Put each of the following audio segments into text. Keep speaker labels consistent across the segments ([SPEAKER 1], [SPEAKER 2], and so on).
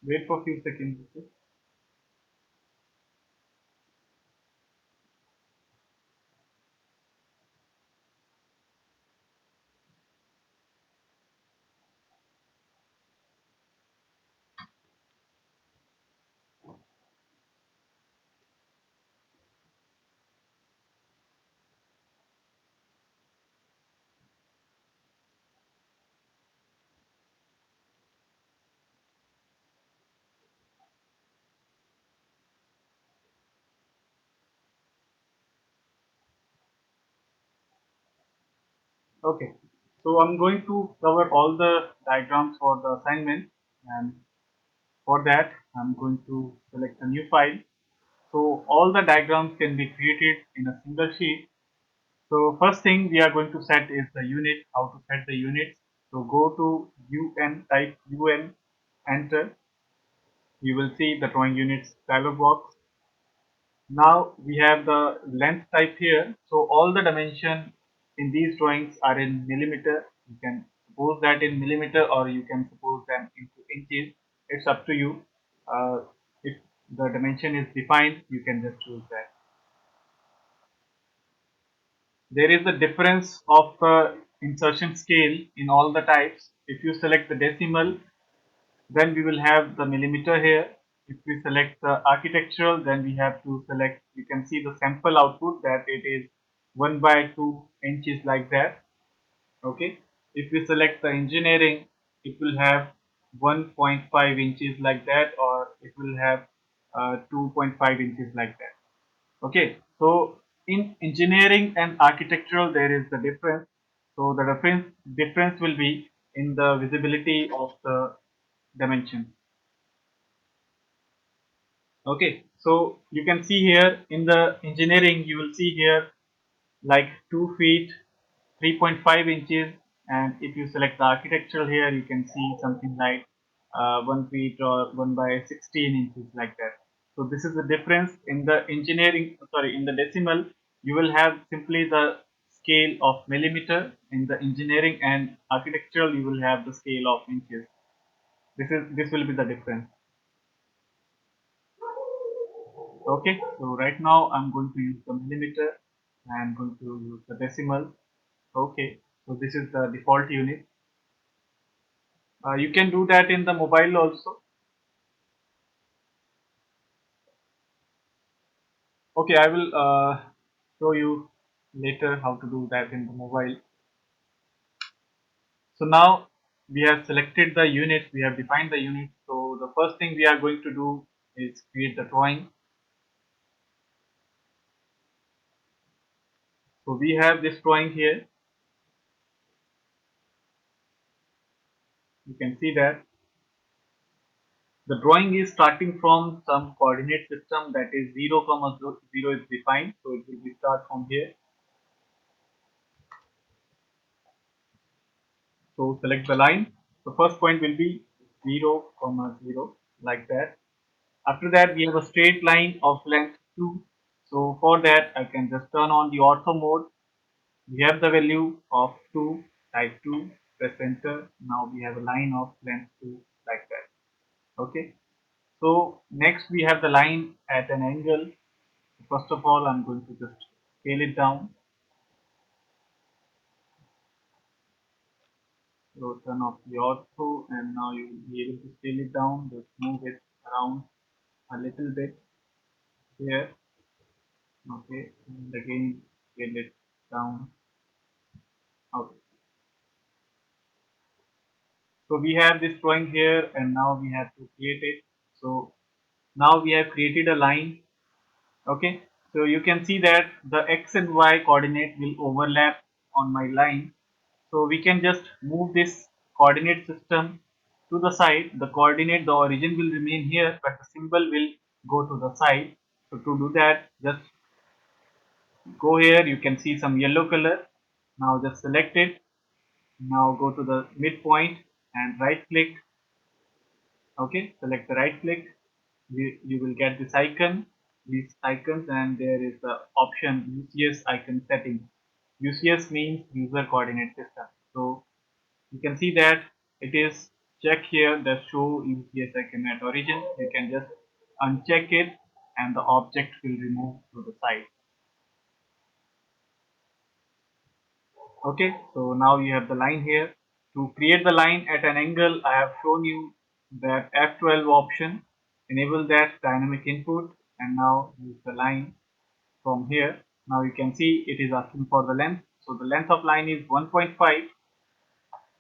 [SPEAKER 1] Wait for a few seconds. Okay. Okay. So I'm going to cover all the diagrams for the assignment, and for that I'm going to select a new file. So all the diagrams can be created in a single sheet. So first thing we are going to set is the unit, how to set the units. So go to UN, type UN, enter. You will see the drawing units dialog box. Now we have the length type here. So all the dimension in these drawings are in millimeter. You can suppose that in millimeter, or you can suppose them into inches. It's up to you. If the dimension is defined, you can just choose that. There is a difference of the insertion scale in all the types. If you select the decimal, then we will have the millimeter here. If we select the architectural, then we have to select, you can see the sample output that it is 1 by 2 inches like that. Okay. If we select the engineering, it will have 1.5 inches like that, or it will have 2.5 inches like that. Okay, so in engineering and architectural there is the difference. So the difference will be in the visibility of the dimension. Okay, so you can see here in the engineering, you will see here like 2 feet 3.5 inches, and if you select the architectural here, you can see something like 1 feet or 1 by 16 inches like that. So this is the difference in the engineering, sorry, in the decimal. You will have simply the scale of millimeter. In the engineering and architectural, you will have the scale of inches. This will be the difference. Okay, so right now I'm going to use the millimeter and going to use the decimal. Okay, so this is the default unit. You can do that in the mobile also. Okay, I will show you later how to do that in the mobile. So now we have selected the units, we have defined the unit. So the first thing we are going to do is create the drawing. So we have this drawing here. You can see that the drawing is starting from some coordinate system, that is 0 comma 0 is defined. So it will be start from here. So select the line. The first point will be 0 comma 0 like that. After that, we have a straight line of length 2. So for that, I can just turn on the ortho mode. We have the value of 2, type 2, press enter. Now we have a line of length 2 like that. Okay. So next we have the line at an angle. First of all, I'm going to just scale it down. So turn off the ortho, and now you will be able to scale it down. Just move it around a little bit here. Okay. And again scale it down. Okay. So we have this drawing here, and now we have to create it. So now we have created a line. Okay. So you can see that the x and y coordinate will overlap on my line. So we can just move this coordinate system to the side. The coordinate, the origin will remain here, but the symbol will go to the side. So to do that, just go here. You can see some yellow color. Now just select it. Now go to the midpoint and right click. Okay, select the right click. You will get this icon, these icons, and there is the option UCS icon setting. UCS means user coordinate system. So you can see that it is check here the show UPS icon at origin. You can just uncheck it and the object will remove to the side. Okay, so now you have the line here. To create the line at an angle, I have shown you that F12 option. Enable that dynamic input and now use the line from here. Now you can see it is asking for the length. So the length of line is 1.5.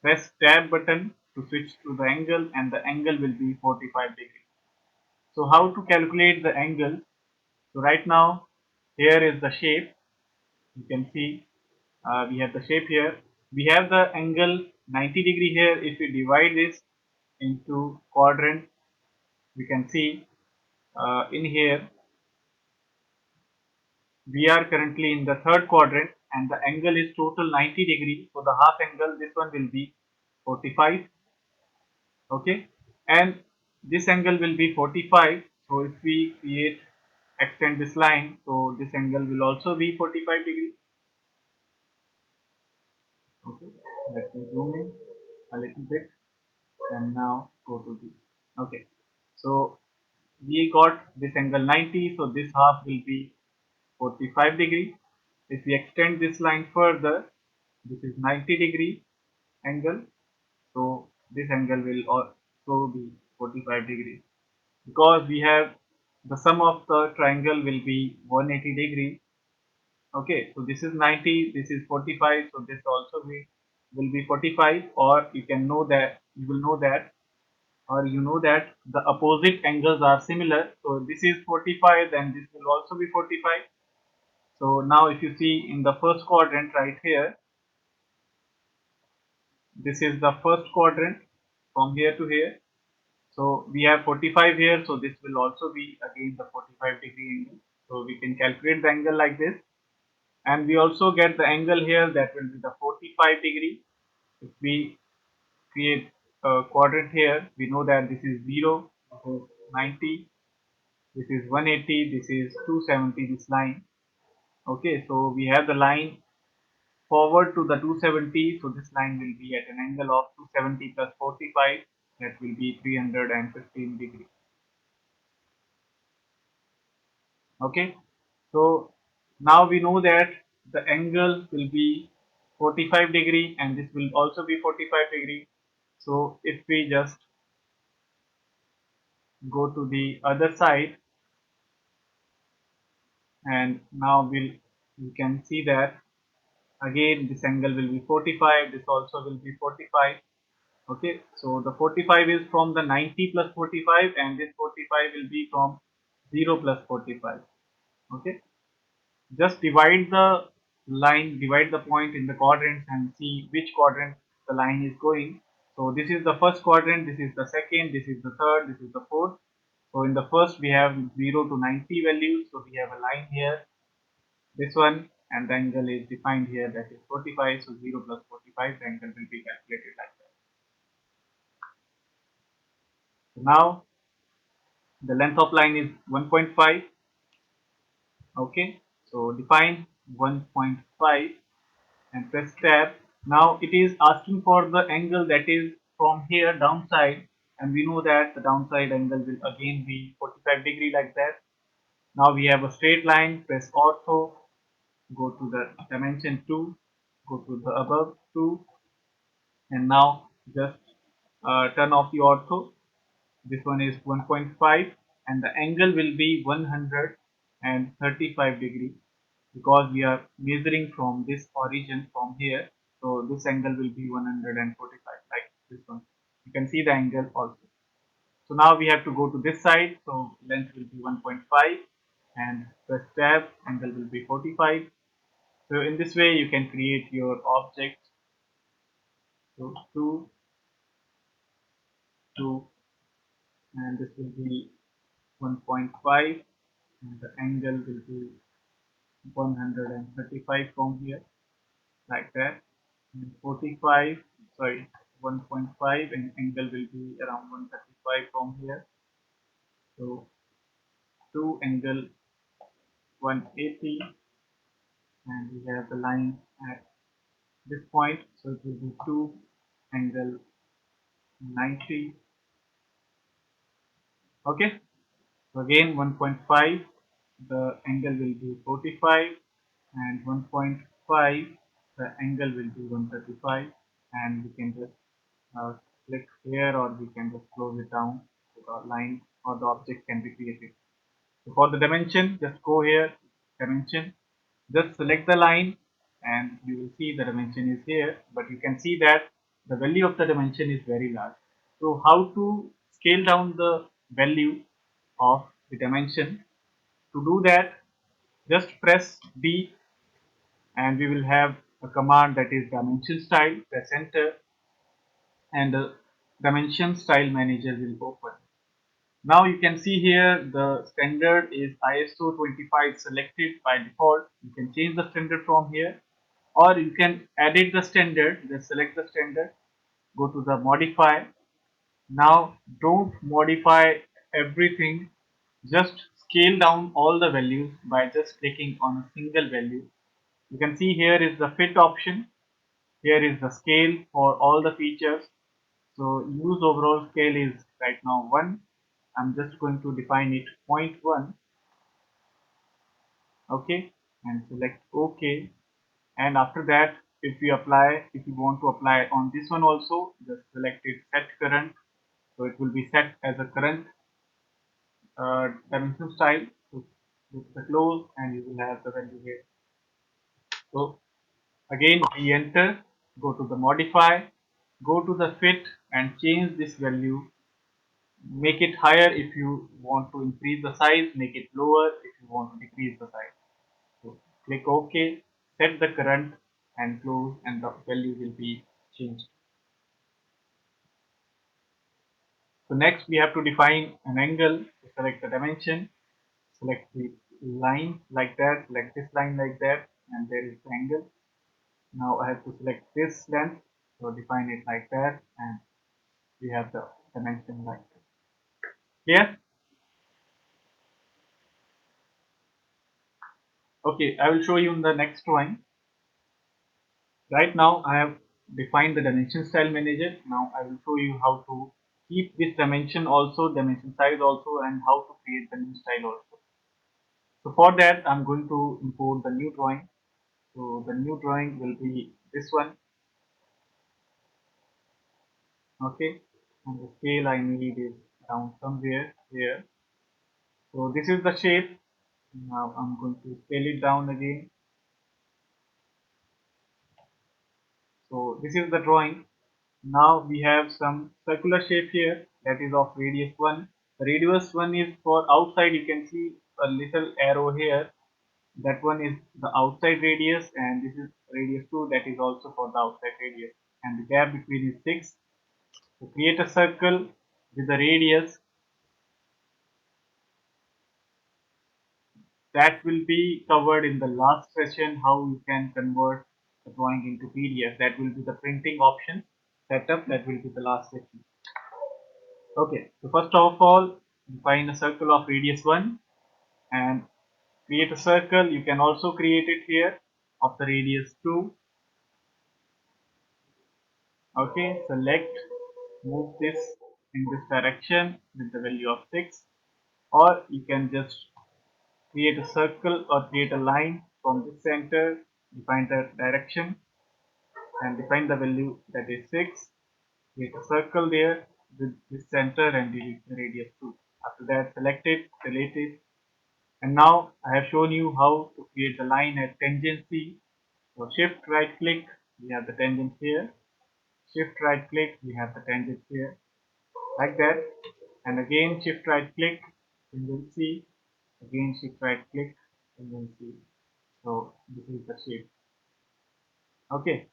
[SPEAKER 1] Press tab button to switch to the angle and the angle will be 45 degrees. So how to calculate the angle? So right now here is the shape. You can see we have the shape here. We have the angle 90 degree here. If we divide this into quadrant, we can see in here we are currently in the third quadrant and the angle is total 90 degree. So the half angle, this one will be 45. Okay, and this angle will be 45. So if we create extend this line, so this angle will also be 45 degree. Okay, let me zoom in a little bit and now go to the okay. So we got this angle 90, so this half will be 45 degree. If we extend this line further, this is 90 degree angle, so this angle will also be 45 degrees because we have the sum of the triangle will be 180 degree. Okay, so this is 90, this is 45, so this also will be 45, or you can know that you will know that or you know that the opposite angles are similar. So this is 45, then this will also be 45. So now if you see in the first quadrant right here, this is the first quadrant from here to here. So we have 45 here, so this will also be again the 45 degree angle. So we can calculate the angle like this, and we also get the angle here that will be the 45 degree. If we create a quadrant here, we know that this is 0, this is 90, this is 180, this is 270, this line. Okay, so we have the line forward to the 270, so this line will be at an angle of 270 plus 45, that will be 315 degree. Okay, so now we know that the angle will be 45 degree and this will also be 45 degree. So if we just go to the other side and now we can see that again this angle will be 45, this also will be 45. Okay, so the 45 is from the 90 plus 45 and this 45 will be from 0 plus 45. Okay, just divide the line, divide the point in the quadrants and see which quadrant the line is going. So this is the first quadrant, this is the second, this is the third, this is the fourth. So in the first we have 0 to 90 values, so we have a line here, this one, and the angle is defined here, that is 45. So 0 plus 45, the angle will be calculated like that. So now the length of line is 1.5. Okay, so define 1.5 and press tab. Now it is asking for the angle that is from here downside, and we know that the downside angle will again be 45 degree like that. Now we have a straight line, press ortho, go to the dimension 2, go to the above 2, and now just turn off the ortho. This one is 1.5 and the angle will be 135 degree because we are measuring from this origin from here. So this angle will be 145 like this one. You can see the angle also. So now we have to go to this side. So length will be 1.5 and press tab, angle will be 45. So in this way you can create your object. So 2, 2, and this will be 1.5 and the angle will be 135 from here like that, and 45, sorry, 1.5 and angle will be around 135 from here. So 2 angle 180 and we have the line at this point, so it will be 2 angle 90. Okay, so again 1.5, the angle will be 45, and 1.5, the angle will be 135, and we can just uh, click here, or we can just close it down so the line or the object can be created. So for the dimension, just go here, dimension, just select the line, and you will see the dimension is here, but you can see that the value of the dimension is very large. So how to scale down the value of the dimension? To do that, just press D, and we will have a command that is dimension style. Press enter, and the dimension style manager will open. Now you can see here the standard is ISO 25 selected by default. You can change the standard from here, or you can edit the standard. Just select the standard, go to the modify. Now don't modify everything, just scale down all the values by just clicking on a single value. You can see here is the fit option. Here is the scale for all the features. So use overall scale is right now 1. I'm just going to define it 0.1. Okay, and select OK. And after that, if you want to apply on this one also, just select it set current. So it will be set as a current dimension style. So with the close, and you will have the value here. So again, re-enter, go to the modify, go to the fit, and change this value. Make it higher if you want to increase the size, make it lower if you want to decrease the size. So click OK, set the current, and close, and the value will be changed. So next we have to define an angle. So select the dimension, select the line like that, select this line like that, and there is the angle. Now I have to select this length, so define it like that, and we have the dimension like that. Clear? Okay, I will show you in the next drawing. Right now I have defined the dimension style manager. Now I will show you how to keep this dimension also, dimension size also, and how to create the new style also. So for that I'm going to import the new drawing. So the new drawing will be this one. Okay, and the scale I need is down somewhere here. So this is the shape. Now I'm going to scale it down again. So this is the drawing. Now we have some circular shape here that is of radius 1. The radius 1 is for outside. You can see a little arrow here. That one is the outside radius, and this is radius 2, that is also for the outside radius. And the gap between is 6. So create a circle with the radius that will be covered in the last session, how you can convert the drawing into PDF. That will be the printing option setup. That will be the last section. Okay, so first of all, define a circle of radius 1 and create a circle. You can also create it here of the radius 2. Okay, select, move this in this direction with the value of 6, or you can just create a circle or create a line from the center, define the direction, and define the value that is 6. Create a circle there with this center and delete the radius 2. After that, select it, delete it, and now I have shown you how to create the line at tangency. So shift right click, we have the tangent here. Shift right click, we have the tangent here, like that. And again shift right click, tangency. Again shift right click, tangency. So this is the shape. Okay.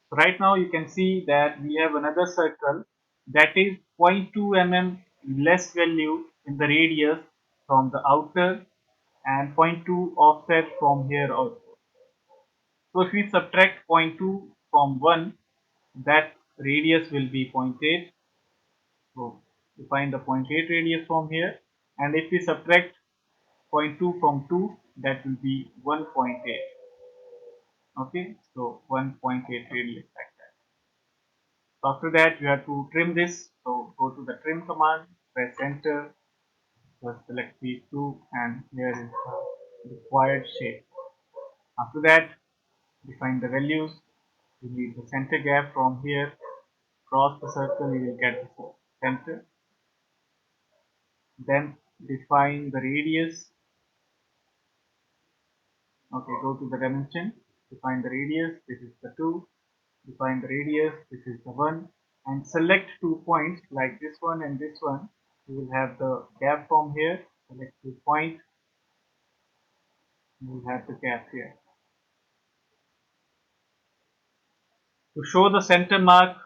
[SPEAKER 1] So right now you can see that we have another circle that is 0.2 mm less value in the radius from the outer, and 0.2 offset from here also. So if we subtract zero point 0.2 from 1, that radius will be 0.8. So define the 0.8 radius from here, and if we subtract zero point 0.2 from 2, that will be 1.8. Okay, so 1.8 radius like that. So after that you have to trim this. So go to the trim command, press enter, just select these two, and here is the required shape. After that, define the values. You need the center gap from here. Cross the circle, you will get the center. Then define the radius. Okay, go to the dimension. Define the radius. This is the 2. Define the radius. This is the 1. And select 2 points like this one and this one. You will have the gap from here. Select 2 points. You will have the gap here. To show the center mark,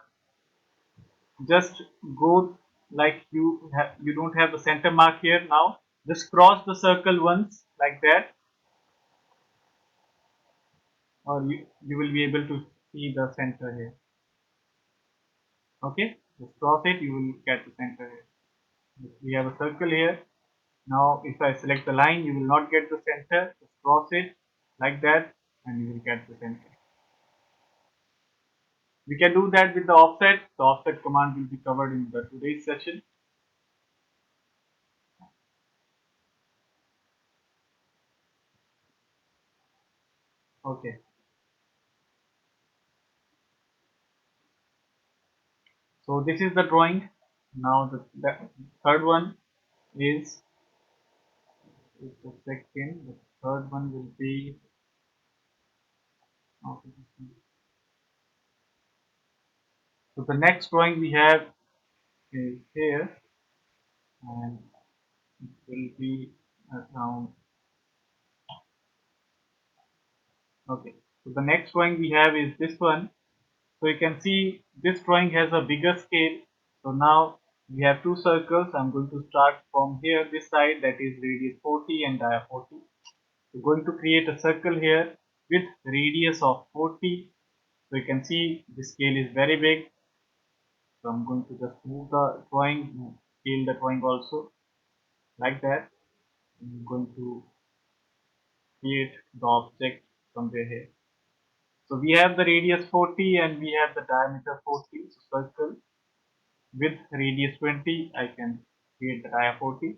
[SPEAKER 1] just go like you don't have the center mark here now. Just cross the circle once like that, or you will be able to see the center here. Okay, just cross it, you will get the center here. We have a circle here. Now if I select the line, you will not get the center. Just cross it like that and you will get the center. We can do that with the offset. The offset command will be covered in the today's session. Okay, so this is the drawing. Now the third one is the second. The third one will be okay. So the next drawing we have is here, and it will be around. Okay, so the next drawing we have is this one. So you can see this drawing has a bigger scale. So now we have two circles. I'm going to start from here, this side, that is radius 40 and dia 40. We're going to create a circle here with radius of 40. So you can see the scale is very big. So I'm going to just move the drawing, scale the drawing also like that. I'm going to create the object somewhere here. So we have the radius 40 and we have the diameter 40. So circle with radius 20, I can create the dia 40.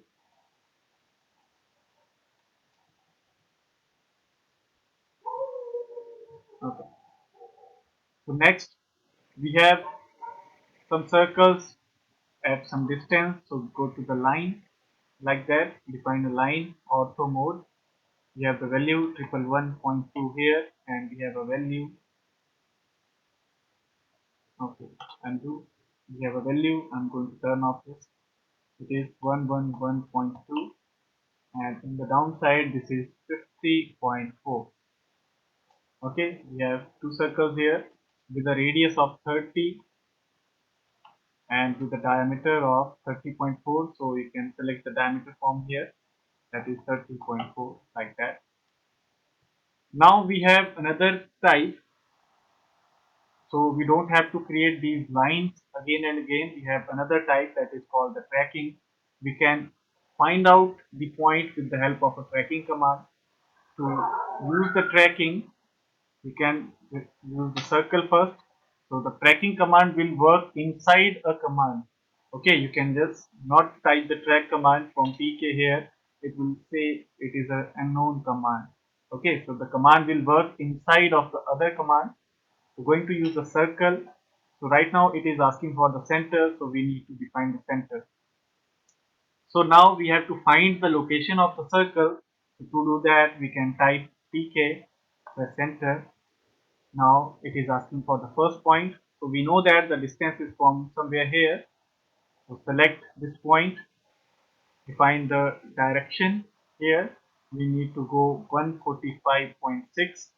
[SPEAKER 1] Okay. So next we have some circles at some distance. So go to the line like that. Define a line, ortho mode. We have the value 111.2 here, and we have a value. Okay, undo. We have a value. I'm going to turn off this. It is 111.2, and in the downside this is 50.4. Okay, we have two circles here with a radius of 30 and with a diameter of 30.4. So you can select the diameter from here, that is 30.4, like that. Now we have another type. So we don't have to create these lines again and again. We have another type that is called the tracking. We can find out the point with the help of a tracking command. To use the tracking, we can use the circle first. So the tracking command will work inside a command. Okay, you can just not type the track command from pk here. It will say it is an unknown command. Okay, so the command will work inside of the other command. We're going to use the circle. So right now it is asking for the center, so we need to define the center. So now we have to find the location of the circle. So to do that, we can type pk, press enter. Now it is asking for the first point. So we know that the distance is from somewhere here. So select this point, define the direction here. We need to go 145.6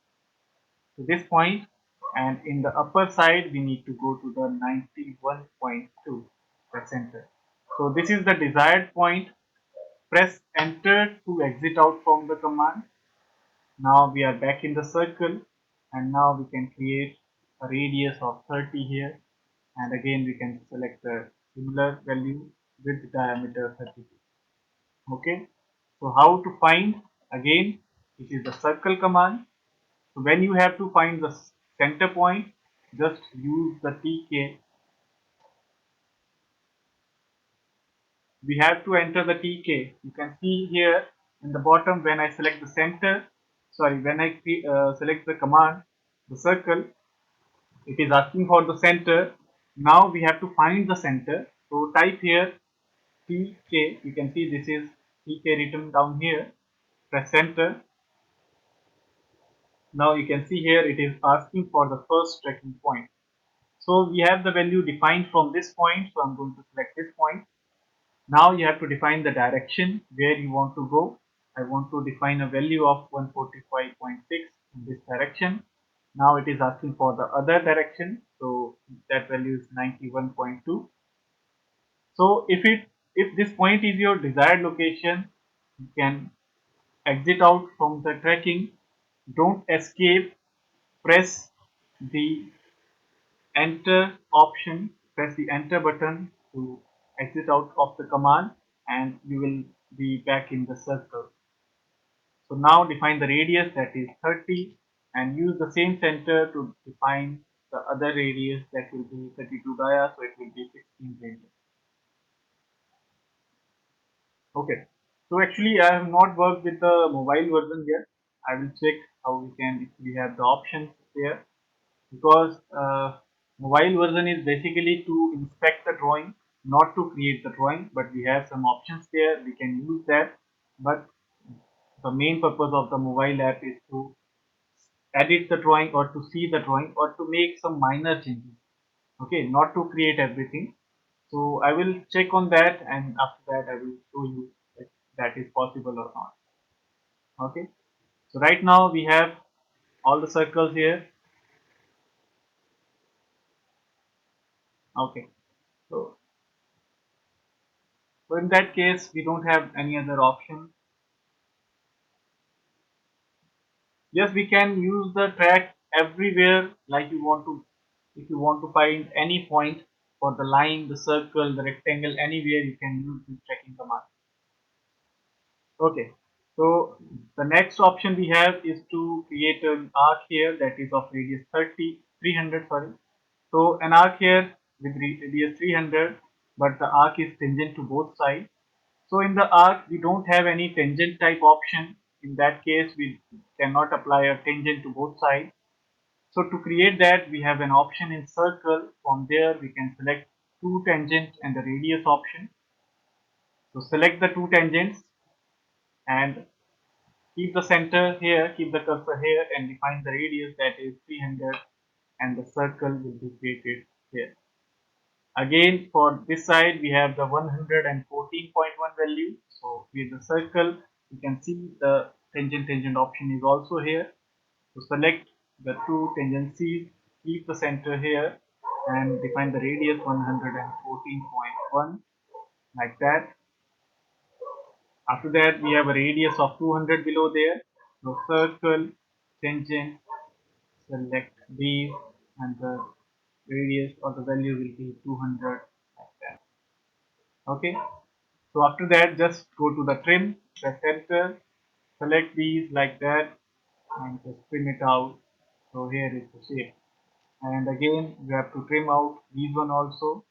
[SPEAKER 1] to this point, and in the upper side we need to go to the 91.2. Press enter. So this is the desired point. Press enter to exit out from the command. Now we are back in the circle, and now we can create a radius of 30 here, and again we can select the similar value with diameter 32. Okay, so how to find? Again, it is the circle command. So when you have to find the center point, just use the tk we have to enter the TK. You can see here in the bottom when I select the center, sorry, when I select the command, the circle, it is asking for the center. Now we have to find the center. So type here TK. You can see this is TK written down here. Press enter. Now you can see here it is asking for the first tracking point. So we have the value defined from this point. So I'm going to select this point. Now you have to define the direction where you want to go. I want to define a value of 145.6 in this direction. Now it is asking for the other direction. So that value is 91.2. So if this point is your desired location, you can exit out from the tracking. Don't escape. Press the enter option, press the enter button to exit out of the command, and you will be back in the circle. So now define the radius, that is 30, and use the same center to define the other radius, that will be 32 dia, so it will be 16 radius. Okay, so actually I have not worked with the mobile version yet. I will check how we can, if we have the options there, because mobile version is basically to inspect the drawing, not to create the drawing, but we have some options there, we can use that. But the main purpose of the mobile app is to edit the drawing or to see the drawing or to make some minor changes, okay, not to create everything. So I will check on that, and after that I will show you if that is possible or not. Okay, so right now we have all the circles here. Okay, so in that case we don't have any other option. Yes, we can use the track everywhere, like you want to, if you want to find any point for the line, the circle, the rectangle, anywhere you can use this tracking command. Okay, so the next option we have is to create an arc here that is of radius 30, 300, sorry. So an arc here with radius 300, but the arc is tangent to both sides. So in the arc, we don't have any tangent type option. In that case, we cannot apply a tangent to both sides. So to create that, we have an option in circle. From there, we can select two tangents and the radius option. So select the two tangents and keep the center here, keep the cursor here, and define the radius, that is 300, and the circle will be created here. Again, for this side, we have the 114.1 value. So with the circle, you can see the tangent option is also here. So select the two tangencies, keep the center here, and define the radius 114.1, like that. After that, we have a radius of 200 below there. So circle, tangent, select these, and the radius or the value will be 200, like that. Okay. So after that, just go to the trim, press enter, select these like that, and just trim it out. So here is the shape. And again, you have to trim out these one also.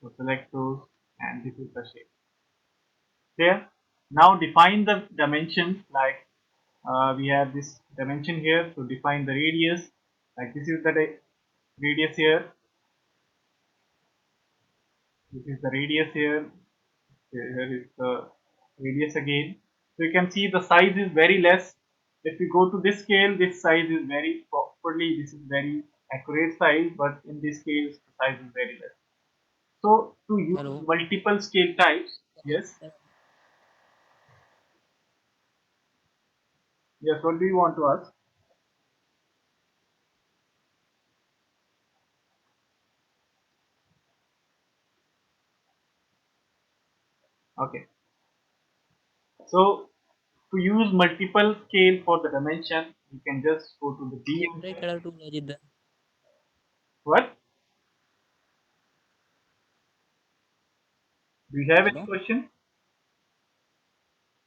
[SPEAKER 1] So select those, and this is the shape. There. Now define the dimensions, like we have this dimension here. So define the radius. Like this is the radius here. This is the radius here. Here is the radius again. So you can see the size is very less. If we go to this scale, this size is very properly, this is very accurate size, but in this case, the size is very less. So to use
[SPEAKER 2] Hello.
[SPEAKER 1] multiple scale types, yes, yes, what do you want to ask? Okay, so to use multiple scale for the dimension, you can just go to the
[SPEAKER 2] ये
[SPEAKER 1] DM
[SPEAKER 2] मेरा
[SPEAKER 1] here.
[SPEAKER 2] कड़ा tool है जिद्दां
[SPEAKER 1] What? Do you have any
[SPEAKER 2] hello
[SPEAKER 1] question?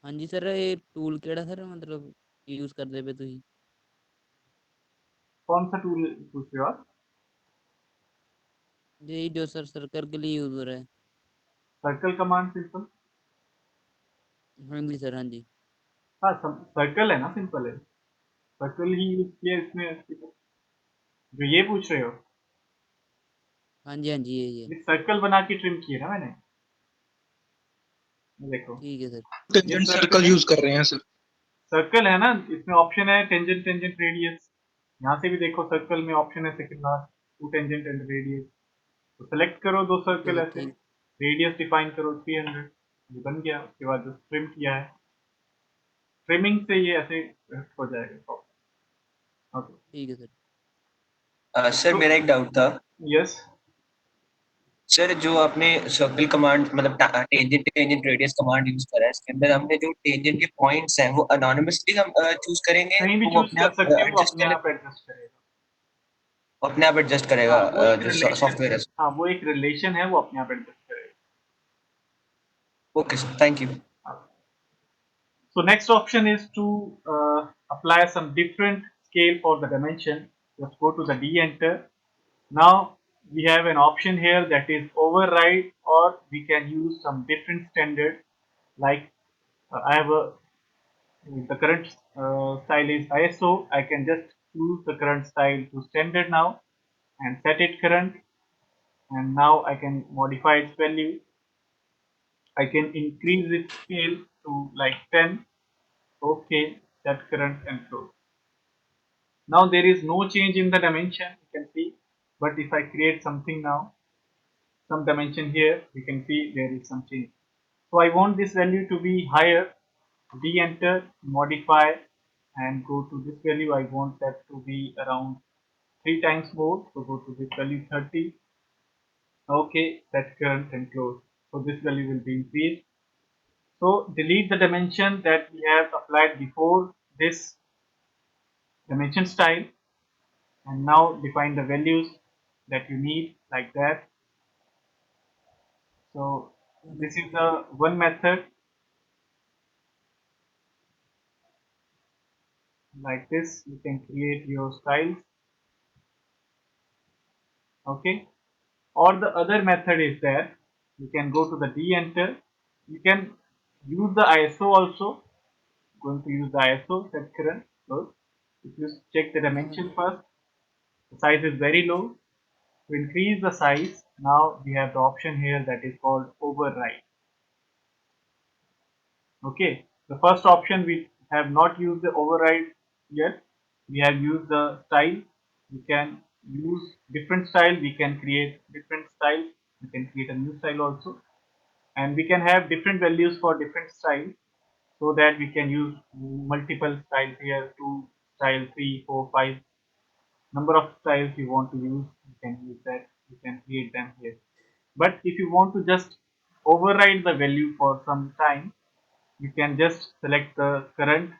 [SPEAKER 2] हाँ जी sir ये tool केड़ा sir मतलब use करदे पे तुसीं
[SPEAKER 1] कौन सा टूल पूछ रहे हो आप?
[SPEAKER 2] यही जो सर सर्कल के लिए यूज हो रहा है
[SPEAKER 1] सर्कल कमांड सिंपल।
[SPEAKER 2] हाँ जी सर, हाँ जी।
[SPEAKER 1] हाँ, सर्कल है ना, सिंपल है। सर्कल ही यूज किया इसमें, जो ये पूछ रहे हो।
[SPEAKER 2] हाँ जी, हाँ जी, ये
[SPEAKER 1] ये सर्कल बना के ट्रिम किए ना मैंने, ये देखो।
[SPEAKER 2] ठीक है सर।
[SPEAKER 1] ये
[SPEAKER 3] टेंजेंट
[SPEAKER 1] सर्कल
[SPEAKER 3] सर्कल
[SPEAKER 1] है,
[SPEAKER 3] यूज कर रहे हैं सर।
[SPEAKER 1] सर्कल है ना, इसमें ऑप्शन है टेंजेंट टेंजेंट रेडियस। यहाँ से भी देखो सर्कल में ऑप्शन है second last, to tangent and radius. तो सेलेक्ट करो दो
[SPEAKER 2] ठीक है
[SPEAKER 1] सर्कल
[SPEAKER 2] सर,
[SPEAKER 1] ऐसे,
[SPEAKER 2] थैंक
[SPEAKER 1] रेडियस डिफाइन करो 300, ये बन गया। उसके बाद जो ट्रिम किया है, ट्रिमिंग से ये ऐसे हो जाएगा। ओके।
[SPEAKER 2] ठीक है सर।
[SPEAKER 4] सर
[SPEAKER 1] तो
[SPEAKER 4] मेरा एक डाउट था।
[SPEAKER 1] यस,
[SPEAKER 4] सर जो आपने सर्कल कमांड मतलब tangent tangent radius command use करा है, इसके अंदर हमने जो टेंजेंट के पॉइंट्स हैं वो अनोनिमसली हम चूज करेंगे,
[SPEAKER 1] कहीं भी
[SPEAKER 4] वो
[SPEAKER 1] चूज
[SPEAKER 4] अपने
[SPEAKER 1] कर
[SPEAKER 4] आप
[SPEAKER 1] सकते हो, वो
[SPEAKER 4] एडजस्ट
[SPEAKER 1] अपने
[SPEAKER 4] कर
[SPEAKER 1] आप एडजस्ट करेगा।
[SPEAKER 4] अपने आप एडजस्ट करेगा
[SPEAKER 1] हाँ, वो एक
[SPEAKER 4] जो
[SPEAKER 1] रिलेशन,
[SPEAKER 4] सॉफ्टवेयर है।
[SPEAKER 1] हाँ वो एक रिलेशन है, वो अपने आप एडजस्ट करेगा।
[SPEAKER 4] Okay sir, thank you.
[SPEAKER 1] So next option is to apply some different scale for the dimension. Just go to the D enter. Now we have an option here that is override, or we can use some different standard. Like I have the current style is ISO. I can just choose the current style to standard now and set it current, and now I can modify its value. I can increase its scale to like 10. Okay, set current and close. Now there is no change in the dimension, you can see, but if I create something now, some dimension here, you can see there is some change. So I want this value to be higher. De-enter, modify, and go to this value. I want that to be around 3 times more. So go to this value 30. Okay, set current and close. So this value will be increased. So delete the dimension that we have applied before this dimension style, and now define the values that you need like that. So this is the one method. Like this you can create your styles. Okay, or the other method is that you can go to the D enter. You can use the ISO also. Going to use the ISO set current. So if you check the dimension first, the size is very low. To increase the size, now we have the option here that is called override. Okay, the first option we have not used the override yet. We have used the style. We can use different style. We can create different style. We can create a new style also, and we can have different values for different styles, so that we can use multiple styles here. Two style, three, four, five. Number of styles you want to use, you can use that. You can create them here. But if you want to just override the value for some time, you can just select the current.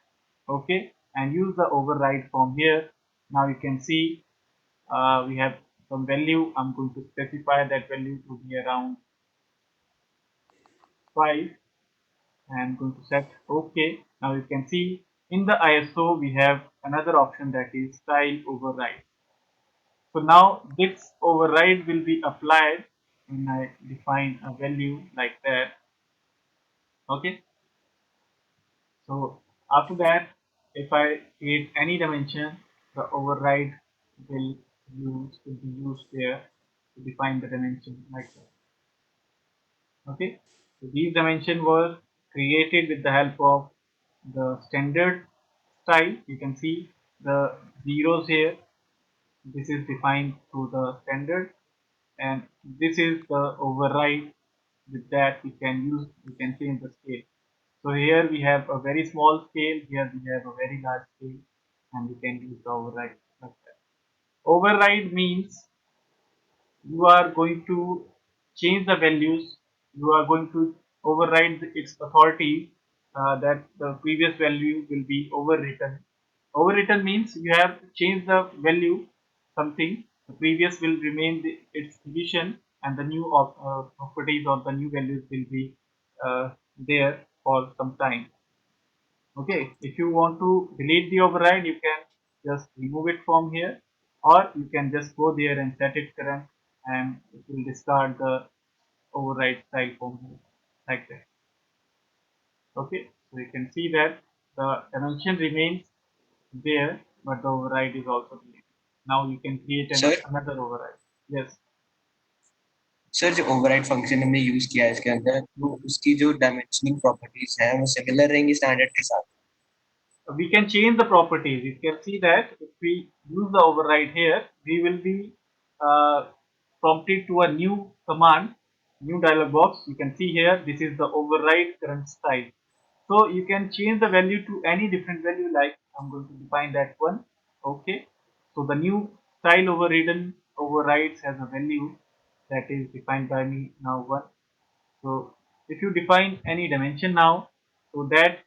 [SPEAKER 1] Okay, and use the override from here. Now you can see we have some value. I'm going to specify that value to be around 5, and going to set OK. Now you can see in the ISO we have another option that is style override. So now this override will be applied when I define a value like that. Okay, so after that, if I create any dimension, the override will be used there to define the dimension like that. Okay, so these dimensions were created with the help of the standard style. You can see the zeros here. This is defined through the standard, and this is the override. With that we can change the scale. So here we have a very small scale, here we have a very large scale, and we can use the override like that. Override means you are going to change the values, you are going to override its authority, that the previous value will be overwritten. Overwritten means you have changed the value something, the previous will remain its position, and the new properties or the new values will be there for some time. Okay, if you want to delete the override, you can just remove it from here, or you can just go there and set it current, and it will discard the override style form here, like that. Okay, so you can see that the dimension remains there, but the override is also deleted. Now you can create
[SPEAKER 4] sir
[SPEAKER 1] another override. Yes.
[SPEAKER 4] Sir जो override function हमने use किया है इसके अंदर, तो उसकी जो dimensioning properties हैं वो सिमिलर रहेंगी स्टैंडर्ड के साथ?
[SPEAKER 1] We can change the properties. You can see that if we use the override here, we will be uh, prompted to a new command, new dialog box. You can see here, this is the override current style. So you can change the value to any different value, like I'm going to define that one. Okay. So the new style overridden overrides has a value that is defined by me now one. So if you define any dimension now, so that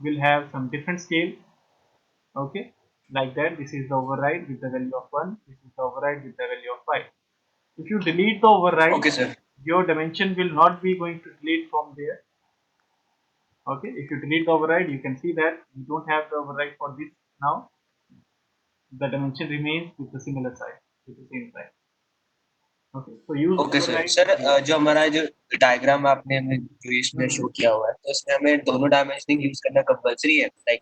[SPEAKER 1] will have some different scale. Okay, like that. This is the override with the value of 1. This is the override with the value of 5. If you delete the override,
[SPEAKER 4] okay sir.
[SPEAKER 1] your dimension will not be going to delete from there. Okay, if you delete the override, you can see that you don't have the override for this now. The dimension remains with the similar size, with the same size. Okay, so use
[SPEAKER 4] okay sir.
[SPEAKER 1] override.
[SPEAKER 4] Sir जो हमारा जो diagram आपने हमें जो इसमें show किया हुआ है, तो इसमें हमें दोनों डायमेंशनिंग यूज करना कंपलसरी है, like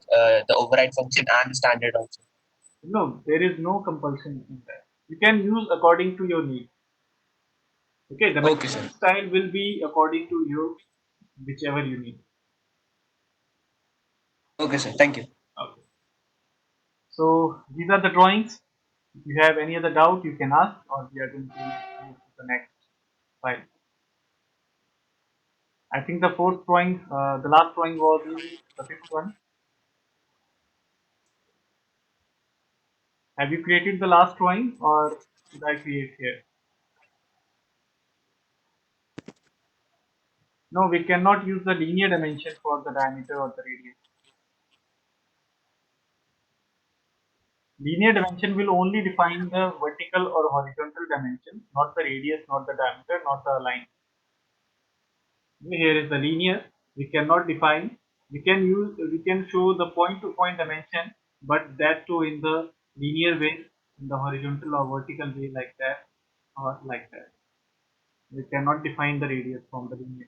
[SPEAKER 4] the override function and standard also?
[SPEAKER 1] No, there is no compulsion in that. You can use according to your need. Okay, the
[SPEAKER 4] okay sir.
[SPEAKER 1] style will be according to you, whichever you need.
[SPEAKER 4] Okay sir, thank you.
[SPEAKER 1] Okay. So these are the drawings. If you have any other doubt, you can ask, or we are going to move to the next file. I think the fourth drawing, the last drawing was the fifth one. Have you created the last drawing, or should I create here? No, we cannot use the linear dimension for the diameter or the radius. Linear dimension will only define the vertical or horizontal dimension, not the radius, not the diameter, not the line. Here is the linear. We cannot define. We can show the point to point dimension, but that too in the linear way, in the horizontal or vertical way, like that or like that. We cannot define the radius from the linear.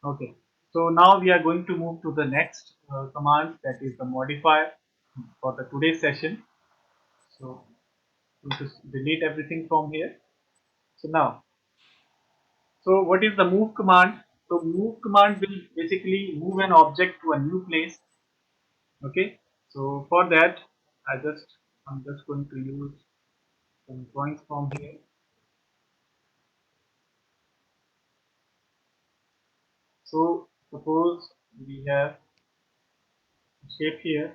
[SPEAKER 1] Okay. So now we are going to move to the next command, that is the modifier for the today's session. So we'll just delete everything from here. So now, so what is the move command? So move command will basically move an object to a new place. Okay. So for that, I'm just going to use some drawings from here. So suppose we have shape here.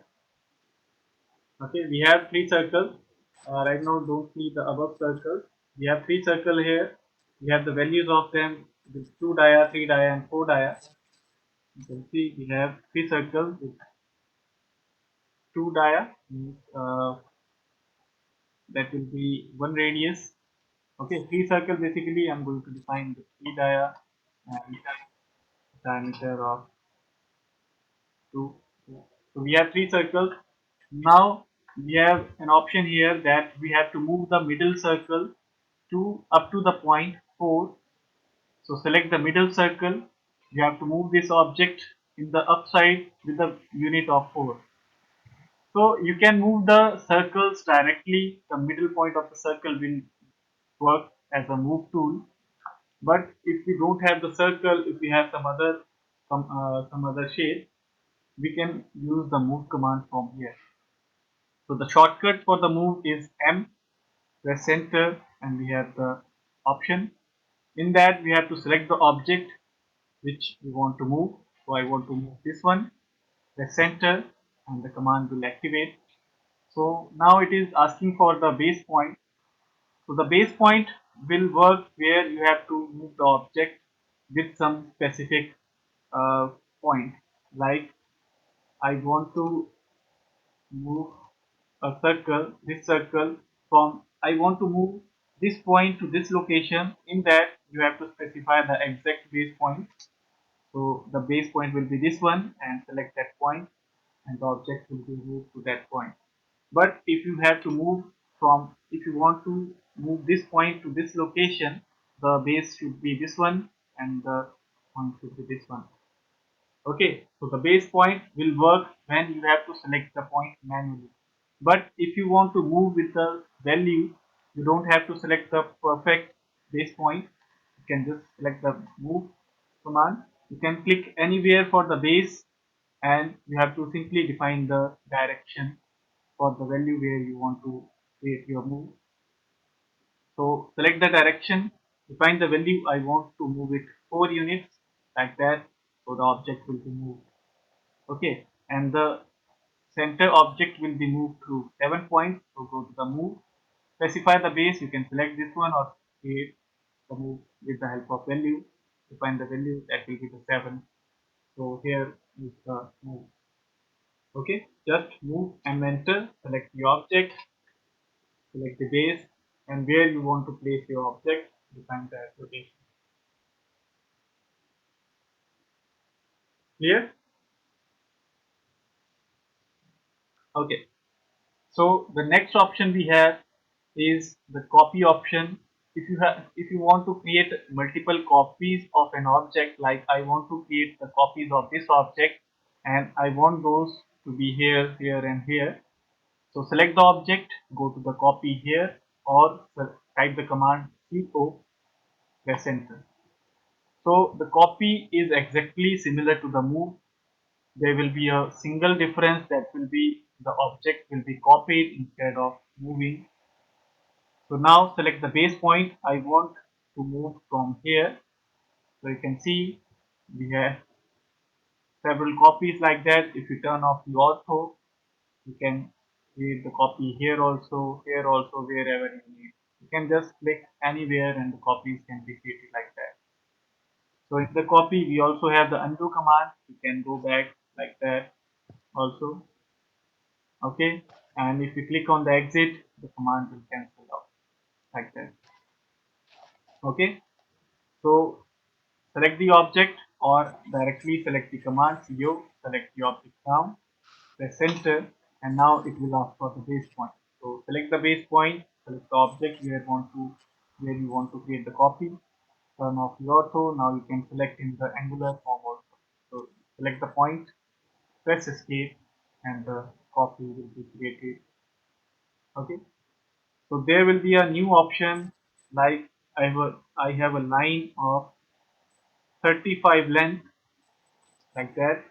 [SPEAKER 1] Okay, we have three circles. Right now, don't see the above circles. We have three circles here. We have the values of them with 2 dia, 3 dia, and 4 dia. You can see we have three circles with 2 dia. That will be one radius. Okay, three circle basically I'm going to define the 3 dia and diameter of 2. So we have three circles. Now we have an option here that we have to move the middle circle to up to the point 4. So select the middle circle. You have to move this object in the upside with the unit of 4. So you can move the circles directly. The middle point of the circle will work as a move tool. But if we don't have the circle, if we have some other shape, we can use the move command from here. So the shortcut for the move is M, press enter, and we have the option. In that we have to select the object which we want to move. So I want to move this one, press enter, and the command will activate. So now it is asking for the base point. So the base point will work where you have to move the object with some specific uh, point. Like I want to move this circle from, I want to move this point to this location. In that you have to specify the exact base point. So the base point will be this one, and select that point, and the object will be moved to that point. But if you have to move from, if you want to move this point to this location, the base should be this one and the point should be this one. Okay, so the base point will work when you have to select the point manually. But if you want to move with the value, you don't have to select the perfect base point. You can just select the move command. You can click anywhere for the base and you have to simply define the direction for the value where you want to create your move. So select the direction, define the value. I want to move it 4 units like that, so the object will be moved. Okay, and the center object will be moved through 7 points. So go to the move, specify the base. You can select this one or create the move with the help of value. Define the value, that will be the 7. So here is the move. Okay, just move and enter. Select the object, select the base, and where you want to place your object. Define the location. Clear? Okay. So the next option we have is the copy option. If you want to create multiple copies of an object, like I want to create the copies of this object and I want those to be here, here and here. So select the object, go to the copy here or type the command CO, press enter. So the copy is exactly similar to the move. There will be a single difference, that will be the object will be copied instead of moving. So now select the base point. I want to move from here. So you can see we have several copies like that. If you turn off the ortho, you can create the copy here also, wherever you need. You can just click anywhere and the copies can be created like that. So in the copy, we also have the undo command. You can go back like that also. Okay, and if you click on the exit, the command will cancel out like that. Okay, so select the object or directly select the command CO, select the object now, press enter, and now it will ask for the base point. So select the base point, select the object where you want to create the copy, turn off the ortho. Now you can select in the angular form also. So select the point, press escape, and the copy will be created. Okay. So there will be a new option, like I have a line of 35 length like that,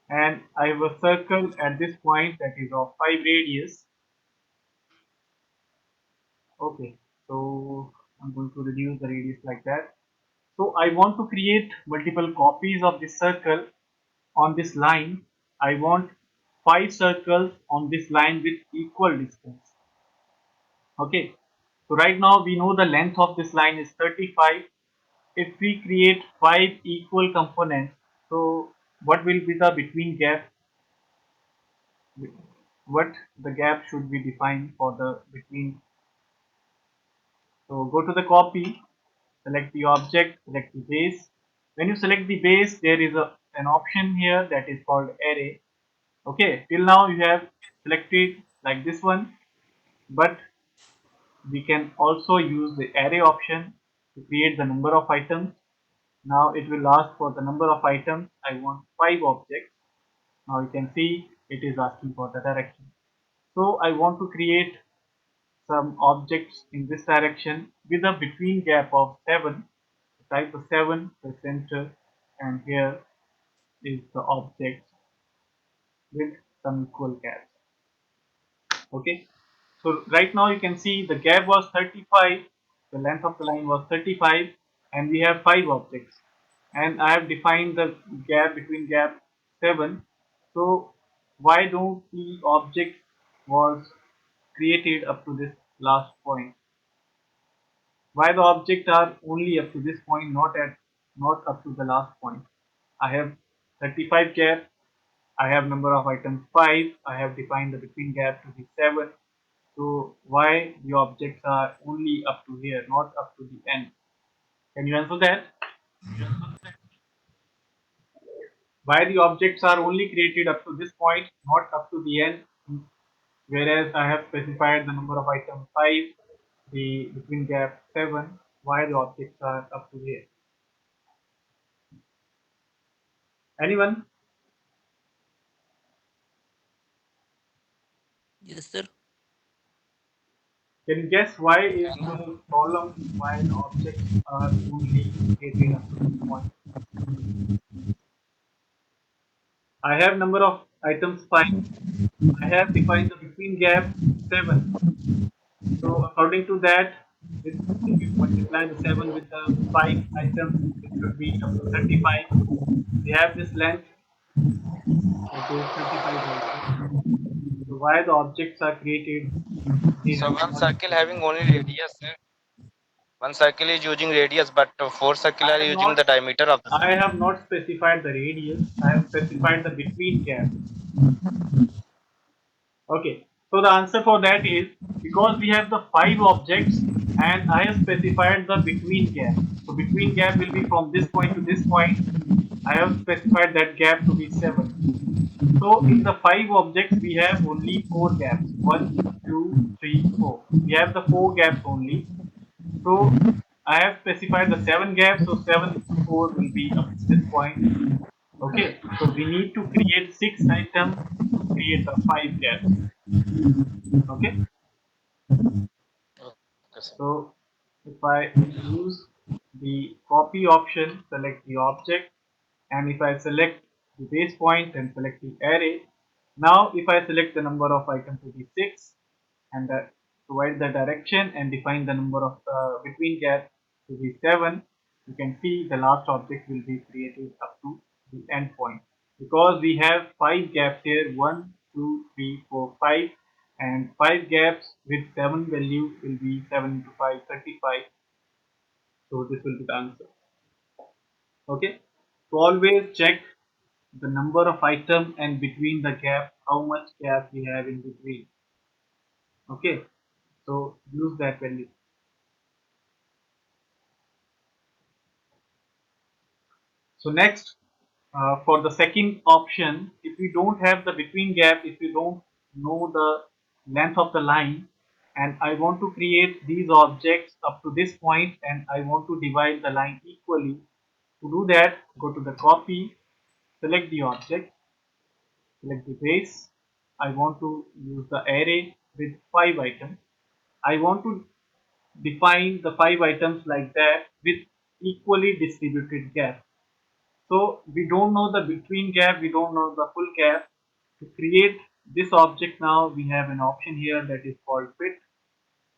[SPEAKER 1] and I have a circle at this point that is of 5 radius. Okay, so I'm going to reduce the radius like that. So I want to create multiple copies of this circle on this line. I want 5 circles on this line with equal distance. Okay, so right now we know the length of this line is 35. If we create 5 equal components, so what will be the between gap? What the gap should be defined for the between? So go to the copy, select the object, select the base. When you select the base, there is an option here that is called array. Okay, till now you have selected like this one, but we can also use the array option to create the number of items. Now it will ask for the number of items. I want 5 objects. Now you can see it is asking for the direction. So I want to create some objects in this direction with a between gap of 7. Type the 7, press enter, and here is the object with some equal gaps. Okay, so right now you can see the gap was 35, the length of the line was 35, and we have 5 objects, and I have defined the gap between gap 7. So why don't the object was created up to this last point? Why the object are only up to this point, not up to the last point? I have 35 gap, I have number of items 5, I have defined the between gap to be 7. So why the objects are only up to here, not up to the end? Can you answer that? Why the objects are only created up to this point, not up to the end, whereas I have specified the number of items 5. the between gap 7, why the objects are up to here. Anyone?
[SPEAKER 2] Yes, sir.
[SPEAKER 1] Can you guess why is the column while objects are only located up to this point? I have number of items 5. I have defined the between gap 7. So according to that, if you multiply the 7 with the 5 items, it should be up to 35. We have this length, that is 35 also. So why the objects are created, we
[SPEAKER 3] So
[SPEAKER 1] have
[SPEAKER 3] one
[SPEAKER 1] not
[SPEAKER 3] circle having
[SPEAKER 1] specified.
[SPEAKER 3] only radius, sir. One circle is using radius, but four circle
[SPEAKER 1] I
[SPEAKER 3] are
[SPEAKER 1] have
[SPEAKER 3] using
[SPEAKER 1] not
[SPEAKER 3] the diameter of the
[SPEAKER 1] I
[SPEAKER 3] circle.
[SPEAKER 1] have not specified the radius. I have specified the between gap. Okay. So the answer for that is because we have the 5 objects and I have specified the between gap. So between gap will be from this point to this point. I have specified that gap to be 7. So in the 5 objects we have only 4 gaps. 1, 2, 3, 4. We have the 4 gaps only. So I have specified the 7 gaps. So 7 into 4 will be up to this point. Okay. So we need to create 6 items to create the 5 gaps. Okay.
[SPEAKER 3] Okay, sir.
[SPEAKER 1] So if I use the copy option, select the object, and if I select the base point and select the array, now if I select the number of items to be 6 and provide the direction and define the number of between gaps to be 7, you can see the last object will be created up to the end point. Because we have 5 gaps here, 1, 2, 3, 4, 5, and 5 gaps with 7 value will be 7 into 5, 35. So this will be the answer. Okay. So always check the number of items and between the gap, how much gap we have in between. Okay. So use that value. So next, for the second option, if you don't have the between gap, if you don't know the length of the line, and I want to create these objects up to this point and I want to divide the line equally. To do that, go to the copy, select the object, select the base. I want to use the array with 5 items. I want to define the 5 items like that with equally distributed gap. So we don't know the between gap, we don't know the full gap. To create this object now, we have an option here that is called fit.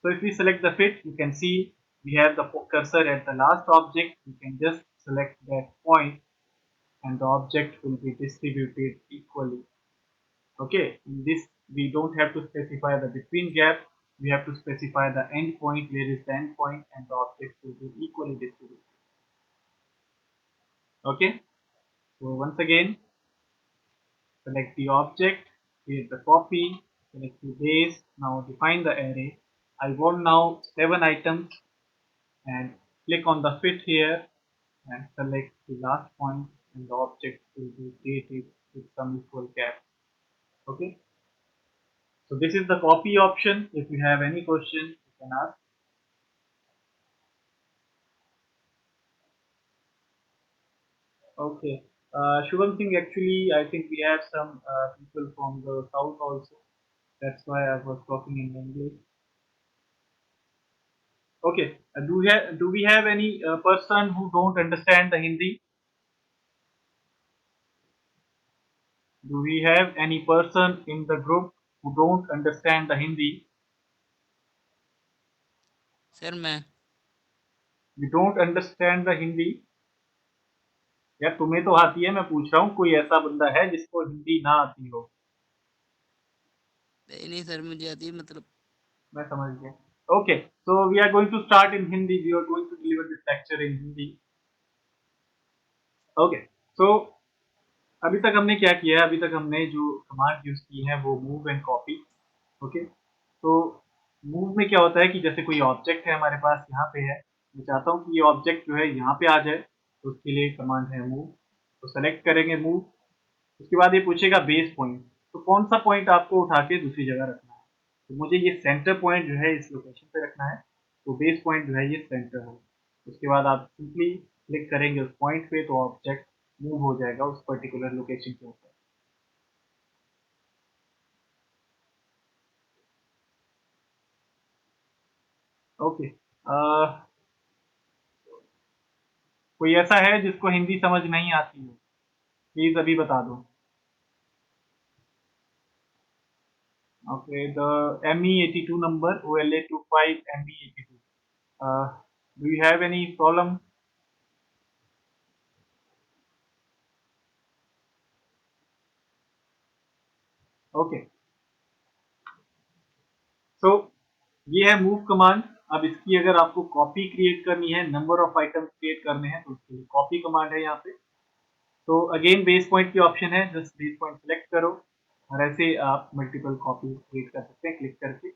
[SPEAKER 1] So if we select the fit, you can see we have the cursor at the last object. You can just select that point and the object will be distributed equally. Okay, in this we don't have to specify the between gap. We have to specify the end point, where is the end point, and the object will be equally distributed. Okay, so once again, select the object, create the copy, select the base, now define the array. I want now 7 items and click on the fit here and select the last point and the object will be created with some equal gap. Okay, so this is the copy option. If you have any question, you can ask. Okay, Shubham Singh, actually, I think we have some people from the south also. That's why I was talking in English. Okay, do we have any person who don't understand the Hindi? Do we have any person in the group who don't understand the Hindi?
[SPEAKER 2] Sir मैं
[SPEAKER 1] You don't understand the Hindi? यार तुम्हें तो आती है, मैं पूछ रहा हूँ कोई ऐसा बंदा है जिसको हिंदी ना आती हो?
[SPEAKER 2] नहीं सर मुझे आती है मतलब
[SPEAKER 1] मैं समझ गया. Okay, so we are going to start in Hindi. We are going to deliver this lecture in Hindi. Okay, so अभी तक हमने क्या किया है? अभी तक हमने जो कमांड यूज की है वो मूव एंड कॉपी. ओके, तो मूव में क्या होता है कि जैसे कोई ऑब्जेक्ट है हमारे पास यहाँ पे है, मैं चाहता हूँ कि ये ऑब्जेक्ट जो है यहाँ पे आ जाए, तो उसके लिए कमांड है मूव. तो सेलेक्ट करेंगे मूव, उसके बाद ये पूछेगा बेस पॉइंट, तो कौन सा पॉइंट आपको उठा के दूसरी जगह रखना है. तो मुझे ये सेंटर पॉइंट जो है इस लोकेशन पे रखना है. तो बेस पॉइंट जो है ये सेंटर है। उसके बाद आप सिंपली क्लिक करेंगे उस पॉइंट पे तो ऑब्जेक्ट मूव हो जाएगा उस पर्टिकुलर लोकेशन के ऊपर। ओके, कोई ऐसा है जिसको हिंदी समझ नहीं आती हो, प्लीज अभी बता दो। Okay, the ME82 number OLA25 ME82, do you have any problem? Okay, so ये है मूव कमांड। अब इसकी अगर आपको कॉपी क्रिएट करनी है, नंबर ऑफ आइटम्स क्रिएट करने हैं, तो उसके लिए कॉपी कमांड है यहाँ पे। तो अगेन बेस पॉइंट की ऑप्शन है, जस्ट बेस पॉइंट सेलेक्ट करो और ऐसे आप मल्टीपल कॉपी क्रिएट कर सकते हैं क्लिक करके।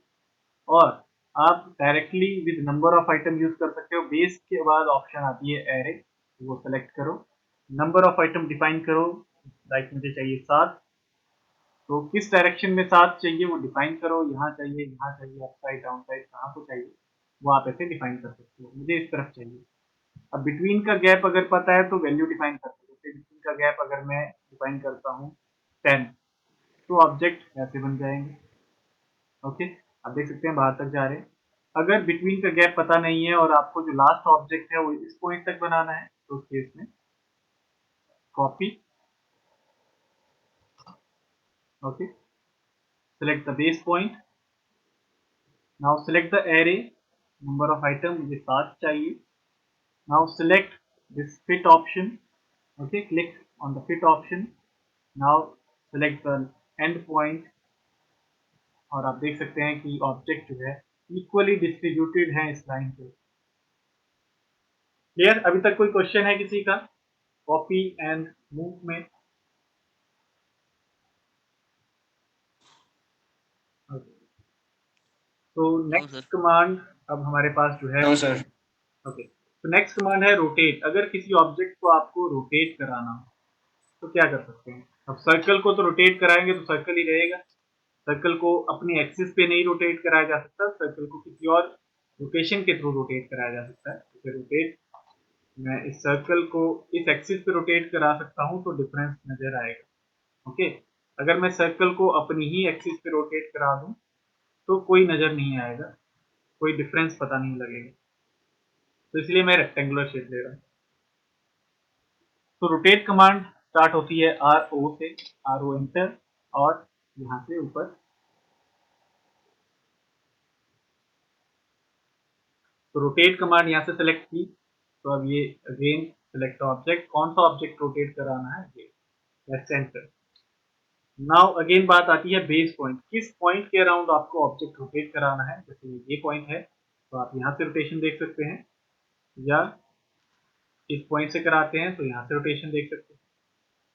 [SPEAKER 1] और आप directly with number of item use कर सकते हो। बेस के बाद ऑप्शन आती है एरे, वो सेलेक्ट करो, नंबर ऑफ आइटम डिफाइन करो, लाइक मुझे चाहिए 7, तो किस डायरेक्शन में 7 चाहिए वो डिफाइन करो, यहाँ चाहिए, यहाँ चाहिए, अप साइड डाउन साइड, कहाँ को चाहिए वो आप ऐसे डिफाइन कर सकते हो। मुझे इस तरफ चाहिए। अब बिटवीन का गैप अगर पता है तो वैल्यू डिफाइन कर सकते हो। जैसे बिटवीन का गैप अगर मैं डिफाइन करता हूँ 10, तो ऑब्जेक्ट ऐसे बन जाएंगे। ओके, आप देख सकते हैं बाहर तक जा रहे हैं। अगर बिटवीन का गैप पता नहीं है और आपको जो लास्ट ऑब्जेक्ट है वो इस पॉइंट तक बनाना है, तो उस केस में copy, okay, select the base point, now select the array, number of item मुझे 7 चाहिए। Now select this fit option, okay, click on the fit option, now select the end point, और आप देख सकते हैं कि ऑब्जेक्ट जो है इक्वली डिस्ट्रीब्यूटेड है इस लाइन पे। क्लियर? अभी तक कोई क्वेश्चन है किसी का कॉपी एंड मूव में? तो
[SPEAKER 2] नो
[SPEAKER 1] नेक्स्ट
[SPEAKER 2] सर।
[SPEAKER 1] कमांड अब हमारे पास जो है,
[SPEAKER 4] नो सर।
[SPEAKER 1] ओके, तो नेक्स्ट कमांड है रोटेट। अगर किसी ऑब्जेक्ट को आपको रोटेट कराना हो तो क्या कर सकते हैं? अब सर्कल को तो रोटेट कराएंगे तो सर्कल ही रहेगा। सर्कल को अपनी एक्सिस पे नहीं रोटेट कराया जा सकता, सर्कल को किसी और रोटेशन के थ्रू रोटेट कराया जा सकता है। तो रोटेट, मैं इस सर्कल को इस एक्सिस पे रोटेट करा सकता हूँ तो डिफरेंस नजर आएगा। ओके, अगर मैं सर्कल को अपनी ही एक्सिस पे रोटेट करा दूं तो कोई नजर नहीं आएगा, कोई डिफरेंस पता नहीं लगेगा। तो इसलिए मैं रेक्टेंगुलर शेप ले रहा हूँ। तो रोटेट कमांड स्टार्ट होती है RO से, RO एंटर, और यहाँ से ऊपर। तो रोटेट कमांड यहाँ से सेलेक्ट की, तो अब ये अगेन सेलेक्ट ऑब्जेक्ट, कौन सा ऑब्जेक्ट रोटेट कराना है, ये सेंटर। नाउ अगेन बात आती है बेस पॉइंट, किस पॉइंट के अराउंड आपको ऑब्जेक्ट रोटेट कराना है। जैसे ये पॉइंट है तो आप यहाँ से रोटेशन देख सकते हैं, या इस पॉइंट से कराते हैं तो यहाँ से रोटेशन देख सकते हैं।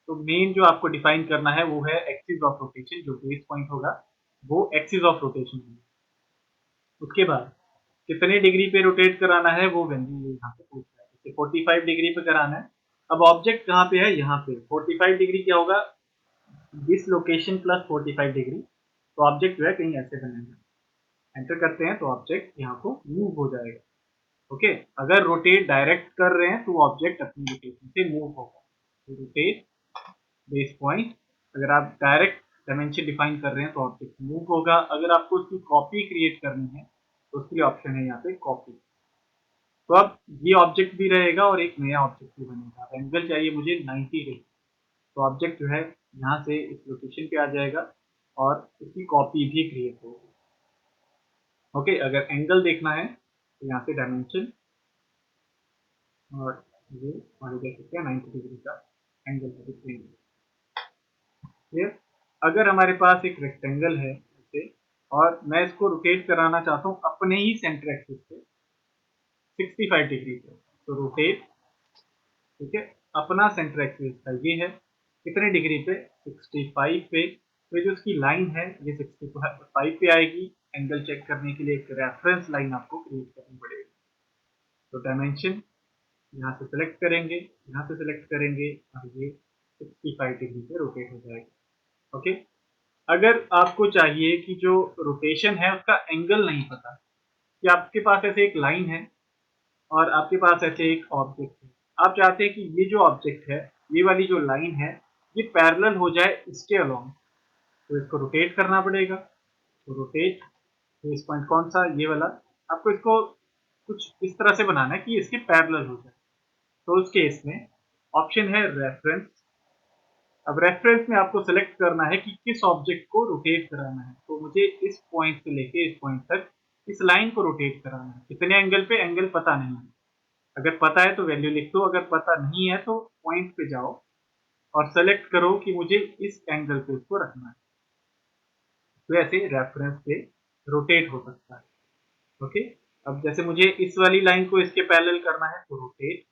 [SPEAKER 1] तो मेन जो आपको डिफाइन करना है वो है एक्सिस ऑफ रोटेशन, जो बेस पॉइंट होगा वो एक्सिस ऑफ रोटेशन है। उसके बाद कितने डिग्री पे रोटेट कराना है वो वैल्यू यहाँ पे पूछ रहा है। जैसे 45 डिग्री पे कराना है। अब ऑब्जेक्ट कहाँ पे है, यहाँ पे 45 डिग्री क्या होगा, दिस लोकेशन प्लस 45 डिग्री, तो ऑब्जेक्ट जो है कहीं ऐसे बनेगा। एंटर करते हैं तो ऑब्जेक्ट यहाँ को मूव हो जाएगा। ओके, अगर रोटेट डायरेक्ट कर रहे हैं तो ऑब्जेक्ट अपनी लोकेशन से मूव होगा। रोटेट बेस पॉइंट, अगर आप डायरेक्ट डायमेंशन डिफाइन कर रहे हैं तो ऑब्जेक्ट मूव होगा। अगर आपको उसकी कॉपी क्रिएट करनी है तो उसके लिए ऑप्शन है यहाँ पे कॉपी। तो अब ये ऑब्जेक्ट भी रहेगा और एक नया ऑब्जेक्ट भी बनेगा। एंगल चाहिए मुझे 90 डिग्री, तो ऑब्जेक्ट जो है यहाँ से इस लोकेशन पे आ जाएगा और इसकी कॉपी भी क्रिएट होगी। ओके, अगर एंगल देखना है तो यहाँ से डायमेंशन, और ये हमारे देख सकते हैं 90 डिग्री का एंगल है बिटवीन। क्लियर? अगर हमारे पास एक रेक्टेंगल है जैसे, और मैं इसको रोटेट कराना चाहता हूँ अपने ही सेंटर एक्सिस पे 65 डिग्री पे, तो रोटेट, ठीक है, अपना सेंटर एक्सिस का ये है कितने डिग्री पे, 65 पे। तो जो उसकी लाइन है ये 65 पे आएगी। एंगल चेक करने के लिए एक रेफरेंस लाइन आपको क्रिएट करनी पड़ेगी। तो डायमेंशन यहाँ से सिलेक्ट करेंगे, यहाँ से सिलेक्ट करेंगे, और ये 65 डिग्री पे रोटेट हो जाएगा। ओके, अगर आपको चाहिए कि जो रोटेशन है उसका एंगल नहीं पता, कि आपके पास ऐसे एक लाइन है और आपके पास ऐसे एक ऑब्जेक्ट है। आप चाहते हैं कि ये जो ऑब्जेक्ट है, ये वाली जो लाइन है, ये पैरेलल हो जाए इसके अलोंग, तो इसको रोटेट करना पड़ेगा। तो रोटेट, तो इस पॉइंट कौन सा, ये वाला, आपको इसको कुछ इस तरह से बनाना है कि इसके पैरेलल हो जाए। तो उस केस में ऑप्शन है रेफरेंस। अब रेफरेंस में आपको सेलेक्ट करना है कि किस ऑब्जेक्ट को रोटेट कराना है। तो मुझे इस पॉइंट से लेके इस पॉइंट तक इस लाइन को रोटेट कराना है। कितने एंगल पे, एंगल पता नहीं है। अगर पता है तो वैल्यू लिख दो, अगर पता नहीं है तो पॉइंट पे जाओ और सेलेक्ट करो कि मुझे इस एंगल पे इसको रखना है। तो ऐसे रेफरेंस पे रोटेट हो सकता है। ओके, अब जैसे मुझे इस वाली लाइन को इसके पैरेलल करना है तो रोटेट,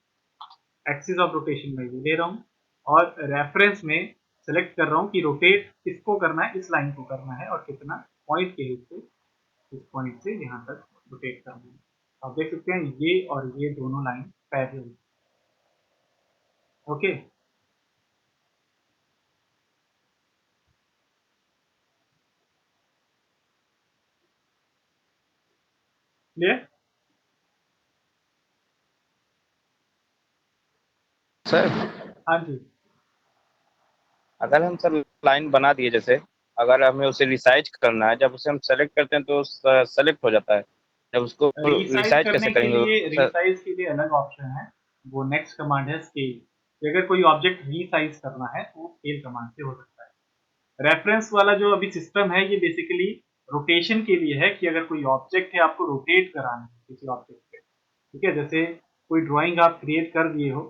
[SPEAKER 1] एक्सिस ऑफ रोटेशन में ये ले रहा हूँ और रेफरेंस में सेलेक्ट कर रहा हूँ कि रोटेट किसको करना है, इस लाइन को करना है और कितना पॉइंट के हेल्प से इस पॉइंट से यहाँ तक रोटेट करना है। आप देख सकते हैं ये और ये दोनों line parallel. Okay, clear?
[SPEAKER 3] Sir
[SPEAKER 1] हाँ जी,
[SPEAKER 3] अगर हम सर लाइन बना दिए, जैसे अगर हमें उसे रिसाइज करना है, जब उसे हम सेलेक्ट करते हैं तो सेलेक्ट हो जाता है, जब उसको
[SPEAKER 1] रिसाइज
[SPEAKER 3] रिसाइज
[SPEAKER 1] करने
[SPEAKER 3] कैसे
[SPEAKER 1] के
[SPEAKER 3] करेंगे
[SPEAKER 1] लिए,
[SPEAKER 3] सर?
[SPEAKER 1] रिसाइज के लिए अलग ऑप्शन है, वो नेक्स्ट कमांड है स्केल। अगर कोई ऑब्जेक्ट रिसाइज करना है तो स्केल कमांड से हो सकता है। रेफरेंस वाला जो अभी सिस्टम है ये बेसिकली रोटेशन के लिए है कि अगर कोई ऑब्जेक्ट है आपको रोटेट कराना है किसी ऑब्जेक्ट पे, ठीक है। जैसे कोई ड्राइंग आप क्रिएट कर दिए हो,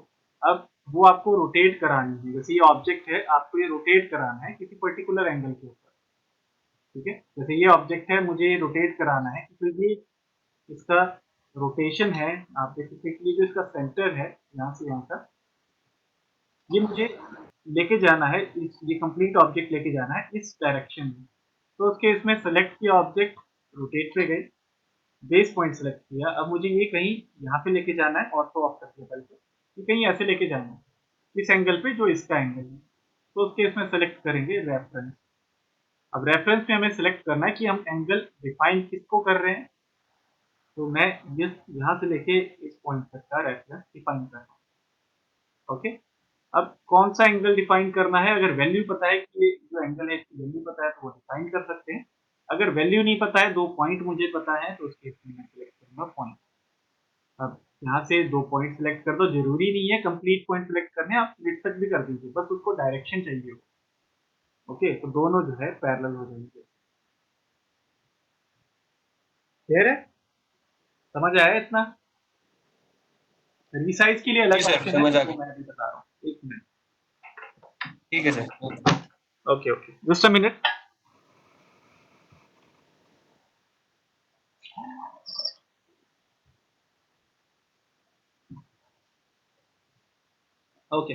[SPEAKER 1] अब वो आपको रोटेट करानी है। जैसे ये ऑब्जेक्ट है, आपको ये रोटेट कराना है किसी पर्टिकुलर एंगल के ऊपर, ठीक है। जैसे ये ऑब्जेक्ट है, मुझे रोटेट कराना है तो ये इसका रोटेशन है। आप देख सकते हैं कि ये जो इसका सेंटर है यहाँ से यहाँ तक, ये मुझे लेके जाना है, ये कंप्लीट ऑब्जेक्ट लेके जाना है इस डायरेक्शन में। तो उसके इसमें सेलेक्ट किया ऑब्जेक्ट, रोटेट पे गई, बेस पॉइंट सेलेक्ट किया। अब मुझे ये कहीं यहाँ पे लेके जाना है, ऑटो ऑफ करके पहले तो ये कहीं ऐसे लेके जाना है इस एंगल पे जो इसका एंगल है। तो उसके इसमें सेलेक्ट करेंगे रेफरेंस। अब रेफरेंस में हमें सेलेक्ट करना है कि हम एंगल डिफाइन किसको कर रहे हैं। तो मैं ये यहाँ से लेके इस पॉइंट तक का रेफरेंस डिफाइन कर रहा हूँ। ओके, अब कौन सा एंगल डिफाइन करना है, अगर वैल्यू पता है कि ये जो एंगल है इसकी वैल्यू पता है तो वो डिफाइन कर सकते हैं। अगर वैल्यू नहीं पता है, दो पॉइंट मुझे पता है, तो उसके इसमें मैं सिलेक्ट करूंगा पॉइंट। अब यहाँ से दो पॉइंट सिलेक्ट कर दो, जरूरी नहीं है कंप्लीट पॉइंट सिलेक्ट करने, आप स्प्लिट तक भी कर दीजिए, बस उसको डायरेक्शन चाहिए हो। ओके, तो दोनों जो है पैरेलल हो जाएंगे। क्लियर है? समझ आया इतना? रिसाइज के लिए
[SPEAKER 4] जी
[SPEAKER 1] अलग
[SPEAKER 4] सर,
[SPEAKER 1] ऑप्शन है,
[SPEAKER 4] समझ आ
[SPEAKER 1] वो
[SPEAKER 4] गया।
[SPEAKER 1] मैं अभी बता रहा हूँ, एक मिनट।
[SPEAKER 4] ठीक है sir.
[SPEAKER 1] Okay okay, just a minute. Okay,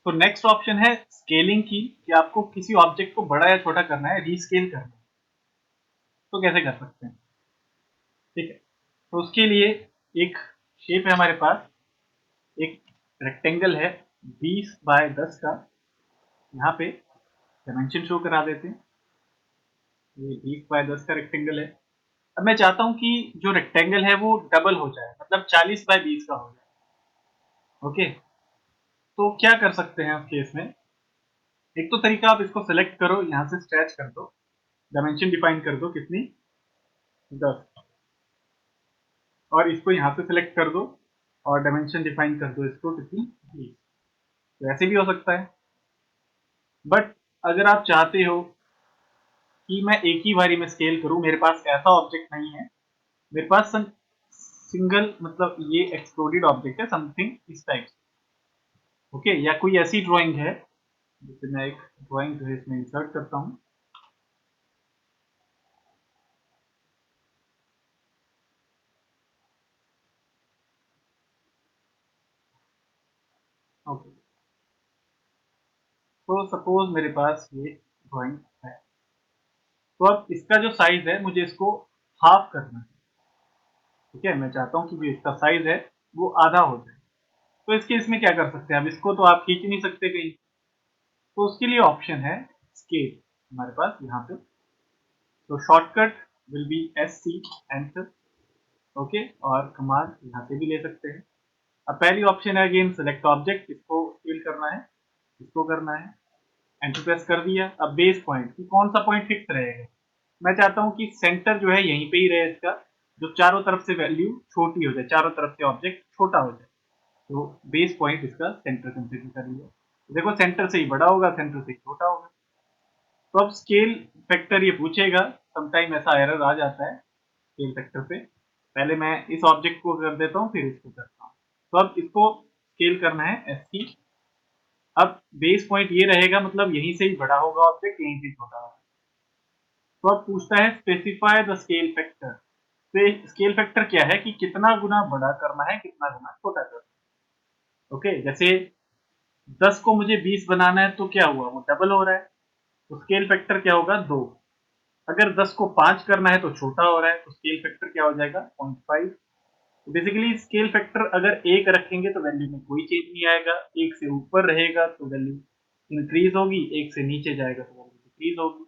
[SPEAKER 1] तो नेक्स्ट ऑप्शन है स्केलिंग की, कि आपको किसी ऑब्जेक्ट को बड़ा या छोटा करना है, रीस्केल करना है, तो कैसे कर सकते हैं? ठीक है, तो उसके लिए एक शेप है हमारे पास, एक रेक्टेंगल है 20 बाय 10 का। यहाँ पे डायमेंशन शो करा देते हैं, ये 20 बाय 10 का रेक्टेंगल है। अब मैं चाहता हूँ कि जो रेक्टेंगल है वो डबल हो जाए, मतलब 40 बाय 20 का हो जाए। ओके, तो क्या कर सकते हैं उस केस में? एक तो तरीका, आप इसको सेलेक्ट करो, यहाँ से स्ट्रेच कर दो, डायमेंशन डिफाइन कर दो कितनी, 10, और इसको यहाँ से सिलेक्ट कर दो और डायमेंशन डिफाइन कर दो इसको कितनी, 20। तो ऐसे भी हो सकता है, बट अगर आप चाहते हो कि मैं एक ही बारी में स्केल करूं, मेरे पास ऐसा ऑब्जेक्ट नहीं है, मेरे पास सिंगल, मतलब ये एक्सप्लोडेड ऑब्जेक्ट है समथिंग इस टाइप से। ओके, या कोई ऐसी ड्राइंग है, जैसे मैं एक ड्राइंग जो है इसमें इंसर्ट करता हूँ। ओके, तो सपोज मेरे पास ये ड्राइंग है, तो अब इसका जो साइज है मुझे इसको हाफ करना है। ठीक है, मैं चाहता हूँ कि जो इसका साइज है वो आधा हो जाए। तो इसके इसमें क्या कर सकते हैं, अब इसको तो आप खींच नहीं सकते कहीं, तो उसके लिए ऑप्शन है स्केल हमारे पास यहाँ पे। तो shortcut will be SC enter. Okay, और कमांड यहाँ से भी ले सकते हैं। अब पहली ऑप्शन है अगेन सेलेक्ट ऑब्जेक्ट, इसको स्केल करना है, इसको करना है, एंटर प्रेस कर दिया। अब बेस पॉइंट कि कौन सा पॉइंट फिक्स रहेगा, मैं चाहता हूँ कि सेंटर जो है यहीं पे ही रहे इसका, जो चारों तरफ से वैल्यू छोटी हो जाए, चारों तरफ से ऑब्जेक्ट छोटा हो जाए। तो बेस पॉइंट इसका सेंटर कंसीडर कर लिया। देखो सेंटर से ही बड़ा होगा, सेंटर से ही छोटा होगा। तो अब स्केल फैक्टर ये पूछेगा, समटाइम ऐसा एरर आ जाता है स्केल फैक्टर पे। पहले मैं इस ऑब्जेक्ट को कर देता हूँ, फिर इसको करता हूँ। तो अब इसको स्केल करना है SC। अब बेस पॉइंट ये रहेगा, मतलब यहीं से ही बड़ा होगा ऑब्जेक्ट, यहीं से छोटा होगा। तो अब पूछता है स्पेसिफाई द स्केल फैक्टर। तो स्केल फैक्टर क्या है कि कितना गुना बड़ा करना है, कितना गुना छोटा करना है। ओके, जैसे 10 को मुझे 20 बनाना है तो क्या हुआ, वो डबल हो रहा है, तो स्केल फैक्टर क्या होगा 2। अगर 10 को 5 करना है तो छोटा हो रहा है, तो स्केल फैक्टर क्या हो जाएगा 0.5। तो बेसिकली स्केल फैक्टर अगर 1 रखेंगे तो वैल्यू में कोई चेंज नहीं आएगा, 1 से ऊपर रहेगा तो वैल्यू इंक्रीज होगी, 1 से नीचे जाएगा तो वैल्यू डिक्रीज होगी।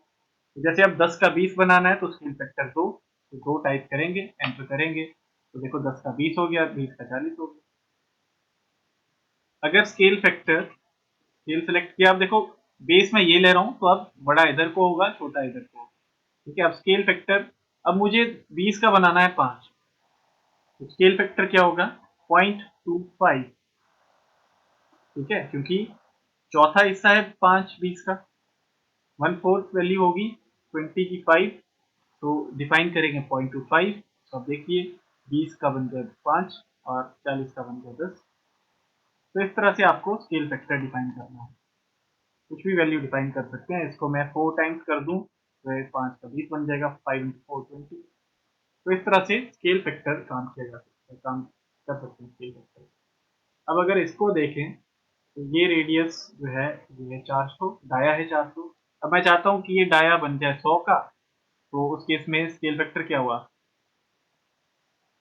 [SPEAKER 1] तो जैसे अब 10 का 20 बनाना है तो स्केल फैक्टर 2, तो 2 टाइप करेंगे, एंटर करेंगे, तो देखो 10 का 20 हो गया, 20 का 40 हो गया। अगर स्केल फैक्टर स्केल सेलेक्ट किया, अब देखो बेस में ये ले रहा हूँ, तो अब बड़ा इधर को होगा, छोटा इधर को होगा। ठीक है, अब स्केल फैक्टर, अब मुझे 20 का बनाना है 5, तो स्केल फैक्टर क्या होगा 0.25। ठीक है, क्योंकि चौथा हिस्सा है 5 20 का, 1/4 वैल्यू होगी 20 की 5, तो डिफाइन करेंगे 0.25। तो अब देखिए 20 का बन गया 5 और 40 का बन गया 10। तो इस तरह से आपको स्केल फैक्टर डिफाइन करना है, कुछ भी वैल्यू डिफाइन कर सकते हैं। इसको मैं 4 टाइम्स कर दूं तो 5 का 20 बन जाएगा, 5 × 4 20। तो इस तरह से स्केल फैक्टर काम किया जा सकता है, काम कर सकते हैं स्केल फैक्टर। अब अगर इसको देखें तो ये रेडियस जो है ये है 400, डाया है 400। अब मैं चाहता हूँ कि ये डाया बन जाए 100 का, तो उस केस में स्केल फैक्टर क्या हुआ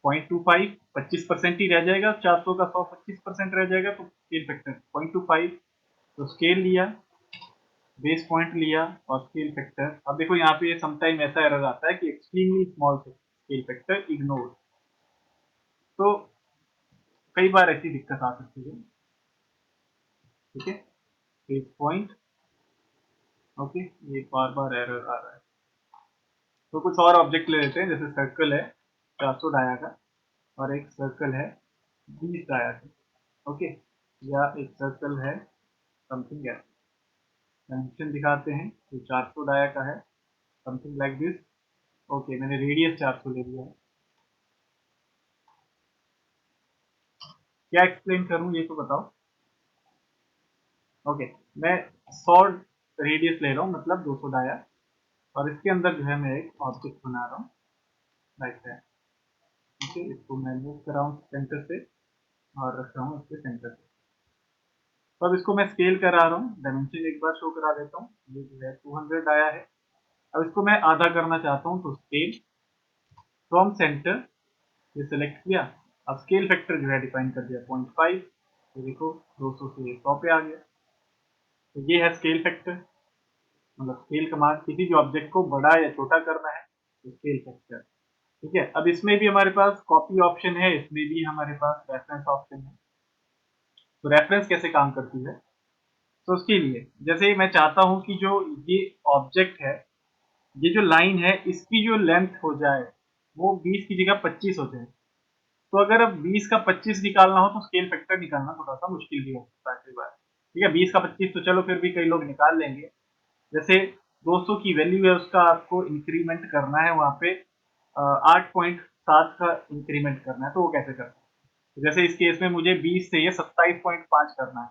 [SPEAKER 1] 0.25, 25% ही रह जाएगा, 400 का 100 25% रह जाएगा, तो स्केल फैक्टर 0.25। तो स्केल लिया, बेस पॉइंट लिया और स्केल फैक्टर। अब देखो यहाँ पे समटाइम ऐसा एरर आता है कि extremely small scale factor ignore. तो कई बार ऐसी दिक्कत आ सकती है। ठीक है, बेस पॉइंट, ओके, ये बार बार एरर आ रहा है। तो कुछ और ऑब्जेक्ट ले लेते हैं, जैसे सर्कल है 400 डाया का, और एक सर्कल है 20 डाया का। ओके, या एक सर्कल है समथिंग ऐसा, डायमेंशन दिखाते हैं, तो 400 डाया का है, समथिंग लाइक दिस। ओके, मैंने रेडियस 400 ले लिया है। क्या एक्सप्लेन करूं ये तो बताओ। ओके, मैं 100 रेडियस ले रहा हूँ, मतलब 200 डाया, और इसके अंदर जो है मैं एक ऑब्जेक्ट बना रहा हूँ लाइक दैट। ठीक है, इसको मैं मूव कर रहा हूँ सेंटर से और रख रहा हूँ इसके सेंटर से। तो अब इसको मैं स्केल करा रहा हूँ, डायमेंशन एक बार शो करा देता हूँ। ये जो है 200 आया है। अब इसको मैं आधा करना चाहता हूँ, तो स्केल फ्रॉम सेंटर, ये सेलेक्ट किया। अब स्केल फैक्टर जो है डिफाइन कर दिया 0.5। तो देखो 200 से 100 पे आ गया। तो ये है स्केल फैक्टर, मतलब स्केल कमांड, किसी भी ऑब्जेक्ट को बड़ा या छोटा करना है तो स्केल फैक्टर। ठीक है, अब इसमें भी हमारे पास कॉपी ऑप्शन है, इसमें भी हमारे पास रेफरेंस ऑप्शन है। तो रेफरेंस कैसे काम करती है, तो उसके लिए जैसे मैं चाहता हूं कि जो ये ऑब्जेक्ट है, ये जो लाइन है, इसकी जो लेंथ हो जाए वो 20 की जगह 25 हो जाए। तो अगर अब 20 का 25 निकालना हो तो स्केल फैक्टर निकालना थोड़ा सा मुश्किल भी हो सकता है कई बार। ठीक है, 20 का 25 तो चलो फिर भी कई लोग निकाल लेंगे। जैसे 200 की वैल्यू है, उसका आपको इंक्रीमेंट करना है वहां पे 8.7 का इंक्रीमेंट करना है, तो वो कैसे करना है। तो जैसे इस केस में मुझे 20 से ये 27.5 करना है,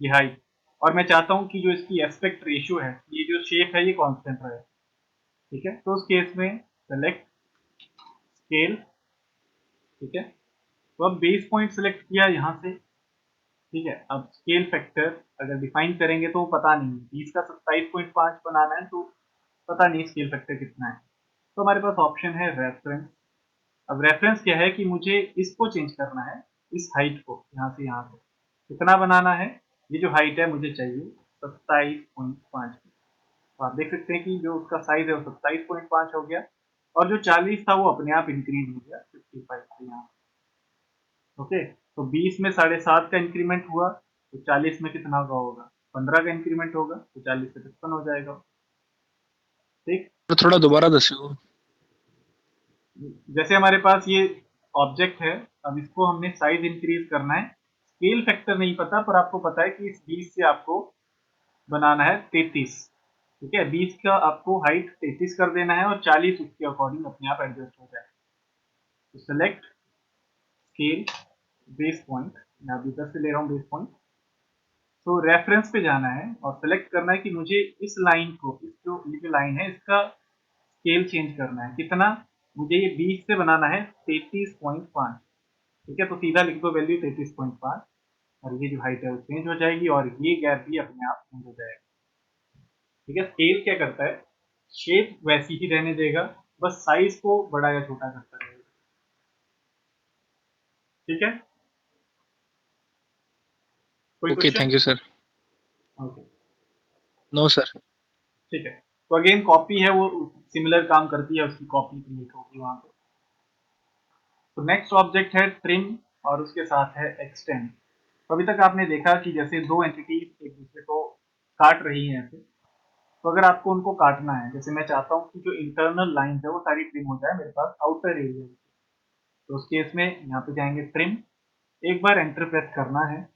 [SPEAKER 1] ये हाइट, और मैं चाहता हूँ कि जो इसकी एस्पेक्ट रेशियो है, ये जो शेप है, ये कांस्टेंट रहे। ठीक है, तो उस केस में सेलेक्ट स्केल। ठीक है, तो अब बेस पॉइंट सेलेक्ट किया यहाँ से। ठीक है, अब स्केल फैक्टर अगर डिफाइन करेंगे तो पता नहीं, 20 का 27.5 बनाना है तो पता नहीं स्केल फैक्टर कितना है। तो हमारे पास ऑप्शन है रेफरेंस। अब रेफरेंस क्या है कि मुझे इसको चेंज करना है, इस हाइट को, यहाँ से यहाँ से कितना बनाना है। ये जो हाइट है मुझे चाहिए 27.5। तो आप देख सकते हैं कि जो उसका साइज है वो 27.5 हो गया। और जो 40 था वो अपने आप इंक्रीज हो गया 55 से यहाँ। ओके, तो 20 में 7.5 का इंक्रीमेंट हुआ तो 40 में कितना का होगा, 15 का इंक्रीमेंट होगा तो 40 से 55 हो जाएगा। ठीक,
[SPEAKER 5] तो थोड़ा दोबारा दस्यो।
[SPEAKER 1] जैसे हमारे पास ये ऑब्जेक्ट है, अब इसको हमने साइज इंक्रीज करना है, स्केल फैक्टर नहीं पता पर आपको पता है कि इस 20 से आपको बनाना है 33। ठीक है, 20 का आपको हाइट 33 कर देना है और 40 उसके अकॉर्डिंग अपने आप एडजस्ट हो जाए। तो सेलेक्ट स्केल बेस पॉइंट, मैं अभी 10 से ले रहा हूँ बेस पॉइंट। तो रेफरेंस पे जाना है और सेलेक्ट करना है कि मुझे इस लाइन को, इस जो ये जो लाइन है इसका स्केल चेंज करना है। कितना, मुझे ये 20 से बनाना है 33.5। ठीक है, तो सीधा लिख दो वैल्यू 33.5 और ये जो हाइट है वो चेंज हो जाएगी और ये गैप भी अपने आप चेंज हो जाएगा। ठीक है, स्केल क्या करता है, शेप वैसी ही रहने देगा, बस साइज को बड़ा या छोटा करता रहेगा। ठीक है, कोई
[SPEAKER 5] okay,
[SPEAKER 1] question?
[SPEAKER 5] Thank you sir.
[SPEAKER 1] Okay,
[SPEAKER 5] no sir.
[SPEAKER 1] ठीक है, तो अगेन कॉपी है वो सिमिलर काम करती है, उसकी कॉपी क्रिएट होगी वहां पे। तो नेक्स्ट ऑब्जेक्ट है ट्रिम और उसके साथ है एक्सटेंड। तो अभी तक आपने देखा कि जैसे दो एंटिटीज एक दूसरे को काट रही हैं ऐसे, तो अगर आपको उनको काटना है, जैसे मैं चाहता हूँ कि जो इंटरनल लाइंस है वो सारी ट्रिम हो जाए मेरे पास आउटर एरिया, तो उस केस में यहाँ पे जाएंगे ट्रिम, एक बार एंटर प्रेस करना है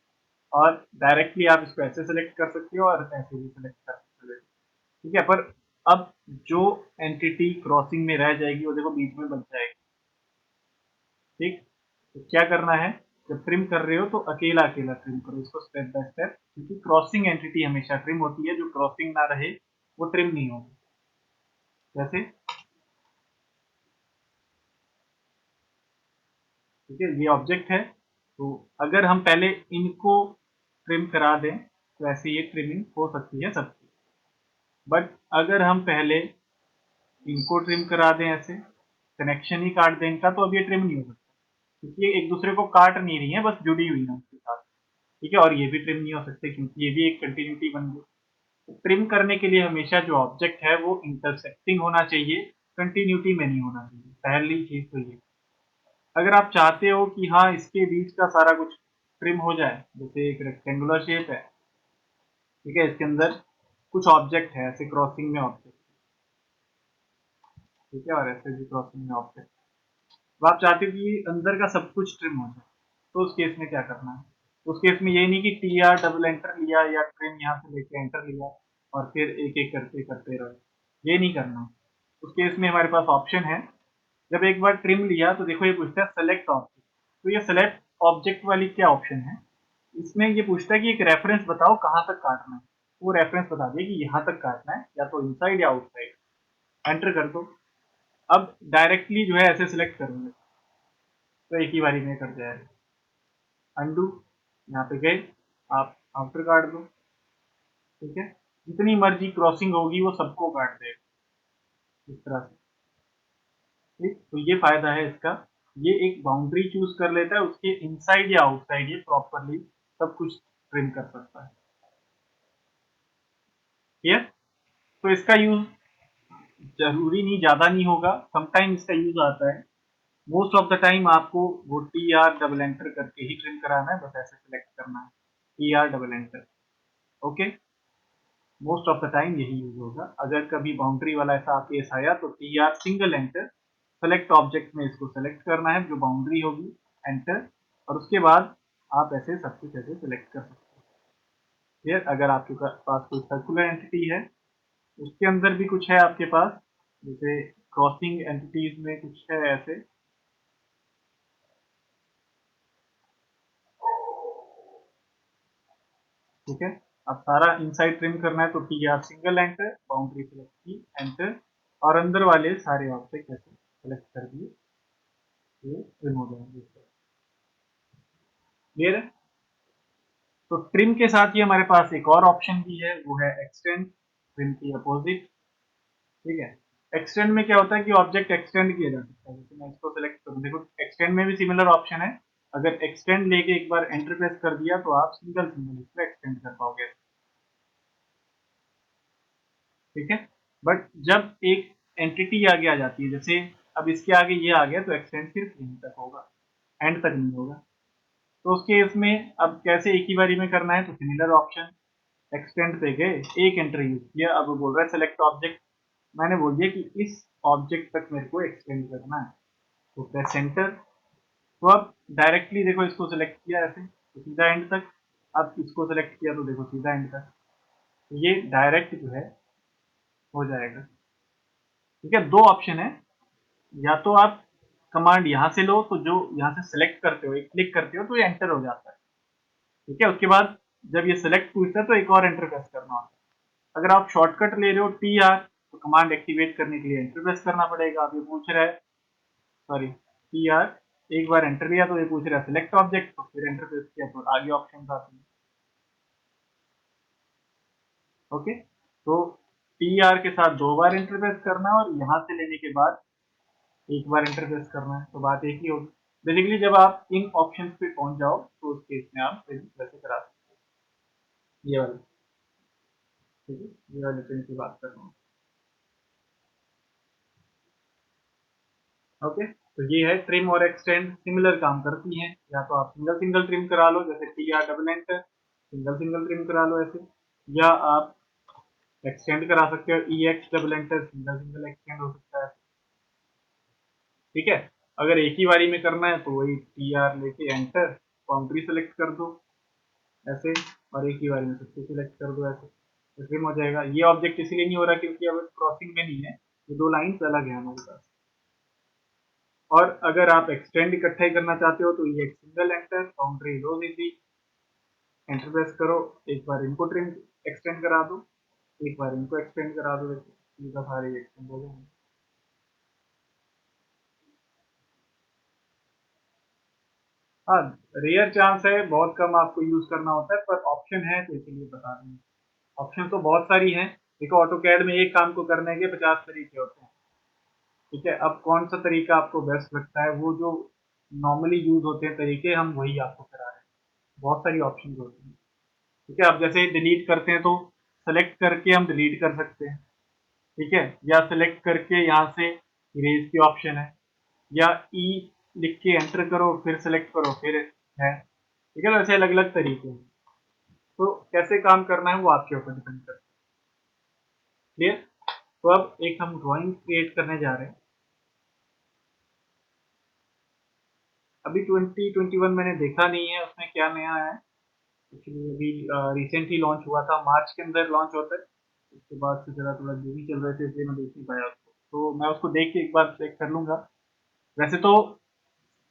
[SPEAKER 1] और डायरेक्टली आप इसको ऐसे सेलेक्ट कर सकते हो और ऐसे भी सेलेक्ट कर सकते हो। ठीक है, पर अब जो एंटिटी क्रॉसिंग में रह जाएगी वो देखो बीच में बच जाएगी। ठीक, तो क्या करना है, जब ट्रिम कर रहे हो तो अकेला अकेला ट्रिम करो इसको स्टेप बाय स्टेप, क्योंकि क्रॉसिंग एंटिटी हमेशा ट्रिम होती है, जो क्रॉसिंग ना रहे वो ट्रिम नहीं होगी। जैसे ठीक है, ये ऑब्जेक्ट है, तो अगर हम पहले इनको ट्रिम करा दें तो ऐसे ये ट्रिमिंग हो सकती है सबकी, बट अगर हम पहले इनको ट्रिम करा दें, ऐसे कनेक्शन ही काट दें इनका, तो अब ये ट्रिम नहीं हो सकता, क्योंकि ये एक दूसरे को काट नहीं रही है, बस जुड़ी हुई है उसके साथ। ठीक है, और ये भी ट्रिम नहीं हो सकते क्योंकि ये भी एक कंटिन्यूटी बन गई। तो ट्रिम करने के लिए हमेशा जो ऑब्जेक्ट है वो इंटरसेक्टिंग होना चाहिए, कंटिन्यूटी में नहीं होना चाहिए, पहली चीज तो ये। अगर आप चाहते हो कि हाँ इसके बीच का सारा कुछ ट्रिम हो जाए, जैसे एक रेक्टेंगुलर शेप है, ठीक है, इसके अंदर कुछ ऑब्जेक्ट है ऐसे क्रॉसिंग में ऑब्जेक्ट, ठीक है, और ऐसे भी क्रॉसिंग में ऑब्जेक्ट, तो आप चाहते हो कि अंदर का सब कुछ ट्रिम हो जाए, तो उस केस में क्या करना है, उस केस में ये नहीं कि टी आर डबल एंटर लिया या ट्रिम यहाँ से लेके एंटर लिया और फिर एक एक करते करते रहो, ये नहीं करना। उस केस में हमारे पास ऑप्शन है, जब एक बार ट्रिम लिया तो देखो ये पूछता है सेलेक्ट ऑब्जेक्ट, तो ये सेलेक्ट ऑब्जेक्ट वाली क्या ऑप्शन है, इसमें ये पूछता है कि एक रेफरेंस बताओ कहाँ तक काटना है, वो रेफरेंस बता दिए कि यहाँ तक काटना है, या तो इनसाइड या आउटसाइड, एंटर कर दो। अब डायरेक्टली जो है ऐसे सिलेक्ट करोगे तो एक ही बारी में कर जाएगा। अंडू, यहाँ पे गए, आप आउटर काट दो। ठीक है, जितनी मर्जी क्रॉसिंग होगी वो सबको काट देगा इस तरह से। ठीक, तो ये फायदा है इसका, ये एक बाउंड्री चूज कर लेता है, उसके इनसाइड या आउटसाइड ये प्रॉपरली सब कुछ ट्रिम कर सकता है। क्लियर? तो इसका यूज जरूरी नहीं, ज्यादा नहीं होगा, समटाइम इसका यूज आता है, मोस्ट ऑफ द टाइम आपको वो टी आर डबल एंटर करके ही ट्रिम कराना है, बस ऐसे सिलेक्ट करना है T R double enter. Okay, most of the time यही यूज होगा। अगर कभी बाउंड्री वाला ऐसा केस आया तो T R single enter, select object में इसको सेलेक्ट करना है जो बाउंड्री होगी, एंटर, और उसके बाद आप ऐसे सब कुछ ऐसे सेलेक्ट कर सकते हो। फिर अगर आपके पास कोई सर्कुलर एंटिटी है, उसके अंदर भी कुछ है आपके पास, जैसे क्रॉसिंग एंटिटीज में कुछ है ऐसे, ठीक है, अब सारा इनसाइड ट्रिम करना है तो T R single enter, boundary select की, एंटर, और अंदर वाले सारे ऑब्जेक्ट ऐसे सेलेक्ट कर दिए, ये ट्रिम हो जाएंगे। क्लियर है? तो ट्रिम के साथ ही हमारे पास एक और ऑप्शन भी है, वो है एक्सटेंड, ट्रिम की अपोजिट। ठीक है, एक्सटेंड में क्या होता है कि ऑब्जेक्ट एक्सटेंड किया जा सकता है, जैसे मैं इसको सेलेक्ट करूँ, देखो एक्सटेंड में भी सिमिलर ऑप्शन है, अगर एक्सटेंड लेके एक बार एंटर प्रेस कर दिया तो आप सिंगल सिंगल इसको एक्सटेंड कर पाओगे। ठीक है, बट जब एक एंटिटी आगे आ जाती है। जैसे अब इसके आगे ये आ गया तो एक्सटेंड सिर्फ यहीं तक होगा, एंड तक नहीं होगा। तो उस केस में अब कैसे एक ही बारी में करना है, तो सिमिलर ऑप्शन, एक्सटेंड पे गए, एक एंटर यूज किया, अब वो बोल रहा है सेलेक्ट ऑब्जेक्ट, मैंने बोल दिया कि इस ऑब्जेक्ट तक मेरे को एक्सटेंड करना है, तो प्रेस एंटर। तो अब डायरेक्टली देखो इसको सेलेक्ट किया ऐसे तो सीधा एंड तक, अब इसको सेलेक्ट किया तो देखो सीधा एंड तक, तो ये डायरेक्ट जो है हो जाएगा। ठीक है, दो ऑप्शन है, या तो आप कमांड यहाँ से लो, तो जो यहाँ से सेलेक्ट करते हो, एक क्लिक करते हो तो ये एंटर हो जाता है। ठीक है, उसके बाद जब ये सेलेक्ट पूछता है तो एक और एंटर प्रेस करना होता है। अगर आप शॉर्टकट ले रहे हो टी आर, तो कमांड एक्टिवेट करने के लिए एंटर प्रेस करना पड़ेगा। अब ये पूछ रहा है, सॉरी, टी आर, एक बार एंटर लिया तो ये पूछ रहा है सिलेक्ट ऑब्जेक्ट, तो फिर एंटर प्रेस किया तो आगे ऑप्शन आते हैं। ओके, तो टी आर के साथ दो बार एंटर प्रेस करना है, और यहाँ से लेने के बाद एक बार एंटर प्रेस करना है, तो बात एक ही होगी। बेसिकली जब आप इन ऑप्शंस पे पहुंच जाओ तो उस केस में आप वैसे करा सकते हो। ये वाले, ठीक है, ये वाले पिन की बात कर रहा हूँ। ओके, तो ये है ट्रिम और एक्सटेंड, सिमिलर काम करती हैं। या तो आप सिंगल सिंगल ट्रिम करा लो, जैसे T R double enter, single single trim करा लो ऐसे, या आप एक्सटेंड करा सकते हो, E X double enter, single single extend हो सकता है। ठीक है, अगर एक ही बारी में करना है तो वही टी आर लेके एंटर, बाउंड्री सेलेक्ट कर दो ऐसे, और एक ही बारी में सबको सिलेक्ट कर दो ऐसे, तो ट्रिम हो जाएगा। ये ऑब्जेक्ट इसलिए नहीं हो रहा क्योंकि अब क्रॉसिंग में नहीं है, ये दो लाइंस अलग है हमारे पास। और अगर आप एक्सटेंड इकट्ठा ही करना चाहते हो तो ये एक सिंगल एंटर, बाउंड्री लो दीजिए, एंटर प्रेस करो, एक बार इनको ट्रिम एक्सटेंड करा दो, एक बार इनको एक्सटेंड करा दो, इनका सारे एक्सटेंड हो जाएंगे। हाँ, रेयर चांस है, बहुत कम आपको यूज करना होता है, पर ऑप्शन है तो इसीलिए बता देंगे। ऑप्शन तो बहुत सारी हैं। देखो, ऑटो कैड में एक काम को करने के 50 तरीके होते हैं। ठीक है, अब कौन सा तरीका आपको बेस्ट लगता है, वो जो नॉर्मली यूज होते हैं तरीके, हम वही आपको करा रहे हैं। बहुत सारी ऑप्शन होती हैं। ठीक है, अब जैसे डिलीट करते हैं तो सेलेक्ट करके हम डिलीट कर सकते हैं। ठीक है, या सेलेक्ट करके यहाँ से इरेज की ऑप्शन है, या ई लिख के एंटर करो फिर सेलेक्ट करो फिर है। ठीक है, तो ऐसे अलग अलग तरीके हैं, तो कैसे काम करना है वो आपके ऊपर डिपेंड करता है। क्लियर? तो अब एक हम ड्राइंग क्रिएट करने जा रहे हैं। अभी 2021 मैंने देखा नहीं है उसमें क्या नया है, एक्चुअली अभी रिसेंटली लॉन्च हुआ था, मार्च के अंदर लॉन्च होता है। उसके बाद से जरा थोड़ा बिजी चल रहे थे इसलिए मैं देख नहीं पाया उसको, तो मैं उसको देख के एक बार चेक कर लूंगा। वैसे तो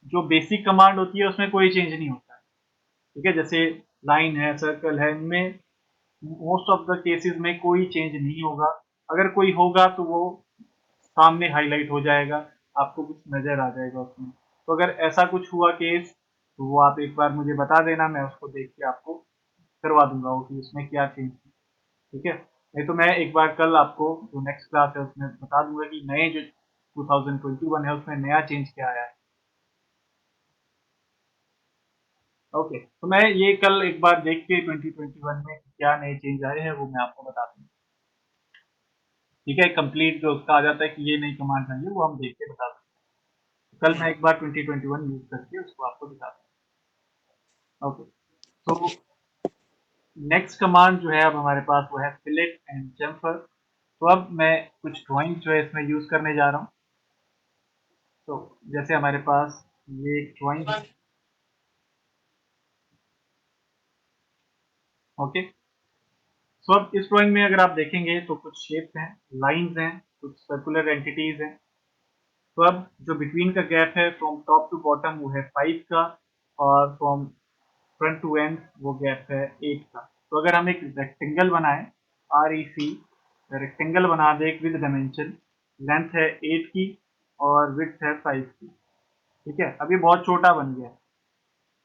[SPEAKER 1] जो बेसिक कमांड होती है उसमें कोई चेंज नहीं होता है। ठीक है, जैसे लाइन है, सर्कल है, इनमें मोस्ट ऑफ द केसेस में कोई चेंज नहीं होगा। अगर कोई होगा तो वो सामने हाईलाइट हो जाएगा, आपको कुछ नजर आ जाएगा उसमें। तो अगर ऐसा कुछ हुआ केस तो वो आप एक बार मुझे बता देना, मैं उसको देख के आपको करवा दूंगा वो कि उसमें क्या चेंज है। ठीक है, नहीं तो मैं एक बार कल आपको जो नेक्स्ट क्लास है उसमें बता दूंगा कि नए जो 2021 है उसमें नया चेंज क्या आया है। ओके, तो मैं ये कल एक बार देख के 2021 में क्या नए चेंज आए हैं वो मैं आपको बता दूंगा। ठीक है, कंप्लीट जो उसका आ जाता है कि ये नई कमांड आई है वो हम देख के बता देंगे। कल मैं एक बार 2021 यूज करके उसको आपको दिखा दूंगा। ओके, तो नेक्स्ट कमांड जो है अब हमारे पास वो है फिलेट एंड चैम्फर। तो अब मैं कुछ ड्राइंग जो है इसमें यूज करने जा रहा हूँ। तो जैसे हमारे पास ये एक ड्राइंग है। ओके, सो अब इस ड्राइंग में अगर आप देखेंगे तो कुछ शेप्स हैं, लाइंस हैं, कुछ सर्कुलर एंटिटीज हैं। तो अब जो बिटवीन का गैप है फ्रॉम टॉप टू बॉटम वो है 5 का, और फ्रॉम फ्रंट टू एंड वो गैप है 8 का। तो अगर हम एक रेक्टेंगल बनाएं, आर ई सी, रेक्टेंगल बना दे विद डायमेंशन, लेंथ है 8 की और विड्थ है 5 की। ठीक है, अब ये बहुत छोटा बन गया है,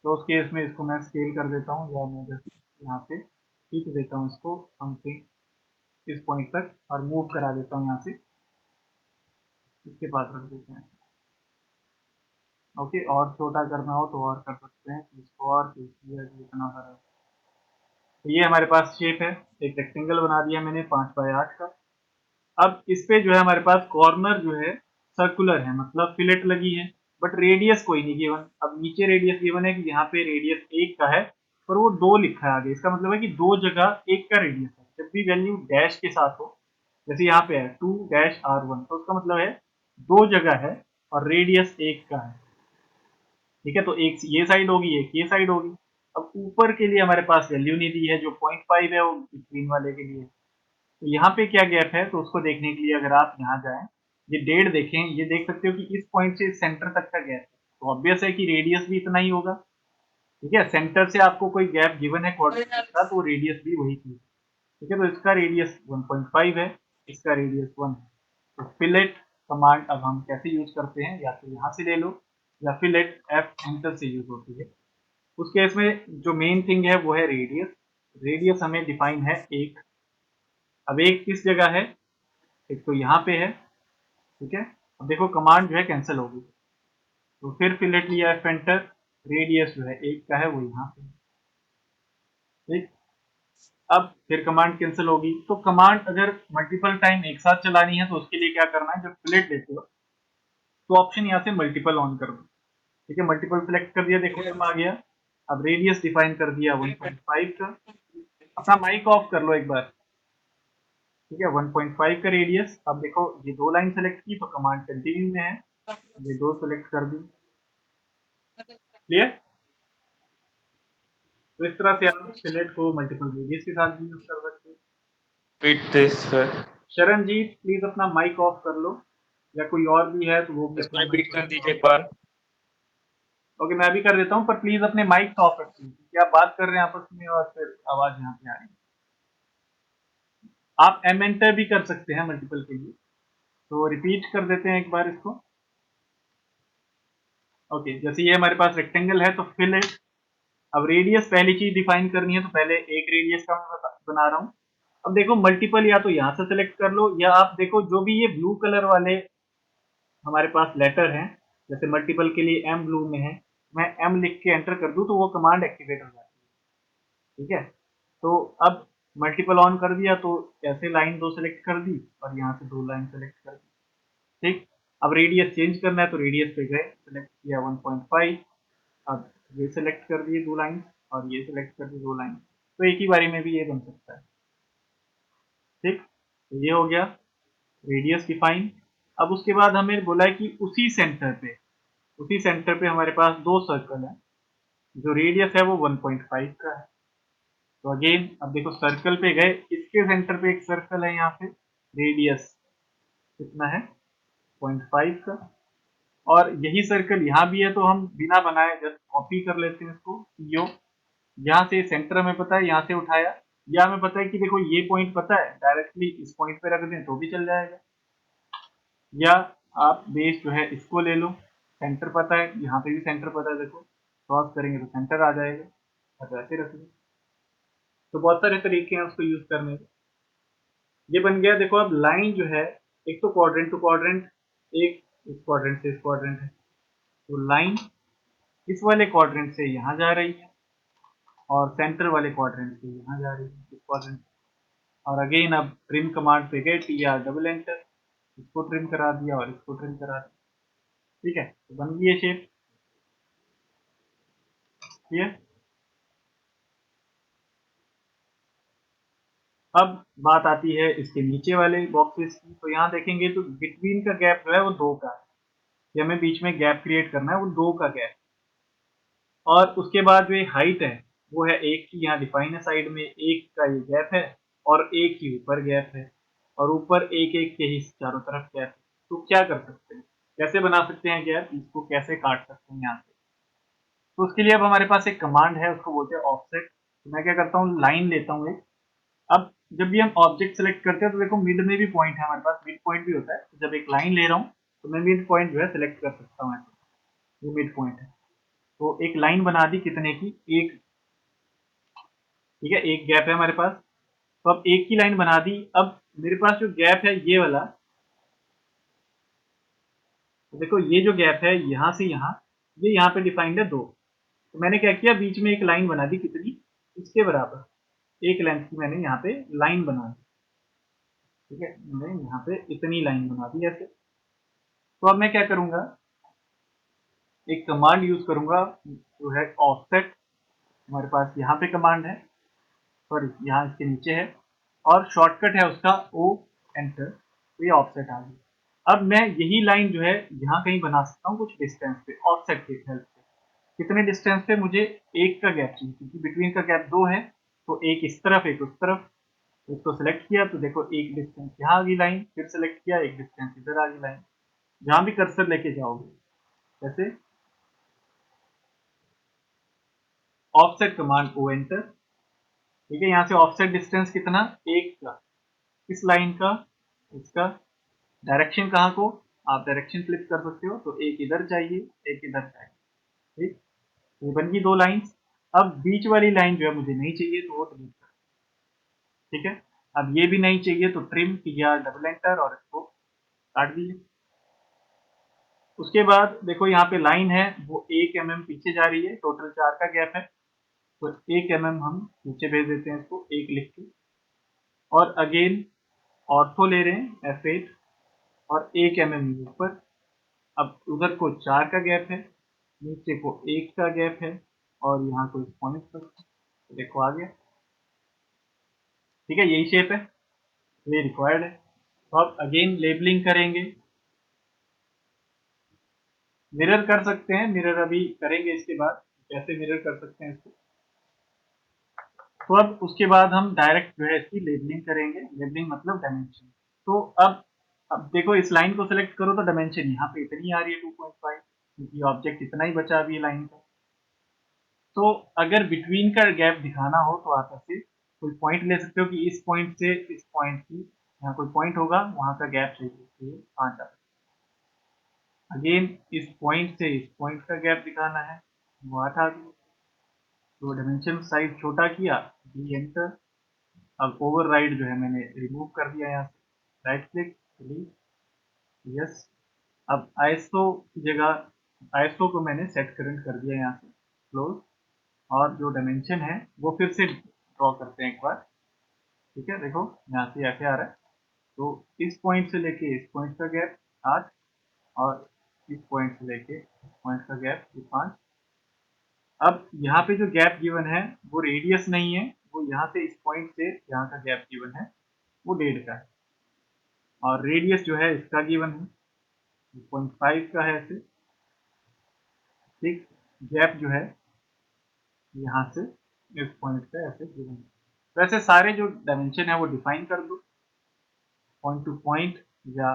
[SPEAKER 1] तो उस केस में इसको मैं स्केल कर देता हूँ, या मैं जस्ट यहाँ से खींच देता हूँ इसको समथिंग इस पॉइंट तक, और मूव करा देता हूँ यहाँ से, इसके पास रख देते हैं। ओके, और छोटा करना हो तो और कर सकते हैं, इसको और जितना सारा। तो ये हमारे पास शेप है, एक रेक्टेंगल बना दिया मैंने 5 बाय 8 का। अब इस पे जो है हमारे पास कॉर्नर जो है सर्कुलर है, मतलब फिलेट लगी है, बट रेडियस कोई नहीं गिवन। अब नीचे रेडियस गिवन है कि यहाँ पे रेडियस 1 का है, पर वो 2 लिखा है आगे। इसका मतलब है कि दो जगह 1 का रेडियस है। जब भी वैल्यू डैश के साथ हो, जैसे यहाँ पे है 2-R1, तो उसका मतलब है दो जगह है और रेडियस 1 का है। ठीक है, तो एक ये साइड होगी, एक ये साइड होगी। अब ऊपर के लिए हमारे पास वैल्यू नहीं दी है, जो 0.5 है वो बिटवीन वाले के लिए। तो यहाँ पे क्या गैप है, तो उसको देखने के लिए अगर आप यहाँ जाएं, ये डेढ़ देखें, ये देख सकते हो कि इस पॉइंट से इस सेंटर तक का गैप है, तो ऑब्वियस है कि रेडियस भी इतना ही होगा। ठीक है, सेंटर से आपको कोई गैप गिवन है कोऑर्डिनेट का, तो रेडियस भी वही चीज। ठीक है, तो इसका रेडियस 1.5 है, इसका रेडियस 1 है। तो फिलेट कमांड अब हम कैसे यूज करते हैं, या तो यहाँ से ले लो, या फिलेट एफ एंटर से यूज होती है। उस केस में जो मेन थिंग है वो है रेडियस। रेडियस हमें डिफाइन है 1। अब 1 किस जगह है, एक तो यहाँ पे है। ठीक है, अब देखो कमांड जो है कैंसिल होगी, तो फिर फिलेट लिया एफ एंटर, रेडियस जो है 1 का है वो यहाँ पे। ठीक, अब फिर कमांड कैंसिल होगी। तो कमांड अगर मल्टीपल टाइम एक साथ चलानी है तो उसके लिए क्या करना है, जब फिलेट लेते हो तो ऑप्शन यहाँ से मल्टीपल ऑन कर दो। ठीक है, मल्टीपल सिलेक्ट कर दिया, देखो आ गया। अब रेडियस डिफाइन कर दिया 1.5 का। अपना माइक ऑफ कर लो एक बार। ठीक है, 1.5 का रेडियस। अब देखो ये दो लाइन सेलेक्ट की तो कमांड कंटिन्यू में है, ये दो सेलेक्ट कर दी। क्लियर? तो इस तरह से आप फिलेट को मल्टीपल रेडियस के साथ भी यूज कर सकते हो।
[SPEAKER 3] Repeat this sir.
[SPEAKER 1] Sharanjit please अपना माइक ऑफ कर लो, या कोई और भी है तो वो भी
[SPEAKER 3] इसको
[SPEAKER 1] अपना
[SPEAKER 3] रिपीट
[SPEAKER 1] माइक।
[SPEAKER 3] कर दीजिए एक बार।
[SPEAKER 1] ओके, मैं भी कर देता हूँ, पर प्लीज अपने माइक ऑफ रखिए क्योंकि आप बात कर रहे हैं आपस में और फिर आवाज यहाँ पे आ रही है। आप एम एंटर भी कर सकते हैं मल्टीपल के लिए, तो रिपीट कर देते हैं एक बार इसको। ओके, जैसे ये हमारे पास रेक्टेंगल है तो फिल इट। अब रेडियस पहली चीज डिफाइन करनी है, तो पहले एक रेडियस का मैं बना रहा हूँ। अब देखो मल्टीपल या तो यहाँ से सिलेक्ट कर लो, या आप देखो जो भी ये ब्लू कलर वाले हमारे पास लेटर हैं, जैसे मल्टीपल के लिए एम ब्लू में है, मैं एम लिख के एंटर कर दूं तो वो कमांड एक्टिवेट हो जाती है। ठीक है, तो अब मल्टीपल ऑन कर दिया तो ऐसे लाइन दो सेलेक्ट कर दी और यहाँ से दो लाइन सेलेक्ट कर दी। ठीक, अब रेडियस चेंज करना है तो रेडियस पे गए, सेलेक्ट किया 1.5। अब ये सेलेक्ट कर दिए दो लाइन और ये सेलेक्ट कर दी दो लाइन, तो एक ही बारी में भी ये बन सकता है। ठीक, तो ये हो गया रेडियस डिफाइन। अब उसके बाद हमें बोला है कि उसी सेंटर पे हमारे पास दो सर्कल है, जो रेडियस है वो 1.5 का है। तो अगेन अब देखो सर्कल पे गए, इसके सेंटर पे एक सर्कल है यहाँ पे, रेडियस कितना है 0.5 का, और यही सर्कल यहाँ भी है, तो हम बिना बनाए जस्ट कॉपी कर लेते हैं इसको। यो यहाँ से सेंटर में पता है, यहाँ से उठाया, या हमें पता है कि देखो ये पॉइंट पता है, डायरेक्टली इस पॉइंट पे रख दें तो भी चल जाएगा, या आप बेस जो है इसको ले लो, सेंटर पता है, यहाँ पे भी सेंटर पता है, देखो क्रॉस करेंगे तो सेंटर आ जाएगा, और ऐसे रख लो। तो बहुत सारे तरीके हैं उसको यूज करने के। ये बन गया। देखो अब लाइन जो है, एक तो क्वाड्रेंट टू क्वाड्रेंट, एक इस क्वाड्रेंट से इस क्वाड्रेंट है, तो लाइन इस वाले क्वाड्रेंट से यहाँ जा रही है और सेंटर वाले क्वाड्रेंट से यहाँ जा रही है, इस क्वाड्रेंट। और अगेन अब ट्रिम कमांड पे गए, टी आर डबल एंटर, इसको ट्रिम करा दिया और इसको ट्रिम करा दिया। ठीक है, तो बन गई ये शेप। क्लियर? अब बात आती है इसके नीचे वाले बॉक्सेस की। तो यहाँ देखेंगे तो बिटवीन का गैप जो है वो 2 का है, ये हमें बीच में गैप क्रिएट करना है, वो 2 का गैप। और उसके बाद जो ये हाइट है वो है 1 की, यहाँ डिफाइन है साइड में, 1 का ये गैप है और 1 की ऊपर गैप है, और ऊपर 1-1 के ही चारों तरफ गैप है। तो क्या कर सकते हैं, कैसे बना सकते हैं गैप, इसको कैसे काट सकते हैं यहाँ से। तो उसके लिए अब हमारे पास एक कमांड है, उसको बोलते हैं ऑफसेट। तो मैं क्या करता हूँ, लाइन लेता हूँ एक। अब जब भी हम ऑब्जेक्ट सेलेक्ट करते हैं तो देखो मिड में भी पॉइंट है, हमारे पास मिड पॉइंट भी होता है। तो जब एक लाइन ले रहा हूँ तो मैं मिड पॉइंट जो है सिलेक्ट कर सकता हूँ ऐसे, ये मिड पॉइंट है। तो एक लाइन बना दी कितने की, एक। ठीक है, एक गैप है हमारे पास, तो अब एक की लाइन बना दी। अब मेरे पास जो गैप है ये वाला, तो देखो ये जो गैप है यहाँ से यहाँ, ये यहाँ पे डिफाइंड है 2। तो मैंने क्या किया, बीच में एक लाइन बना दी कितनी, इसके बराबर, एक लेंथ की मैंने यहाँ पे लाइन बना दी। ठीक है, मैंने यहाँ पे इतनी लाइन बना दी ऐसे। तो अब मैं क्या करूँगा, एक कमांड यूज करूँगा जो है ऑफसेट। हमारे पास यहाँ पे कमांड है, सॉरी यहाँ इसके नीचे है, और शॉर्टकट है उसका ओ एंटर। तो ये ऑफसेट आ गई। अब मैं यही लाइन जो है यहाँ कहीं बना सकता हूँ कुछ डिस्टेंस पे ऑफसेट की हेल्प से। कितने डिस्टेंस पे, मुझे एक का गैप चाहिए क्योंकि बिटवीन का गैप 2 है, तो एक इस तरफ एक उस तरफ। इसको सेलेक्ट किया तो देखो एक डिस्टेंस यहाँ आ गई लाइन, फिर सेलेक्ट किया एक डिस्टेंस इधर आ गई लाइन। जहां भी कर्सर लेके जाओगे जैसे ऑफसेट कमांड ओ एंटर। ठीक है, यहाँ से ऑफसेट डिस्टेंस कितना, एक का, इस लाइन का, इसका। डायरेक्शन कहाँ को, आप डायरेक्शन फ्लिप कर सकते हो, तो एक इधर चाहिए एक इधर चाहिए। ठीक, ये बन गई 2 लाइंस। अब बीच वाली लाइन जो है मुझे नहीं चाहिए तो वो डिलीट कर। ठीक है, अब ये भी नहीं चाहिए तो ट्रिम किया डबल एंटर और इसको काट दिए। उसके बाद देखो यहाँ पे लाइन है वो 1 mm पीछे जा रही है, टोटल 4 का गैप है, तो 1 mm हम नीचे भेज देते हैं इसको 1 लिख के। और अगेन ऑर्थो ले रहे हैं F8 और 1 mm ऊपर। अब उधर को 4 का गैप है, नीचे को 1 का गैप है, और यहाँ को इस पॉइंट पर तो देखो आ गया। ठीक है, यही शेप है, ये रिक्वायर्ड है। तो अब अगेन लेबलिंग करेंगे, मिरर कर सकते हैं, मिरर अभी करेंगे इसके बाद कैसे मिरर कर सकते हैं इसको। तो अब उसके बाद हम डायरेक्ट जो है इसकी लेबलिंग करेंगे, लेबलिंग मतलब डायमेंशन। तो अब देखो इस लाइन को सेलेक्ट करो तो डायमेंशन यहाँ पे इतनी आ रही है 2.5, क्योंकि ऑब्जेक्ट इतना ही बचा अभी लाइन का। तो अगर बिटवीन का गैप दिखाना हो तो आप ऐसे कोई पॉइंट ले सकते हो कि इस पॉइंट से इस पॉइंट की, यहाँ कोई पॉइंट होगा वहां का गैप चाहिए 5 आ। अगेन इस पॉइंट से इस पॉइंट का गैप दिखाना है, वो 8 आ गया। तो डायमेंशन साइज छोटा किया, डी एंटर। अब ओवरराइड जो है मैंने रिमूव कर दिया यहाँ से, राइट क्लिक डिलीट, यस। अब आईएसओ की जगह आईएसओ को मैंने सेट करंट कर दिया यहाँ से, क्लोज। और जो डायमेंशन है वो फिर से ड्रॉ करते हैं एक बार। ठीक है, देखो यहाँ से ऐसे आ रहा है, तो इस पॉइंट से लेके इस पॉइंट का गैप 8, और इस पॉइंट से लेके इस पॉइंट का गैप 5। अब यहाँ पे जो गैप गिवन है वो रेडियस नहीं है, वो यहाँ से इस पॉइंट से यहाँ का गैप गिवन है वो 1.5 का है, और रेडियस जो है इसका गिवन है 0.5 का है ऐसे। ठीक, गैप जो है यहाँ से इस पॉइंट का ऐसे गिवन है। तो ऐसे सारे जो डायमेंशन है वो डिफाइन कर दो, पॉइंट टू पॉइंट या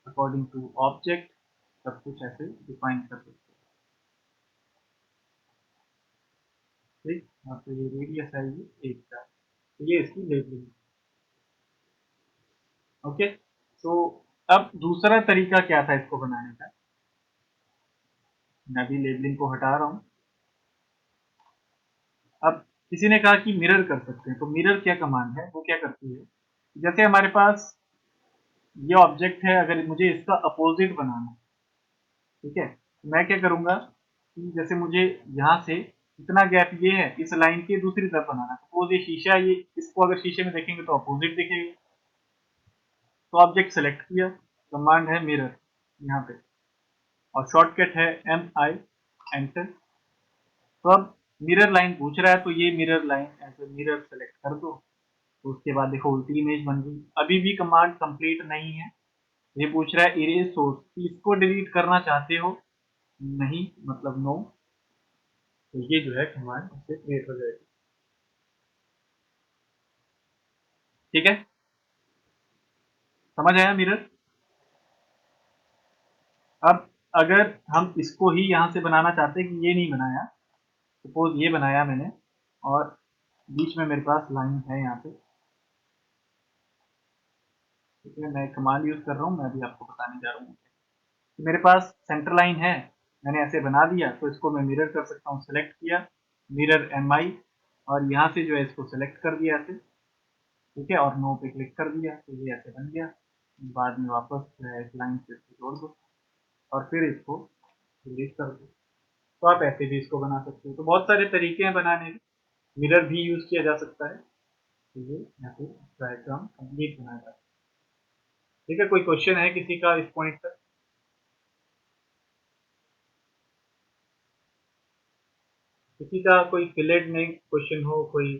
[SPEAKER 1] अकॉर्डिंग टू ऑब्जेक्ट, सब कुछ ऐसे डिफाइन कर दो। ठीक, यहाँ पे ये रेडियस है ये 1 का, तो ये इसकी लेबलिंग। ओके, तो अब दूसरा तरीका क्या था इसको बनाने का, मैं अभी लेबलिंग को हटा रहा हूँ। अब किसी ने कहा कि मिरर कर सकते हैं, तो मिरर क्या कमांड है, वो क्या करती है, जैसे हमारे पास ये ऑब्जेक्ट है, अगर मुझे इसका अपोजिट बनाना है, ठीक है, तो मैं क्या करूंगा कि जैसे मुझे यहाँ से इतना गैप ये है, इस लाइन के दूसरी तरफ बनाना है। सपोज ये शीशा, ये इसको अगर शीशे में देखेंगे तो अपोजिट दिखेगा। तो ऑब्जेक्ट सेलेक्ट किया, कमांड है मिरर यहाँ पे, और शॉर्टकट है MI एंटर। तो अब मिरर लाइन पूछ रहा है, तो ये मिरर लाइन ऐसे मिरर सेलेक्ट कर दो, तो उसके बाद देखो उल्टी इमेज बन गई। अभी भी कमांड कंप्लीट नहीं है, ये पूछ रहा है इरेज सोर्स, इसको डिलीट करना चाहते हो, नहीं मतलब नो, तो ये जो है कमांड उससे क्रिएट हो जाएगी। ठीक है, समझ आया मिरर। अब अगर हम इसको ही यहाँ से बनाना चाहते हैं कि ये नहीं बनाया, सपोज ये बनाया मैंने और बीच में मेरे पास लाइन है यहाँ पे, ठीक है, मैं कमांड यूज कर रहा हूँ, मैं अभी आपको बताने जा रहा हूँ। तो मेरे पास सेंटर लाइन है, मैंने ऐसे बना दिया, तो इसको मैं मिरर कर सकता हूँ, सेलेक्ट किया मिरर MI, और यहाँ से जो है इसको सेलेक्ट कर दिया ऐसे, ठीक है, और नो पे क्लिक कर दिया, तो ये ऐसे बन गया। बाद में वापस जो है इस लाइन से इसको जोड़ दो और फिर इसको डिलीट कर दो। तो आप ऐसे भी इसको बना सकते हो। तो बहुत सारे तरीके हैं बनाने के, मिरर भी यूज किया जा सकता है। तो ये यहाँ पे डायग्राम कंप्लीट बनाया जाता है। ठीक है, कोई क्वेश्चन है किसी का इस पॉइंट तक? किसी का कोई फिलेट में क्वेश्चन हो, कोई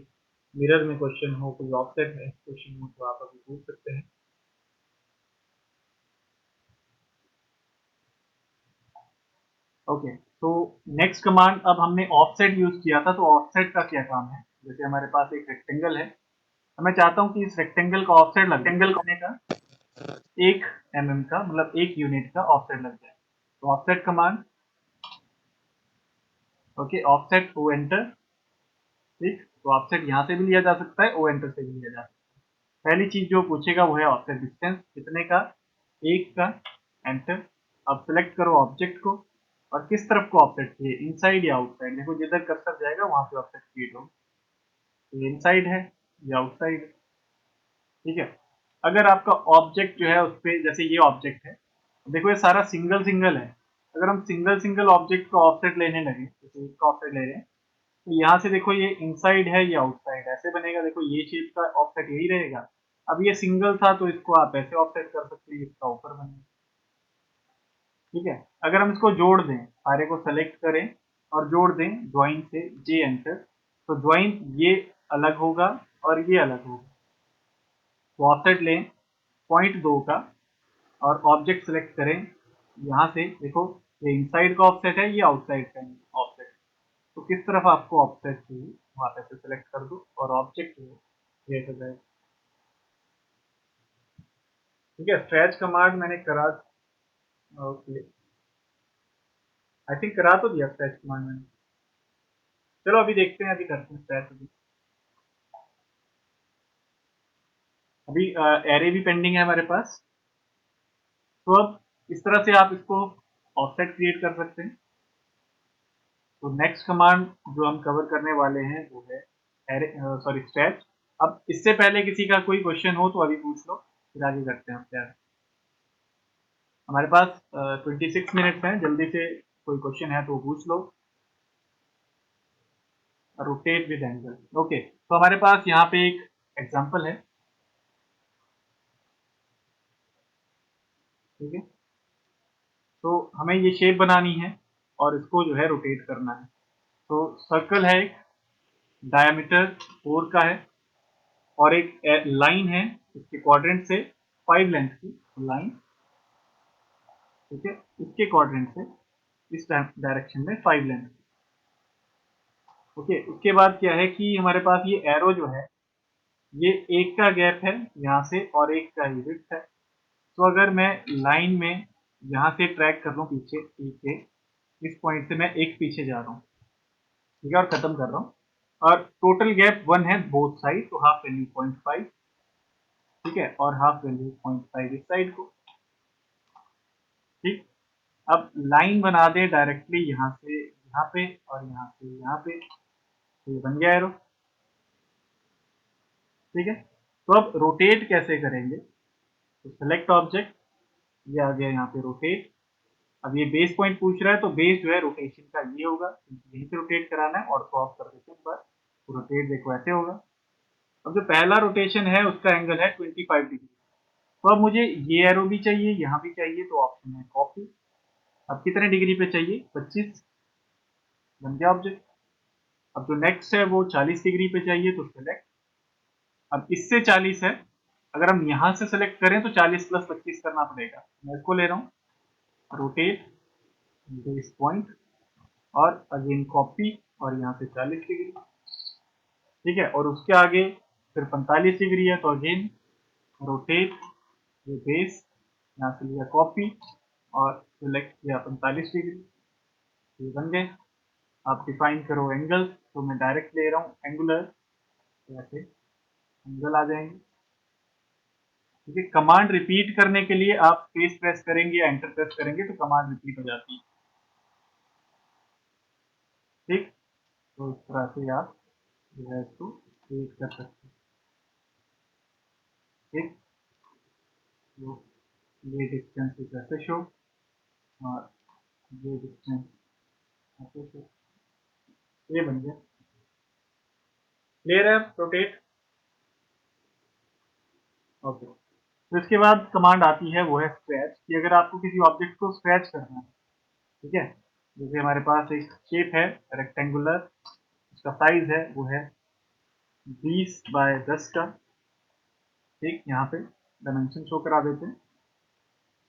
[SPEAKER 1] मिरर में क्वेश्चन हो, कोई ऑफसेट में क्वेश्चन हो, तो आप अभी पूछ सकते हैं। ओके, तो नेक्स्ट कमांड, अब हमने ऑफसेट यूज किया था, तो ऑफसेट का क्या काम है? जैसे हमारे पास एक रेक्टेंगल है, तो मैं चाहता हूं कि इस रेक्टेंगल का ऑफसेट लग करने का 1 mm का, मतलब 1 यूनिट का ऑफसेट लग जाए। तो offset command, okay, offset O enter. ठीक, तो ऑफसेट यहाँ से भी लिया जा सकता है, ओ एंटर से भी लिया जा सकता है। पहली चीज जो पूछेगा वो है ऑफसेट डिस्टेंस, कितने का? 1 का। एंटर। अब सिलेक्ट करो ऑब्जेक्ट को, और किस तरफ को ऑफसेट चाहिए, इनसाइड या आउटसाइड? देखो जिधर कर्सर जाएगा वहां पे ऑफसेट क्रिएट हो, तो इनसाइड है या आउटसाइड? ठीक है, अगर आपका ऑब्जेक्ट जो है उस पर, जैसे ये ऑब्जेक्ट है, देखो ये सारा सिंगल सिंगल है, अगर हम सिंगल सिंगल ऑब्जेक्ट का ऑफसेट लेने लगे, जैसे इसका ऑफसेट ले रहे हैं, तो यहाँ से देखो ये इनसाइड है या आउटसाइड, ऐसे बनेगा। देखो ये शेप का ऑफसेट यही रहेगा। अब ये सिंगल था तो इसको आप ऐसे ऑफसेट कर सकते हैं, इसका ऊपर बनेगा। ठीक है, अगर हम इसको जोड़ दें, सारे को सेलेक्ट करें और जोड़ दें ज्वाइन से, जे एंटर, तो ज्वाइन ये अलग होगा और ये अलग होगा। तो ऑफसेट लें 0.2 का और ऑब्जेक्ट सेलेक्ट करें, यहाँ से देखो ये इनसाइड का ऑफसेट है, ये आउटसाइड का ऑफसेट। तो किस तरफ आपको ऑफसेट चाहिए वहाँ पे सेलेक्ट कर दो और ऑब्जेक्ट क्रिएट हो जाएगा। ठीक है, स्ट्रेच कमांड मैंने करा, ओके, आई थिंक करा तो दिया स्ट्रेच कमांड मैंने। चलो अभी देखते हैं, अभी करते हैं स्ट्रेच। अभी एरे भी पेंडिंग है हमारे पास, तो अब इस तरह से आप इसको ऑफसेट क्रिएट कर सकते हैं। तो नेक्स्ट कमांड जो हम कवर करने वाले हैं वो है एरे, सॉरी, स्ट्रेच। अब इससे पहले किसी का कोई क्वेश्चन हो तो अभी पूछ लो, फिर आगे करते हैं क्या। हमारे पास 26 मिनट्स हैं, जल्दी से कोई क्वेश्चन है तो पूछ लो। रोटेट विद एंगल, ओके, तो हमारे पास यहाँ पे एक एग्जांपल है। ठीक है, तो हमें ये शेप बनानी है और इसको जो है रोटेट करना है। तो सर्कल है, एक डायमीटर 4 का है, और एक लाइन है इसके क्वाड्रेंट से 5 लेंथ की लाइन। ठीक है, इसके क्वाड्रेंट से इस डायरेक्शन में 5 लेंथ। ओके, उसके बाद क्या है कि हमारे पास ये एरो जो है, ये एक का गैप है यहाँ से और एक का ही विड्थ है। तो अगर मैं लाइन में यहाँ से ट्रैक कर लूँ पीछे, पीछे इस पॉइंट से मैं एक पीछे जा रहा हूँ, ठीक है, और खत्म कर रहा हूँ, और टोटल गैप 1 है बोथ साइड, तो हाफ वैल्यू 0.5। ठीक है, और हाफ वैल्यू 0.5 इस साइड को। ठीक, अब लाइन बना दे डायरेक्टली यहाँ से यहाँ पे और यहाँ से यहाँ पे, तो ये बन गया एरो। ठीक है, तो अब रोटेट कैसे करेंगे? तो सेलेक्ट ऑब्जेक्ट, ये आ गया यहाँ पे रोटेट। अब ये बेस पॉइंट पूछ रहा है, तो बेस जो है रोटेशन का ये होगा, यहीं से रोटेट कराना है, और तो ऑफ कर देते हैं एक बार, तो रोटेट देखो ऐसे होगा। अब जो पहला रोटेशन है उसका एंगल है 25 डिग्री। तो अब मुझे ये एरो भी चाहिए, यहाँ भी चाहिए, तो ऑप्शन है कॉपी। अब कितने डिग्री पे चाहिए? 25, बन गया ऑब्जेक्ट। अब जो नेक्स्ट है वो 40 डिग्री पे चाहिए, तो सेलेक्ट। अब इससे 40 है, अगर हम यहाँ से सेलेक्ट करें तो 40 प्लस 25 करना पड़ेगा। मैं इसको ले रहा हूँ, रोटेट बेस पॉइंट, और अगेन कॉपी, और यहाँ से 40 डिग्री। ठीक है, और उसके आगे फिर 45 डिग्री है, तो अगेन रोटेट ये बेस, यहाँ से लिया कॉपी और सिलेक्ट किया 45 डिग्री, ये बन गए। आप डिफाइन करो एंगल, तो मैं डायरेक्ट ले रहा हूँ एंगुलर, ऐसे एंगल आ जाएंगे। ठीक है, कमांड रिपीट करने के लिए आप स्पेस प्रेस करेंगे या एंटर प्रेस करेंगे तो कमांड रिपीट हो जाती है। ठीक, तो इस तरह से आप जो है इसको क्रिएट कर सकते हैं। ठीक, तो ये डिस्टेंस इज ऐसे शो, और ये डिस्टेंस ऐसे शो, ये बन गया। क्लियर है? Rotate, okay. तो इसके बाद कमांड आती है वो है स्क्रैच, कि अगर आपको किसी ऑब्जेक्ट को स्क्रैच करना है, ठीक है, जैसे हमारे पास एक शेप है रेक्टेंगुलर, उसका साइज है वो है 20 बाय 10 का, ठीक, यहाँ पे डायमेंशन शो करा देते हैं,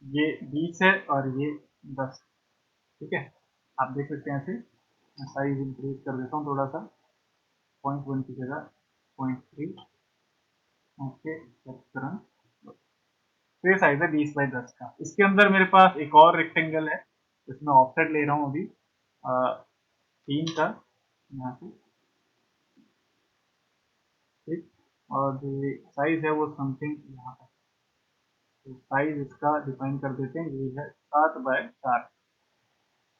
[SPEAKER 1] ये 20 है और ये 10, ठीक है, आप देख सकते हैं ऐसे। मैं साइज इंक्रीज कर देता हूँ थोड़ा सा, 0.1 की जगह 0.3, ओके, तो ये साइज है 20 बाय 10 का। इसके अंदर मेरे पास एक और रेक्टेंगल है, इसमें ऑफसेट ले रहा हूँ अभी 3 का, यहाँ से, ठीक, और जो साइज है वो समथिंग यहाँ पर, तो साइज इसका डिफाइन कर देते हैं, ये है 7 बाय 4।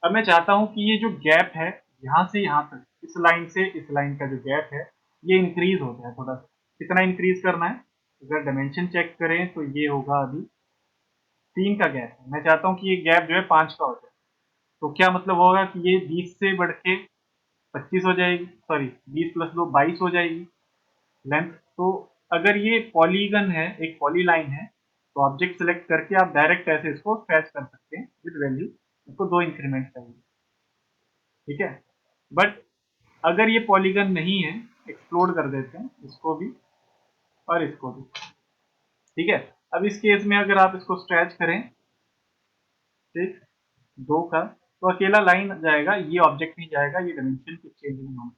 [SPEAKER 1] अब मैं चाहता हूँ कि ये जो गैप है यहाँ से यहाँ तक, इस लाइन से इस लाइन का जो गैप है ये इंक्रीज हो जाए थोड़ा सा। कितना इंक्रीज करना है, अगर डायमेंशन चेक करें तो ये होगा अभी 3 का गैप है, मैं चाहता हूँ कि ये गैप जो है 5 का हो जाए। तो क्या मतलब होगा कि ये 20 से बढ़ के 25 हो जाएगी, सॉरी 20 प्लस 2 22 हो जाएगी लेंथ। तो अगर ये पॉलीगन है, एक पॉली लाइन है, तो ऑब्जेक्ट सेलेक्ट करके आप डायरेक्ट ऐसे इसको स्क्रैच कर सकते हैं विद वैल्यू, इसको 2 इंक्रीमेंट चाहिए, ठीक है। बट अगर ये पॉलीगन नहीं है, एक्सप्लोड कर देते हैं इसको भी और इसको भी, ठीक है। अब इस केस में अगर आप इसको स्ट्रेच करें, ठीक, 2 का, तो अकेला लाइन जाएगा, ये ऑब्जेक्ट नहीं जाएगा, ये डायमेंशन कुछ चेंज नहीं होगा।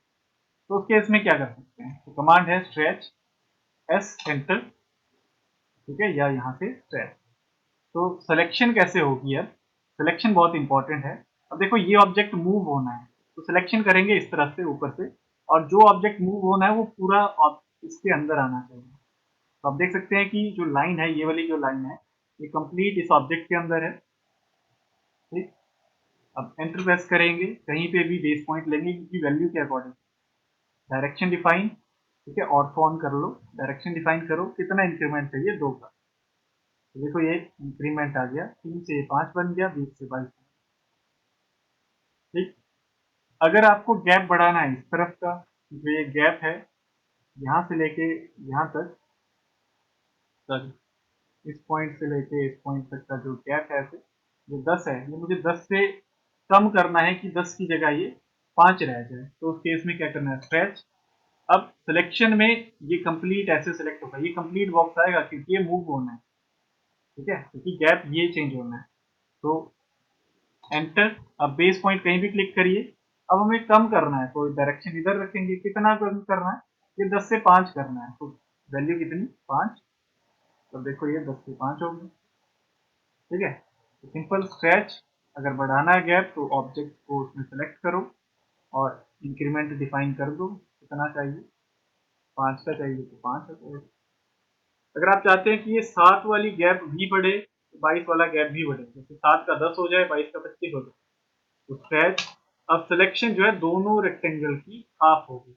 [SPEAKER 1] तो उस केस में क्या कर सकते हैं, तो कमांड है स्ट्रेच एस एंटर, ठीक है, या यहाँ से स्ट्रेच। तो सिलेक्शन कैसे होगी, अब सिलेक्शन बहुत इंपॉर्टेंट है। अब देखो ये ऑब्जेक्ट मूव होना है, तो सिलेक्शन करेंगे इस तरफ से ऊपर से, और जो ऑब्जेक्ट मूव होना है वो पूरा इसके अंदर आना चाहिए। तो आप देख सकते हैं कि जो लाइन है, ये वाली जो लाइन है, ये कंप्लीट इस ऑब्जेक्ट के अंदर है, ठीक। अब एंटर प्रेस करेंगे, कहीं पे भी बेस पॉइंट लेंगे क्योंकि वैल्यू के अकॉर्डिंग। डायरेक्शन डिफाइन, ठीक है, ऑर्थो ऑन कर लो, डायरेक्शन डिफाइन करो, कितना इंक्रीमेंट चाहिए, 2 का। तो देखो ये इंक्रीमेंट आ गया, 3 से 5 बन गया, 20 से 22, ठीक। अगर आपको गैप बढ़ाना है इस तरफ का, जो ये गैप है यहाँ से लेके यहाँ तक, सॉरी इस पॉइंट से लेके इस पॉइंट तक का जो गैप है ऐसे, जो 10 है, ये मुझे 10 से कम करना है कि 10 की जगह ये 5 रह जाए। तो उस केस में क्या करना है, स्ट्रेच। अब सिलेक्शन में ये कंप्लीट ऐसे सिलेक्ट होगा, ये कंप्लीट बॉक्स आएगा क्योंकि ये मूव होना है, ठीक है, क्योंकि गैप ये चेंज होना है। तो एंटर, अब बेस पॉइंट कहीं भी क्लिक करिए। अब हमें कम करना है, तो डायरेक्शन इधर रखेंगे, कितना कम करना है, ये 10 से 5 करना है, तो वैल्यू कितनी, 5। तो देखो ये 10 से 5 हो गई, ठीक है। तो सिंपल स्ट्रेच, अगर बढ़ाना है गैप तो ऑब्जेक्ट को उसमें सेलेक्ट करो और इंक्रीमेंट डिफाइन कर दो, कितना चाहिए, 5 का चाहिए तो 5 है। अगर आप चाहते हैं कि ये 7 वाली गैप भी बढ़े तो 22 वाला गैप भी बढ़े, जैसे 7 का 10 हो जाए, 22 का 25 हो जाए, तो स्ट्रेच। अब सिलेक्शन जो है दोनों रेक्टेंगल की हाफ होगी,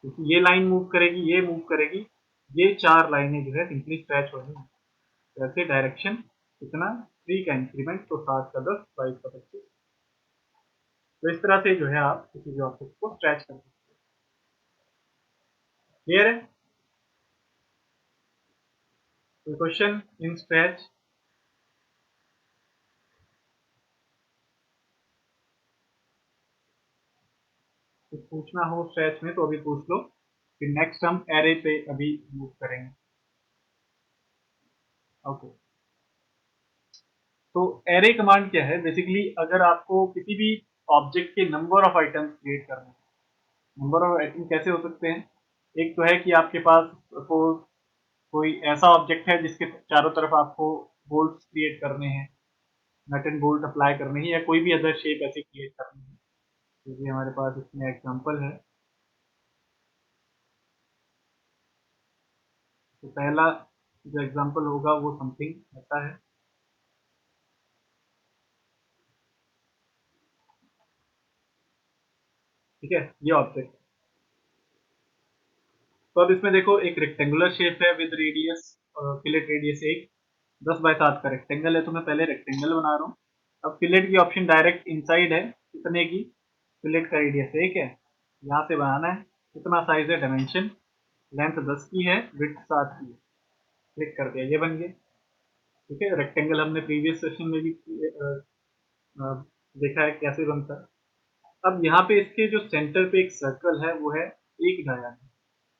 [SPEAKER 1] क्योंकि ये लाइन मूव करेगी, ये मूव करेगी, ये 4 लाइनें जो है सिंपली स्ट्रेच होनी है। जैसे डायरेक्शन कितना, 3 का इंक्रीमेंट, तो 7 का 10, 22 का 25। तो इस तरह से जो है आप किसी भी ऑब्जेक्ट को स्ट्रेच कर सकते हैं। क्लियर है, तो क्वेश्चन इन स्ट्रेच, कुछ पूछना हो स्ट्रेच में तो अभी पूछ लो, फिर नेक्स्ट हम एरे पे अभी मूव करेंगे। ओके, तो एरे कमांड क्या है, बेसिकली अगर आपको किसी भी ऑब्जेक्ट के नंबर ऑफ आइटम्स क्रिएट करना है, नंबर ऑफ आइटम कैसे हो सकते हैं, एक तो है कि आपके पास सपोज कोई ऐसा ऑब्जेक्ट है जिसके चारों तरफ आपको बोल्ट्स क्रिएट करने हैं, नट एंड बोल्ट अप्लाई करने हैं, या कोई भी अदर शेप ऐसे क्रिएट करनी है, जैसे हमारे पास इसमें एग्जांपल है। तो पहला जो एग्जांपल होगा वो समथिंग ऐसा है, ठीक है, ये ऑब्जेक्ट। तो अब इसमें देखो एक रेक्टेंगुलर शेप है with radius, fillet radius 1, 10 by 7 का रेक्टेंगल है, तो मैं पहले रेक्टेंगल बना रहा हूँ। अब फिलेट की ऑप्शन डायरेक्ट इनसाइड है, कितने की, फिलेट का रेडियस 1 है, यहाँ से बनाना है, कितना साइज है, डायमेंशन, लेंथ 10 की है, विड्थ 7 की है, क्लिक कर दिया, ये बन गया। ठीक है, रेक्टेंगल हमने प्रीवियस सेशन में भी देखा है कैसे बनता है। अब यहाँ पे इसके जो सेंटर पे एक सर्कल है वो है 1 डायमीटर,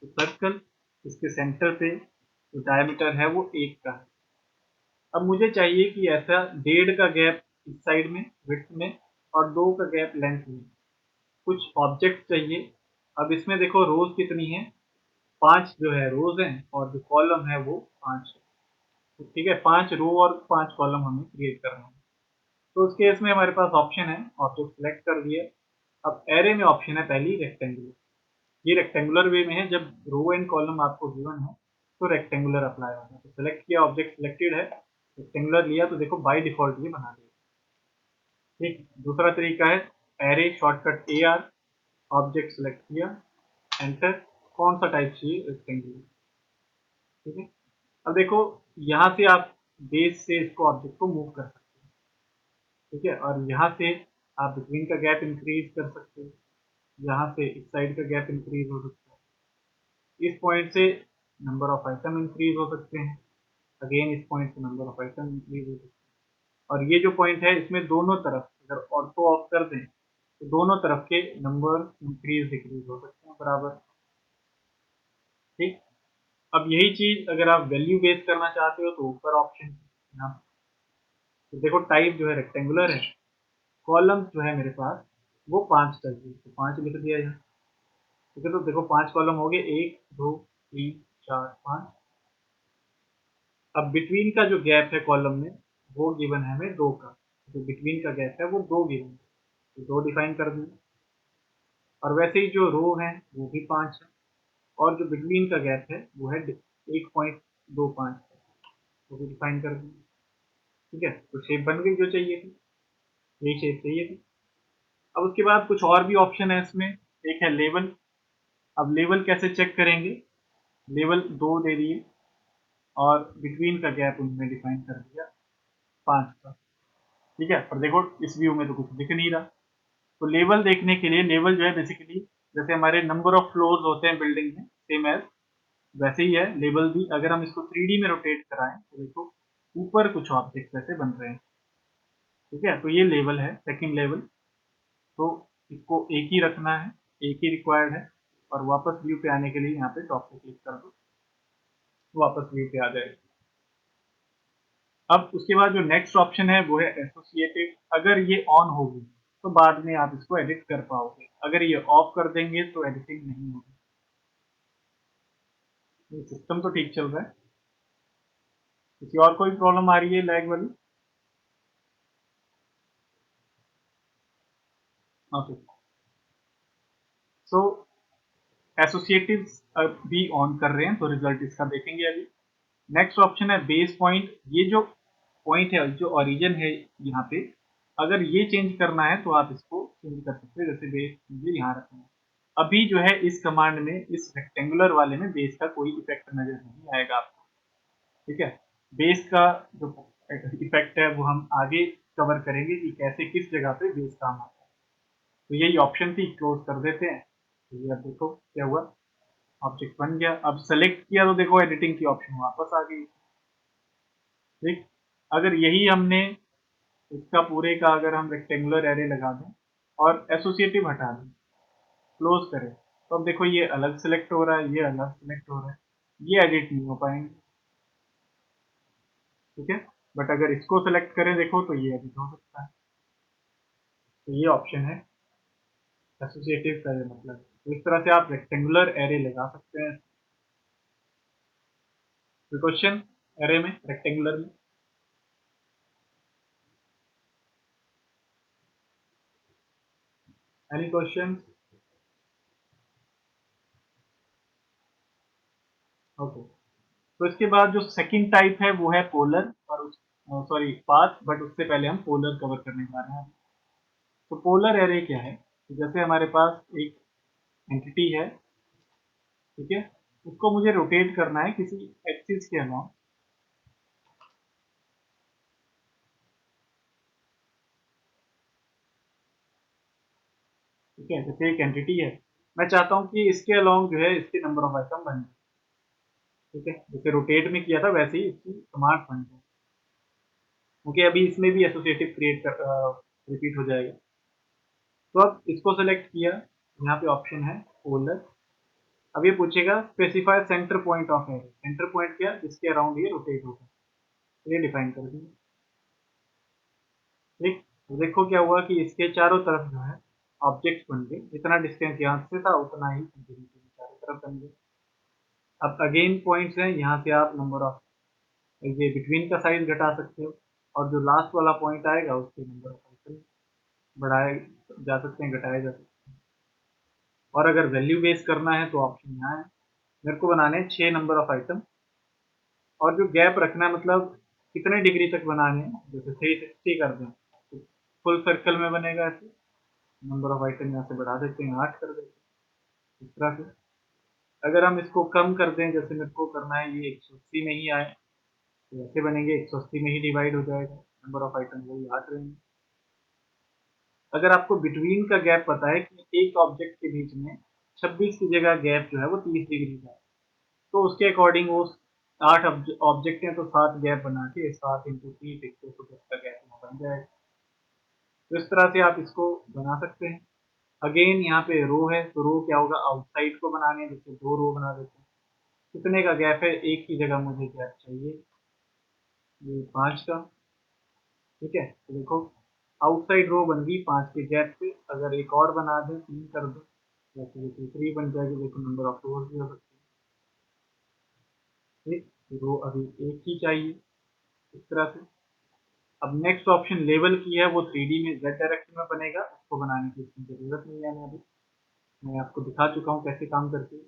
[SPEAKER 1] तो सर्कल इसके सेंटर पे जो डायमीटर है वो 1 का है। अब मुझे चाहिए कि ऐसा 1.5 का गैप इस साइड में विड्थ में और 2 का गैप लेंथ में कुछ ऑब्जेक्ट चाहिए। अब इसमें देखो रोज कितनी है, 5 जो है रोज हैं और जो कॉलम है वो 5 है। तो ठीक है, 5 रो और 5 कॉलम हमें क्रिएट करना है। तो उस केस में हमारे पास ऑप्शन है, ऑब्जेक्ट सेलेक्ट कर दिया। अब एरे में ऑप्शन है पहली रेक्टेंगुलर, ये रेक्टेंगुलर वे में है, जब रो एंड कॉलम आपको गिवन है तो रेक्टेंगुलर अप्लाई होगा। तो सेलेक्ट किया, ऑब्जेक्ट सिलेक्टेड है, रेक्टेंगुलर लिया तो देखो बाय डिफॉल्ट ये बना देगा। ठीक, दूसरा तरीका है array shortcut AR, object select किया, एंटर, कौन सा टाइप चाहिए, रेक्टेंगुलर। ठीक है, अब देखो यहाँ से आप बेस से इसको ऑब्जेक्ट को मूव कर सकते हैं। ठीक है, और यहाँ से आप बिटवीन का गैप इंक्रीज कर सकते हो, यहाँ से इस साइड का गैप इंक्रीज हो सकता है, इस पॉइंट से नंबर ऑफ आइटम इंक्रीज हो सकते हैं, अगेन इस पॉइंट से नंबर ऑफ आइटम इंक्रीज हो सकते हैं। और ये जो पॉइंट है इसमें दोनों तरफ अगर ऑटो ऑफ कर दें तो दोनों तरफ के नंबर इंक्रीज डिक्रीज हो सकते हैं बराबर। ठीक, अब यही चीज अगर आप वैल्यू बेस करना चाहते हो तो ऊपर ऑप्शन यहाँ, तो देखो टाइप जो है रेक्टेंगुलर है, कॉलम जो है मेरे पास वो 5 चाहिए, तो 5 लिख दिया यहाँ। ठीक है, तो देखो 5 कॉलम हो गए, 1 2 3 4 5। अब बिटवीन का जो गैप है कॉलम में वो गिवन है हमें 2 का, जो बिटवीन का गैप है वो 2 गिवन है, तो 2 डिफाइन कर दिए। और वैसे ही जो रो है वो भी 5 है, और जो बिटवीन का गैप है वो है 1.25, वो भी डिफाइन कर दिए। ठीक है, तो शेप बन गई जो चाहिए थी, यही शेप चाहिए थी। अब उसके बाद कुछ और भी ऑप्शन है इसमें, एक है लेवल। अब लेवल कैसे चेक करेंगे, लेवल 2 दे दिए और बिटवीन का गैप उनमें डिफाइन कर दिया 5 का। ठीक है, पर देखो इस व्यू में तो कुछ दिख नहीं रहा। तो लेवल देखने के लिए, लेवल जो है बेसिकली जैसे हमारे नंबर ऑफ फ्लोर्स होते हैं बिल्डिंग में, सेम एज वैसे ही है लेवल भी। अगर हम इसको 3D में रोटेट कराएं तो देखो ऊपर कुछ ऑब्जेक्ट वैसे बन रहे हैं। ठीक है, तो ये लेवल है, सेकंड लेवल। तो इसको एक ही रखना है, एक ही रिक्वायर्ड है, और वापस व्यू पे आने के लिए यहाँ पे टॉप पे क्लिक कर दो, वापस व्यू पे आ जाएगा। अब उसके बाद जो नेक्स्ट ऑप्शन है वो है एसोसिएटेड। अगर ये ऑन होगी तो बाद में आप इसको एडिट कर पाओगे, अगर ये ऑफ कर देंगे तो एडिटिंग नहीं होगी। ये सिस्टम तो ठीक चल रहा है, किसी और कोई प्रॉब्लम आ रही है लैग वाली? ओके, सो एसोसिएटिव भी ऑन कर रहे हैं तो रिजल्ट इसका देखेंगे अभी। नेक्स्ट ऑप्शन है बेस पॉइंट। ये जो पॉइंट है, जो ओरिजिन है यहाँ पे, अगर ये चेंज करना है तो आप इसको चेंज कर सकते हैं, जैसे बेस मुझे यहाँ रखना है। अभी जो है इस कमांड में, इस रेक्टेंगुलर वाले में बेस का कोई इफेक्ट नजर नहीं आएगा आपको। ठीक है, बेस का जो इफेक्ट है वो हम आगे कवर करेंगे कि कैसे किस जगह पे बेस काम आता है। तो यही ऑप्शन थी, क्लोज कर देते हैं। तो ये अब देखो क्या हुआ, ऑब्जेक्ट बन गया। अब सेलेक्ट किया तो देखो एडिटिंग की ऑप्शन वापस आ गई। ठीक, अगर यही हमने इसका पूरे का अगर हम रेक्टेंगुलर एरे लगा दें और एसोसिएटिव हटा दें, क्लोज करें, तो अब देखो ये अलग सेलेक्ट हो रहा है, ये अलग सेलेक्ट हो रहा है, ये एडिट नहीं हो पाएंगे। ठीक है, बट अगर इसको सेलेक्ट करें देखो तो ये एडिट हो सकता है। तो ये ऑप्शन है एसोसिएटिव का, ये मतलब तो इस तरह से आप रेक्टेंगुलर एरे लगा सकते हैं। क्वेश्चन एरे में, रेक्टेंगुलर में? Any question? ओके, तो इसके बाद जो सेकंड टाइप है वो है पोलर, और उस सॉरी पाथ, बट उससे पहले हम पोलर कवर करने जा रहे हैं। तो पोलर एरे क्या है, तो जैसे हमारे पास एक एंटिटी है, ठीक है, उसको मुझे रोटेट करना है किसी एक्सिस के अलावा। ठीक है, जैसे एक एंटिटी है, मैं चाहता हूँ कि इसके अलोंग जो है इसके नंबर ऑफ आइटम बने। ठीक है, जैसे रोटेट में किया था वैसे ही इसकी कमांड बन जाए। ओके, अभी इसमें भी एसोसिएटिव रिपीट हो जाएगा। तो अब इसको सेलेक्ट किया, यहाँ पे ऑप्शन है फोल्डर। अब ये पूछेगा specify centre point of array. Centre point क्या, जिसके अराउंड ये रोटेट होगा, ये डिफाइन कर दिया। ठीक, तो देखो क्या हुआ कि इसके चारों तरफ जो है ऑब्जेक्ट्स बन गए। जितना डिस्टेंस यहाँ से था उतना ही चारों तरफ बन गए। अब अगेन पॉइंट्स हैं, यहाँ से आप नंबर ऑफ ये बिटवीन का साइज घटा सकते हो, और जो लास्ट वाला पॉइंट आएगा उसके नंबर ऑफ आइटम बढ़ाए जा सकते हैं, घटाए जा सकते हैं। और अगर वैल्यू बेस करना है तो ऑप्शन यहाँ है। मेरे को बनाने हैं 6 नंबर ऑफ आइटम, और जो गैप रखना है मतलब कितने डिग्री तक बनाने हैं, जैसे 360 कर दें तो फुल सर्कल में बनेगा ऐसे। नंबर ऑफ आइटम यहाँ से बढ़ा देते हैं, 8 कर देते हैं, इस तरह से। अगर हम इसको कम कर दें, जैसे मेरे को करना है ये 180 में ही आए, तो ऐसे बनेंगे, 180 में ही डिवाइड हो जाएगा, नंबर ऑफ आइटम वही 8 रहेंगे। अगर आपको बिटवीन का गैप पता है कि एक ऑब्जेक्ट के बीच में 26 की जगह गैप जो है वो 30 डिग्री का है, तो उसके अकॉर्डिंग वो 8 ऑब्जेक्ट हैं तो 7 गैप बना के 7 इंटू 30 110 का गैप बन जाएगा। तो इस तरह से आप इसको बना सकते हैं। अगेन यहाँ पे रो है, तो रो क्या होगा, आउटसाइड को बनाने, जैसे 2 रो बना देते हैं। कितने का गैप है, एक की जगह मुझे गैप चाहिए ये 5 का। ठीक है, तो देखो आउटसाइड रो बन गई 5 के गैप पे। अगर एक और बना दें, 3 कर दो, जैसे देखो 3 बन जाएगी। देखो नंबर ऑफ रोज भी हो सकती है। ठीक, रो अभी एक ही चाहिए, इस तरह से। अब नेक्स्ट ऑप्शन लेवल की है, वो 3D में Z डायरेक्शन में बनेगा, उसको बनाने की इसमें जरूरत नहीं है। मैं आपको दिखा चुका हूँ कैसे काम करती है।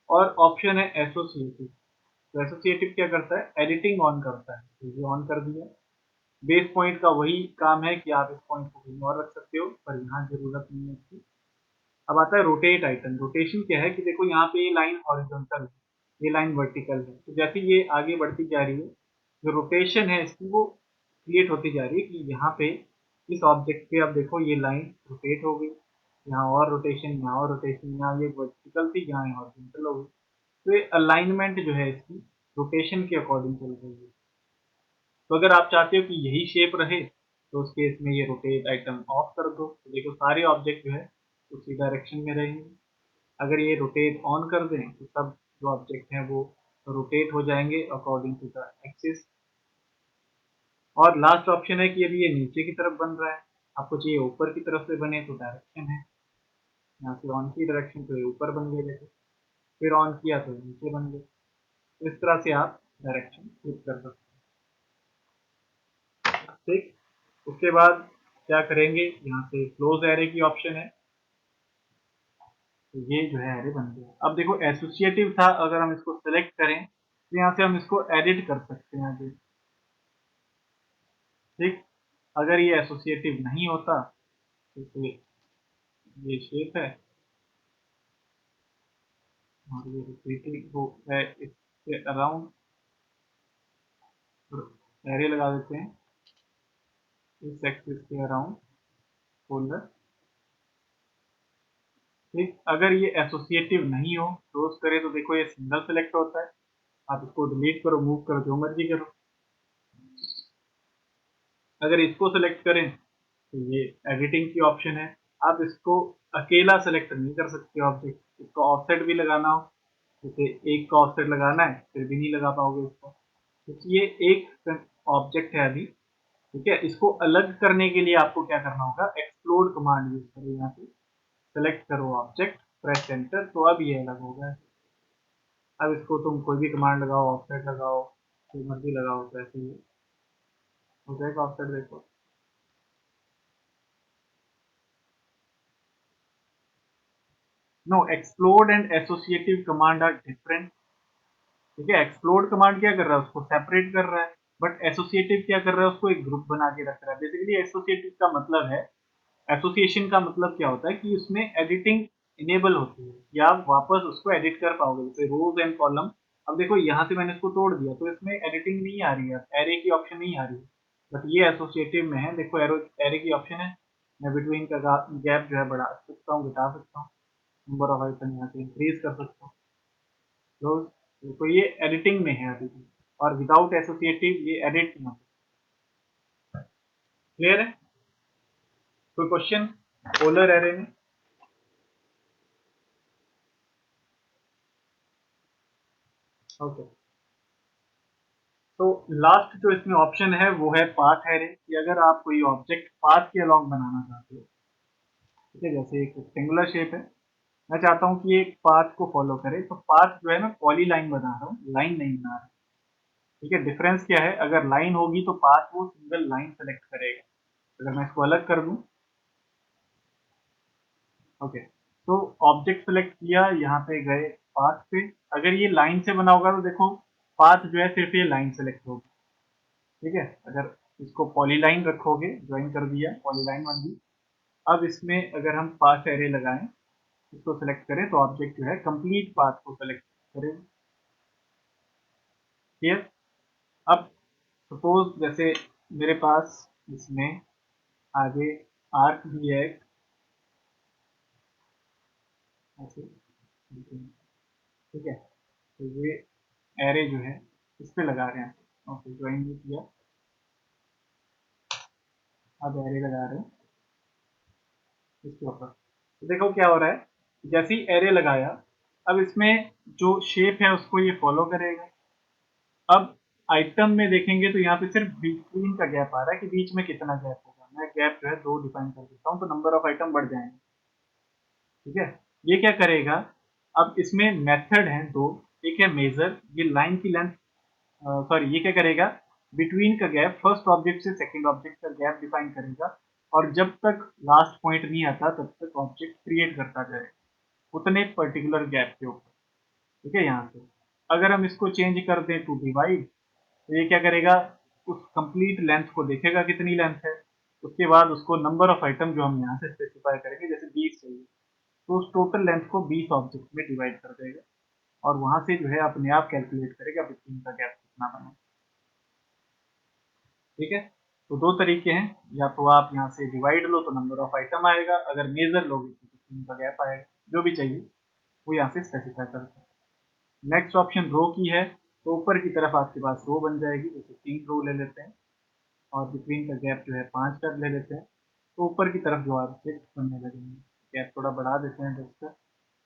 [SPEAKER 1] और ऑप्शन है एसोसिएटिव। तो एसोसिएटिव क्या करता है, एडिटिंग ऑन करता है, तो ये ऑन कर दिया। बेस पॉइंट का वही काम है कि आप इस पॉइंट को कहीं और रख सकते हो, पर यहाँ जरूरत नहीं है इसकी। अब आता है रोटेट आइटम। रोटेशन क्या है कि देखो यहाँ पे ये लाइन हॉरिजॉन्टल है, ये लाइन वर्टिकल है, तो जैसे ये आगे बढ़ती जा रही है, जो रोटेशन है इसकी वो क्रिएट होती जा रही है कि यहाँ पे इस ऑब्जेक्ट पे अब देखो ये लाइन रोटेट हो गई, यहाँ और रोटेशन, यहाँ और रोटेशन, यहाँ ये वर्टिकल थी, यहाँ हॉरिजॉन्टल हो गई। तो ये अलाइनमेंट जो है इसकी रोटेशन के अकॉर्डिंग चल रही है। तो अगर आप चाहते हो कि यही शेप रहे, तो उस केस में ये रोटेट आइटम ऑफ कर दो, तो देखो सारे ऑब्जेक्ट जो है उसी डायरेक्शन में रहेंगे। अगर ये रोटेट ऑन कर दें तो सब जो ऑब्जेक्ट हैं वो रोटेट हो जाएंगे अकॉर्डिंग टू द एक्सिस। और लास्ट ऑप्शन है कि अभी ये नीचे की तरफ बन रहा है, आपको चाहिए ऊपर की तरफ से बने, तो डायरेक्शन है, यहाँ से ऑन की डायरेक्शन तो ये ऊपर बन गए, देखो फिर ऑन किया तो नीचे बन गए। तो इस तरह से आप डायरेक्शन फ्लिप कर सकते हैं। ठीक, उसके बाद क्या करेंगे, यहाँ से क्लोज एरे की ऑप्शन है, तो ये जो है एरे बन गया। अब देखो एसोसिएटिव था, अगर हम इसको सेलेक्ट करें तो यहाँ से हम इसको एडिट कर सकते हैं आगे। ठीक, अगर ये एसोसिएटिव नहीं होता, तो ये शेप है और ये रिपीटिंग वो है, इसके अराउंड एरे लगा देते हैं, इस एक्सिस के अराउंड फोल्डर। ठीक, अगर ये एसोसिएटिव नहीं हो, क्लोज करें तो देखो ये सिंगल सेलेक्ट होता है, आप इसको डिलीट करो, मूव करो, जो मर्जी करो। अगर इसको सेलेक्ट करें तो ये एडिटिंग की ऑप्शन है, आप इसको अकेला सेलेक्ट नहीं कर सकते ऑब्जेक्ट, इसको ऑफसेट भी लगाना हो, जैसे एक का ऑफसेट लगाना है फिर भी नहीं लगा पाओगे इसको, क्योंकि ये एक ऑब्जेक्ट है अभी। ठीक है, इसको अलग करने के लिए आपको क्या करना होगा, एक्सप्लोड कमांड यूज करो, यहाँ से सेलेक्ट करो ऑब्जेक्ट, प्रेस एंटर, तो अब ये अलग होगा। अब इसको तुम कोई भी कमांड लगाओ, ऑफसेट लगाओ, जो मर्जी लगाओ, तो ऐसे ही हो जाएगा ऑफसेट, देखो। No, explode and associative command are different. ठीक है, एक्सप्लोड कमांड क्या कर रहा है, उसको सेपरेट कर रहा है, बट एसोसिएटिव क्या कर रहा है, उसको एक ग्रुप बना के रख रहा है। बेसिकली एसोसिएटिव का मतलब है, एसोसिएशन का मतलब क्या होता है कि उसमें एडिटिंग इनेबल होती है, या आप वापस उसको एडिट कर पाओगे, जैसे रोज एंड कॉलम। अब देखो यहाँ से मैंने इसको तोड़ दिया तो इसमें एडिटिंग नहीं आ रही है, एरे की ऑप्शन नहीं आ रही है, बट ये एसोसिएटिव में है, देखो एरो एरे की ऑप्शन है। मैं बिटवीन का गैप जो है बढ़ा सकता हूँ, घटा सकता हूँ, नंबर ऑफ आइटम यहाँ से इंक्रीज कर सकता हूँ। तो, ये एडिटिंग में है अभी भी, और विदाउट एसोसिएटिव ये एडिट नहीं होता। क्लियर है? कोई क्वेश्चन पोलर एरे में? ओके, तो लास्ट जो इसमें ऑप्शन है वो है पाथ एरे, कि अगर आप कोई ऑब्जेक्ट पाथ के अलॉन्ग बनाना चाहते हो, ठीक है, जैसे एक रेक्टेंगुलर शेप है, मैं चाहता हूँ कि एक पाथ को फॉलो करे, तो पाथ जो है मैं पॉली लाइन बना रहा हूँ, लाइन नहीं बना रहा। ठीक है, डिफरेंस क्या है, अगर लाइन होगी तो पाथ वो सिंगल लाइन सेलेक्ट करेगा, अगर मैं इसको अलग कर दूं, ओके, तो ऑब्जेक्ट सेलेक्ट किया, यहाँ पे गए पाथ पे, अगर ये लाइन से बना होगा तो देखो पाथ जो है सिर्फ ये लाइन सेलेक्ट होगी। ठीक है, अगर इसको पॉलीलाइन रखोगे, ज्वाइन कर दिया, पॉलीलाइन बन गई। अब इसमें अगर हम पाथ एरे लगाएं, इसको सेलेक्ट करें, तो ऑब्जेक्ट जो है कंप्लीट पाथ को सेलेक्ट करें। क्लियर? अब सपोज जैसे मेरे पास इसमें आगे आर्क भी है ऐसे, ठीक है, तो ये एरे जो है इस पे लगा रहे हैं, ओके, ज्वाइन भी किया, अब एरे लगा रहे हैं इसके ऊपर। तो देखो क्या हो रहा है, जैसे ही एरे लगाया, अब इसमें जो शेप है उसको ये फॉलो करेगा। अब आइटम में देखेंगे तो यहाँ पे सिर्फ बिटवीन का गैप आ रहा है कि बीच में कितना गैप होगा, मैं गैप जो है 2 डिफाइन कर देता हूँ, तो नंबर ऑफ आइटम बढ़ जाएंगे। ठीक है, ये क्या करेगा, अब इसमें मेथड है दो, एक है मेजर, ये लाइन की लेंथ, सॉरी, ये क्या करेगा, बिटवीन का गैप, फर्स्ट ऑब्जेक्ट से सेकंड ऑब्जेक्ट का गैप डिफाइन करेगा, और जब तक लास्ट पॉइंट नहीं आता तब तक ऑब्जेक्ट क्रिएट करता जाएगा उतने पर्टिकुलर गैप के ऊपर। ठीक है, यहाँ से अगर हम इसको चेंज कर दें टू डिवाइड, तो ये क्या करेगा, उस कंप्लीट लेंथ को देखेगा कितनी लेंथ है, उसके बाद उसको नंबर ऑफ आइटम जो हम यहाँ से स्पेसिफाई करेंगे, जैसे 20 चाहिए, तो उस टोटल लेंथ को 20 ऑब्जेक्ट में डिवाइड कर देगा, और वहां से जो है अपने आप कैलकुलेट करेगा बिटवीन का गैप कितना बना। ठीक है, तो दो तरीके हैं, या तो आप यहाँ से डिवाइड लो तो नंबर ऑफ आइटम आएगा, अगर मेजर लोगे तो बिटवीन का गैप आएगा, जो भी चाहिए वो यहाँ से स्पेसिफाई करते हैं। नेक्स्ट ऑप्शन रो की है, तो ऊपर की तरफ आपके पास रो बन जाएगी, जैसे 3 रो ले लेते हैं, और बिटवीन का गैप जो है 5 का ले लेते हैं, तो ऊपर की तरफ जो ऑब्जेक्ट बनने लगेंगे। गैप थोड़ा बढ़ा देते हैं जस्ट का,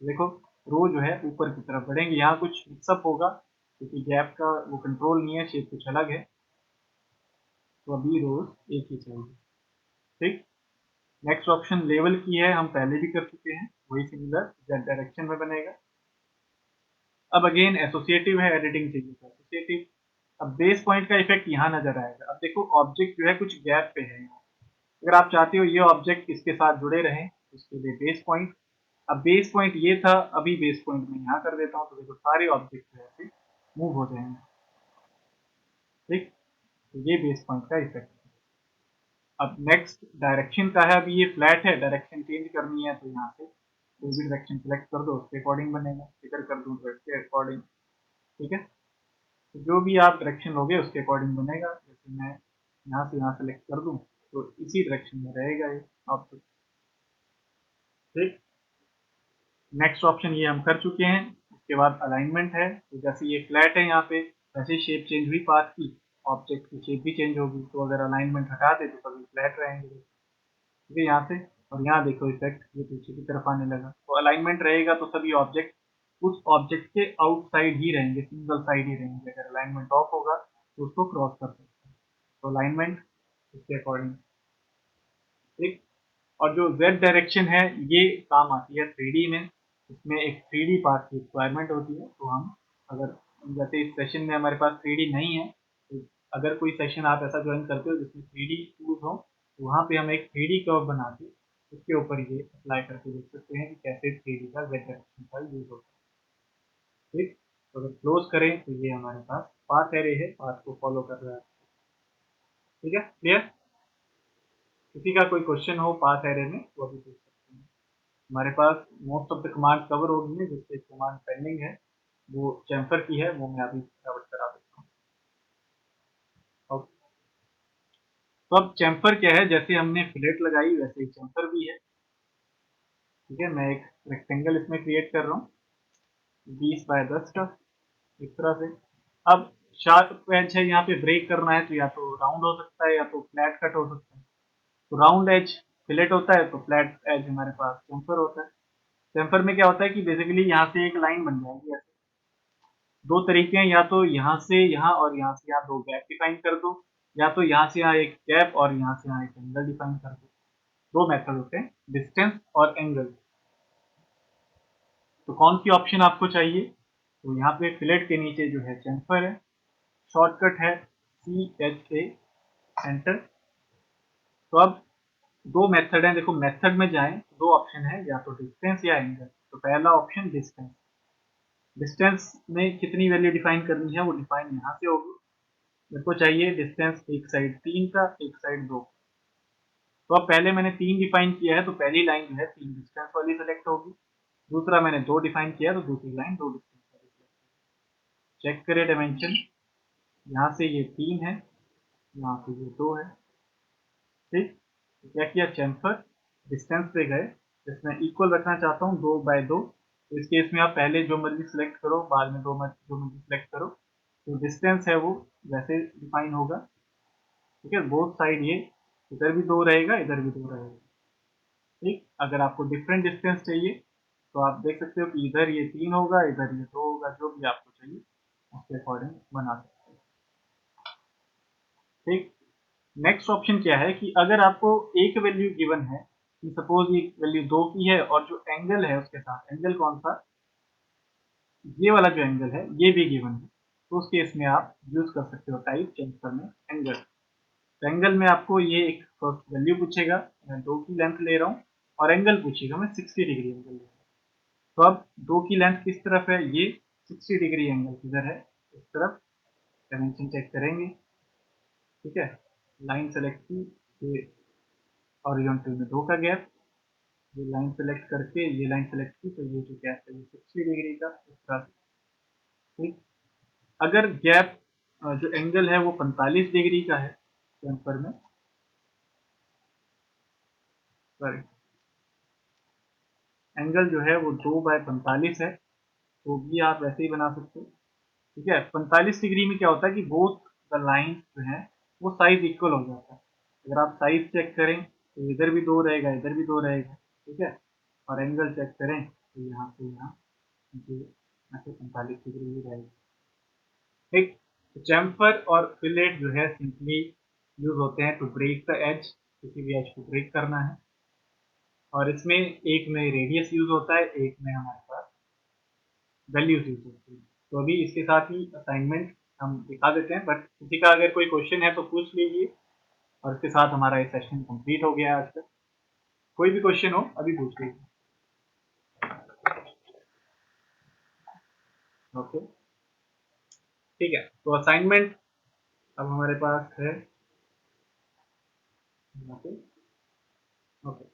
[SPEAKER 1] देखो रो जो है ऊपर की तरफ बढ़ेंगे, यहाँ कुछ मिक्सअप होगा क्योंकि गैप का वो कंट्रोल नहीं है, शेप कुछ अलग है, तो अभी रोज एक ही चाहिए। ठीक, नेक्स्ट ऑप्शन लेवल की है, हम पहले भी कर चुके हैं, वही सिमिलर जेड डायरेक्शन में बनेगा। अब अगेन एसोसिएटिव है, एडिटिंग चाहिए तो एसोसिएटिव। अब बेस पॉइंट का इफेक्ट यहाँ नजर आएगा, अब देखो ऑब्जेक्ट जो है कुछ गैप पे है यहाँ, अगर आप चाहते हो ये ऑब्जेक्ट इसके साथ जुड़े रहें, उसके लिए बेस पॉइंट, अब बेस पॉइंट ये था, अभी बेस पॉइंट मैं यहाँ कर देता हूँ, तो देखो सारे ऑब्जेक्ट जो है मूव हो जाएंगे। ठीक, तो ये बेस पॉइंट का इफेक्ट है। अब नेक्स्ट डायरेक्शन का है, अभी ये फ्लैट है, डायरेक्शन चेंज करनी है तो यहाँ से कोई भी डायरेक्शन सेलेक्ट कर दो, उसके अकॉर्डिंग बनेगा, इधर कर दूँ तो इसके अकॉर्डिंग। ठीक है, तो जो भी आप डायरेक्शन लोगे उसके अकॉर्डिंग बनेगा, जैसे मैं यहाँ से यहाँ सेलेक्ट कर दूँ तो इसी डायरेक्शन में रहेगा ये ऑब्जेक्ट। ठीक, नेक्स्ट ऑप्शन ये हम कर चुके हैं, उसके बाद अलाइनमेंट है, तो जैसे ये फ्लैट है यहाँ पे, वैसे शेप चेंज हुई पाथ की, ऑब्जेक्ट की शेप भी चेंज होगी, तो अगर अलाइनमेंट हटा दे तो सभी फ्लैट रहेंगे। ठीक है, यहाँ से, और यहाँ देखो इफेक्ट ये पीछे की तरफ आने लगा, तो अलाइनमेंट रहेगा तो सभी ऑब्जेक्ट उस ऑब्जेक्ट के आउटसाइड ही रहेंगे, सिंगल साइड ही रहेंगे, अगर अलाइनमेंट ऑफ होगा तो उसको क्रॉस कर सकते हैं, तो अलाइनमेंट उसके अकॉर्डिंग। ठीक, और जो z डायरेक्शन है ये काम आती है 3D में, इसमें एक 3D पाथ की रिक्वायरमेंट होती है, तो हम अगर जैसे इस सेशन में हमारे पास 3D नहीं है, तो अगर कोई सेशन आप ऐसा ज्वाइन करते हो जिसमें 3D यूज हो, तो वहाँ पे हम एक 3D कर्व बना के उसके ऊपर ये अप्लाई करके देख सकते हैं कि कैसे 3D का z डायरेक्शन का यूज होता है। ठीक, तो अगर क्लोज करें तो ये हमारे पास पाथ एरे है, पाथ को फॉलो कर रहा है। ठीक है, क्लियर? किसी का कोई क्वेश्चन हो पाथ एरे में वो भी पूछ सकते हैं। हमारे पास most of the command cover हो गई है, जिससे कमांड पेंडिंग है वो चैम्फर की है, वो मैं अभी कवर करा देता हूँ। ओके, तो अब चैम्फर क्या है, जैसे हमने फिलेट लगाई वैसे ही चैम्फर भी है। ठीक है, मैं एक रेक्टेंगल इसमें क्रिएट कर रहा हूँ 20 बाय 10 का, इस तरह से। अब शार्प एज है, यहाँ पे ब्रेक करना है तो या तो राउंड हो सकता है या तो फ्लैट कट हो सकता है, तो राउंड एज फिलेट होता है, तो फ्लैट एज हमारे पास चैम्फर होता है। चैम्फर में क्या होता है कि बेसिकली यहाँ से एक लाइन बन जाएगी ऐसे। दो तरीके हैं, या तो यहाँ से यहाँ और यहाँ से यहाँ दो गैप डिफाइन कर दो, या तो यहाँ से यहाँ एक गैप और यहाँ से यहाँ एक एंगल डिफाइन कर दो। दो मेथड होते हैं, डिस्टेंस और एंगल। तो कौन सी ऑप्शन आपको चाहिए? तो यहाँ पे फिलेट के नीचे जो है चैम्फर है, शॉर्टकट है CHA, एंटर। तो अब दो मेथड हैं, देखो मेथड में जाएं, दो ऑप्शन है, या तो डिस्टेंस या एंगल। तो पहला ऑप्शन डिस्टेंस। डिस्टेंस में कितनी वैल्यू डिफाइन करनी है, वो डिफाइन यहाँ से होगी। मेरे को चाहिए डिस्टेंस एक साइड 3 का, एक साइड 2। तो अब पहले मैंने 3 डिफाइन किया है, तो पहली लाइन जो है 3 डिस्टेंस वाली सेलेक्ट होगी। दूसरा मैंने 2 डिफाइन किया, तो दूसरी लाइन 2 डिस्टेंस वाली सेलेक्ट। चेक करें डायमेंशन, यहाँ से ये 3 है, यहाँ से ये 2 है। ठीक, तो क्या किया, चैम्फर डिस्टेंस पे गए, इसमें इक्वल रखना चाहता हूँ 2 बाय 2। तो इस केस में आप पहले जो मर्जी सिलेक्ट करो, बाद में जो मर्जी सिलेक्ट करो। तो डिस्टेंस है वो वैसे डिफाइन होगा। ठीक है, बोथ साइड ये इधर भी 2 रहेगा, इधर भी 2 रहेगा। ठीक, अगर आपको डिफरेंट डिस्टेंस चाहिए तो आप देख सकते हो कि इधर ये 3 होगा, इधर ये 2 होगा, जो भी आपको चाहिए उसके अकॉर्डिंग बना सकते हो। ठीक, नेक्स्ट ऑप्शन क्या है कि अगर आपको एक वैल्यू गिवन है, कि सपोज ये वैल्यू 2 की है और जो एंगल है उसके साथ, एंगल कौन सा, ये वाला जो एंगल है ये भी गिवन है, तो उस केस में आप यूज कर सकते हो टाइप चेंज करने एंगल। तो एंगल में आपको ये एक फर्स्ट वैल्यू पूछेगा, मैं 2 की लेंथ ले रहा हूँ, और एंगल पूछेगा, मैं 60 डिग्री एंगल ले रहा हूँ। तो अब 2 की लेंथ किस तरफ है, ये 60 डिग्री एंगल किधर है, इस तरफ। डायमेंशन चेक करेंगे। ठीक है, लाइन सेलेक्ट की, ये हॉरिजॉन्टल में 2 का गैप, ये लाइन सेलेक्ट करके ये लाइन सेलेक्ट की, तो ये जो गैप है ये 60 डिग्री का इस तरह से। ठीक, अगर गैप जो एंगल है वो 45 डिग्री का है चैम्फर में, सॉरी, एंगल जो है वो 2 बाय 45 है, तो भी आप वैसे ही बना सकते हो। ठीक है, 45 डिग्री में क्या होता है कि बोथ द लाइन जो है वो साइज इक्वल हो जाता है। अगर आप साइज चेक करें तो इधर भी 2 रहेगा, इधर भी 2 रहेगा। ठीक है, और एंगल चेक करें तो यहाँ से यहाँ ये ऐसे 45 डिग्री ही रहेगा। ठीक, तो चैम्फर और फिलेट जो है सिंपली यूज होते हैं टू ब्रेक द एज, किसी भी एज को ब्रेक करना है। और इसमें एक में रेडियस यूज होता है, एक में हमारे पास वैल्यूज यूज होती है। तो अभी इसके साथ ही असाइनमेंट हम दिखा देते हैं, बट किसी का अगर कोई क्वेश्चन है तो पूछ लीजिए। और इसके साथ हमारा ये सेशन कंप्लीट हो गया है आज तक। कोई भी क्वेश्चन हो अभी पूछ लीजिए। ओके, ठीक है, तो असाइनमेंट अब हमारे पास है ओके। ओके,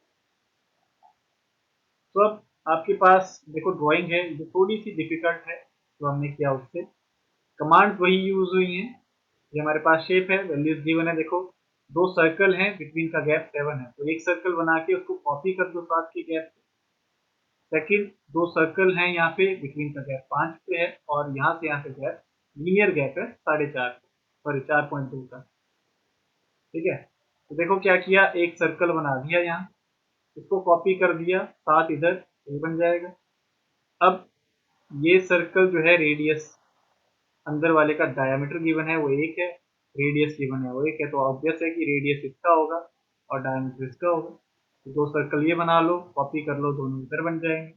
[SPEAKER 1] तो अब आपके पास देखो ड्राइंग है जो थोड़ी सी डिफिकल्ट है, तो हमने किया उससे कमांड वही यूज हुई हैं। ये हमारे पास शेप है, वैल्यूज गिवन है, देखो 2 सर्कल हैं, बिटवीन का गैप 7 है, तो एक सर्कल बना के उसको कॉपी कर दो 7 के गैप से। सेकंड, 2 सर्कल हैं यहाँ पे, बिटवीन का गैप 5 पे है, और यहाँ से यहाँ पे गैप लीनियर गैप है 4.5, सॉरी 4.2 का। ठीक है, तो देखो क्या किया, एक सर्कल बना दिया यहाँ, इसको कॉपी कर दिया, 7 इधर, ये बन जाएगा। अब ये सर्कल जो है रेडियस अंदर वाले का डायमीटर गिवन है वो 1 है, रेडियस गिवन है वो 1 है, तो ऑब्वियस है कि रेडियस इसका होगा और डायमीटर इसका होगा। तो 2 सर्कल ये बना लो, कॉपी कर लो, दोनों इधर बन जाएंगे।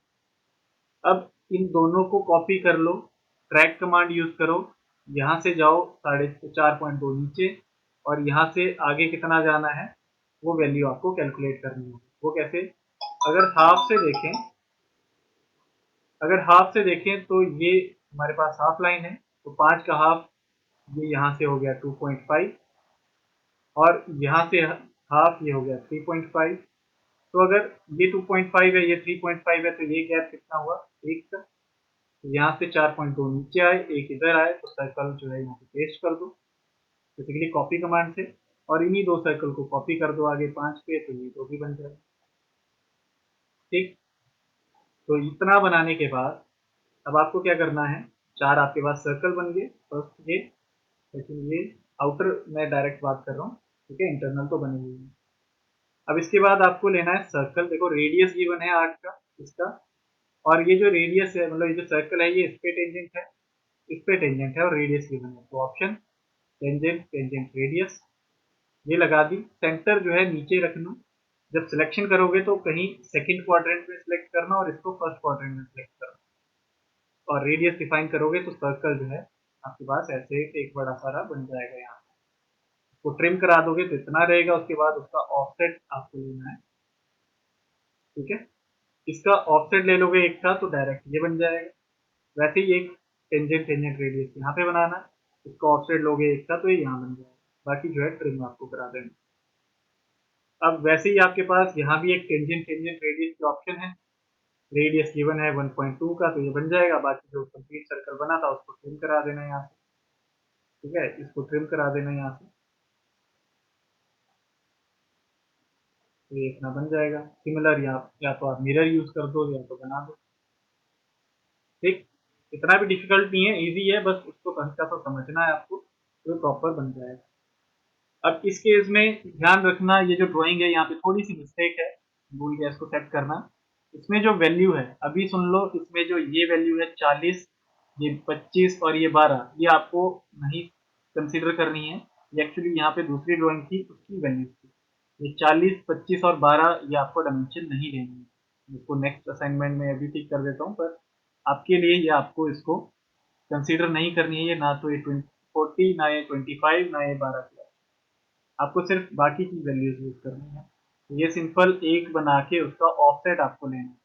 [SPEAKER 1] अब इन दोनों को कॉपी कर लो, ट्रैक कमांड यूज करो, यहाँ से जाओ 4.2 नीचे, और यहाँ से आगे कितना जाना है वो वैल्यू आपको कैलकुलेट करनी होगी। वो कैसे, अगर हाफ से देखें, तो ये हमारे पास हाफ लाइन है, तो 5 का हाफ ये यहाँ से हो गया 2.5, और यहाँ से हाफ ये हो गया 3.5। तो अगर ये 2.5 है, ये 3.5 है, तो ये गैप कितना हुआ, 1 का। तो यहाँ से 4.2 नीचे आए, 1 इधर आए, तो सर्कल जो है यहाँ पे पेस्ट कर दो बेसिकली कॉपी कमांड से, और इन्हीं 2 सर्कल को कॉपी कर दो आगे 5 पे, तो ये 2 भी बन जाएगा। ठीक, तो इतना बनाने के बाद अब आपको क्या करना है, 4 आपके पास सर्कल बन गए, फर्स्ट ये, लेकिन ये आउटर मैं डायरेक्ट बात कर रहा हूँ। ठीक है, इंटरनल तो बने हुए हैं। अब इसके बाद आपको लेना है सर्कल। देखो रेडियस गिवन है 8 का इसका, और ये जो रेडियस है मतलब ये जो सर्कल है ये इस पे टेंजेंट है, इस पे टेंजेंट है, और रेडियस गिवन है। तो ऑप्शन टेंजेंट टेंजेंट रेडियस ये लगा दी। सेंटर जो है नीचे रखना। जब सिलेक्शन करोगे तो कहीं सेकंड क्वाड्रेंट में सिलेक्ट करना और इसको फर्स्ट क्वाड्रेंट में सिलेक्ट करना। और रेडियस डिफाइन करोगे तो सर्कल जो है आपके पास ऐसे एक बड़ा सारा बन जाएगा। यहाँ को ट्रिम करा दोगे तो इतना रहेगा। उसके बाद उसका ऑफसेट आपको लेना है, ठीक है। इसका ऑफसेट ले लोगे एक का तो डायरेक्ट ये बन जाएगा। वैसे ही एक टेंजेंट टेंजेंट रेडियस यहाँ पे बनाना, इसका ऑफसेट लोगे एक का तो ये यहाँ बन जाएगा। बाकी जो है ट्रिम आपको करा देना। अब वैसे ही आपके पास यहाँ भी एक टेंजेंट टेंजेंट रेडियस की ऑप्शन है। रेडियस गिवन है 1.2 का तो ये बन जाएगा। बाकी जो कंप्लीट सर्कल बना था उसको ट्रिम करा देना यहाँ से, ठीक है। इसको ट्रिम करा देना यहाँ से, तो ये इतना बन जाएगा। सिमिलर या तो आप मिरर यूज कर दो या तो बना दो, ठीक। इतना भी डिफिकल्ट नहीं है, इजी है, बस उसको हल्का सा समझना है आपको तो प्रॉपर बन जाएगा। अब इस केस में ध्यान रखना, ये जो ड्राइंग है यहाँ पे थोड़ी सी मिस्टेक है, भूल गया इसको सेट करना। इसमें जो वैल्यू है अभी सुन लो, इसमें जो ये वैल्यू है 40, ये 25 और ये 12, ये आपको नहीं कंसिडर करनी है। ये एक्चुअली यहाँ पे दूसरी ड्राइंग थी उसकी वैल्यू थी। ये 40, 25 और 12 ये आपको डायमेंशन नहीं लेनी है। इसको नेक्स्ट असाइनमेंट में अभी ठीक कर देता हूँ, पर आपके लिए ये आपको इसको कंसीडर नहीं करनी है। ये ना तो ये 40, ना ये 25, ना ये 12 की, आपको सिर्फ बाकी की वैल्यूज यूज करनी है। तो ये सिंपल एक बना के उसका ऑफसेट आपको लेना है।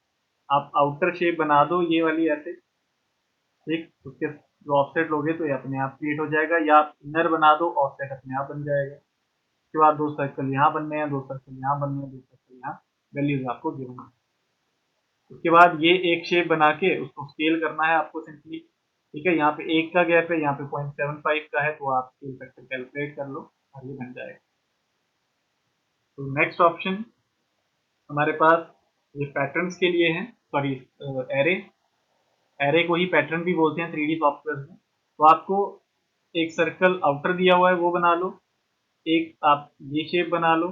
[SPEAKER 1] आप आउटर शेप बना दो ये वाली ऐसे, ठीक। उसके जो ऑफसेट लोगे तो ये अपने आप क्रिएट हो जाएगा, या आप इनर बना दो ऑफसेट अपने आप बन जाएगा। उसके बाद दो सर्कल यहाँ बनने हैं, दो सर्कल यहाँ बनने हैं, दो सर्कल यहाँ, वैल्यूज आपको गिवन है। उसके बाद ये एक शेप बना के उसको स्केल करना है आपको सिंपली, ठीक है। यहाँ पे एक का गैप है, यहाँ पे 0.75 का है, तो आप स्केल फैक्टर कैलकुलेट कर लो और ये बन जाएगा। तो नेक्स्ट ऑप्शन हमारे पास ये पैटर्न्स के लिए है, सॉरी एरे। एरे को ही पैटर्न भी बोलते हैं 3D सॉफ्टवेयर में। तो आपको एक सर्कल आउटर दिया हुआ है वो बना लो, एक आप ये शेप बना लो,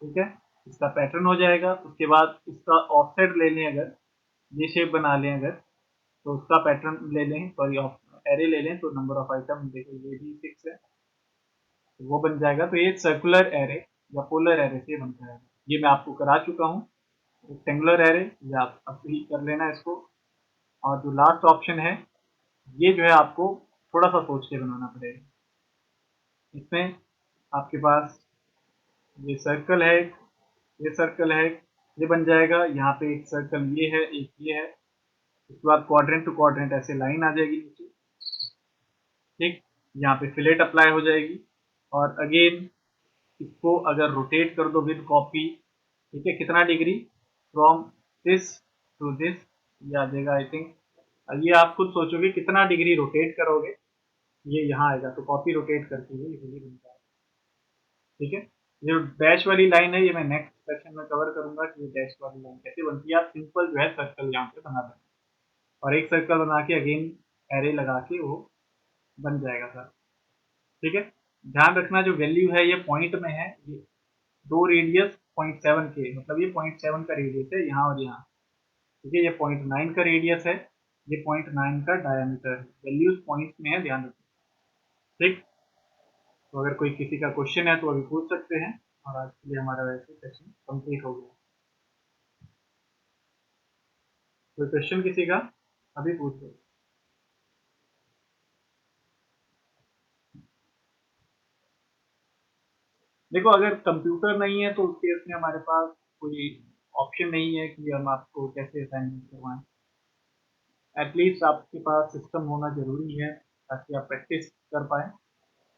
[SPEAKER 1] ठीक है। इसका पैटर्न हो जाएगा। उसके बाद इसका ऑफसेट ले लें, अगर ये शेप बना लें अगर, तो उसका पैटर्न ले लें, सॉरी एरे ले लें, तो नंबर ऑफ आइटम देखो ये भी 6 है, तो वो बन जाएगा। तो ये सर्कुलर एरे या पोलर एरे से बन जाएगा। ये मैं आपको करा चुका हूँ। रेक्टेंगुलर एरे या आप अभी कर लेना इसको। और जो लास्ट ऑप्शन है ये जो है आपको थोड़ा सा सोच के बनाना पड़ेगा। इसमें आपके पास ये सर्कल है, ये सर्कल है, ये बन जाएगा। यहाँ पे एक सर्कल ये है, एक ये है। उसके बाद क्वाड्रेंट टू क्वाड्रेंट ऐसे लाइन आ जाएगी नीचे, ठीक। यहाँ पे फिलेट अप्लाई हो जाएगी। और अगेन इसको अगर रोटेट कर दो विद कॉपी, ठीक है, कितना degree, from this to this, ये आ जाएगा आई थिंक। ये आप खुद सोचोगे कितना डिग्री रोटेट करोगे, ये यहाँ आएगा। तो कॉपी रोटेट करके ये इजीली बन जाएगा, ठीक है। ये डैश वाली लाइन है, ये मैं नेक्स्ट सेक्शन में कवर करूंगा कि ये डैश वाली लाइन कैसे बनती है। आप सिंपल जो है सर्कल यहाँ पे बना देना, और एक सर्कल बना के अगेन एरे लगा के वो बन जाएगा सर, ठीक है। ध्यान रखना जो वैल्यू है ये पॉइंट में है, ये दो रेडियस 0.7 के, मतलब ये 0.7 का रेडियस है यहाँ और यहाँ, ठीक है। ये 0.9 का रेडियस है, ये 0.9 का डायमीटर है। वैल्यूज पॉइंट में है, ध्यान रखना, ठीक। तो अगर कोई किसी का क्वेश्चन है तो अभी पूछ सकते हैं, और आज के लिए हमारा वैसे सेशन कंप्लीट हो गया। कोई क्वेश्चन किसी का अभी पूछ लो। देखो अगर कंप्यूटर नहीं है तो उस केस में हमारे पास कोई ऑप्शन नहीं है कि हम आपको कैसे असाइनमेंट करवाएं। एटलीस्ट आपके पास सिस्टम होना जरूरी है ताकि आप प्रैक्टिस कर पाए,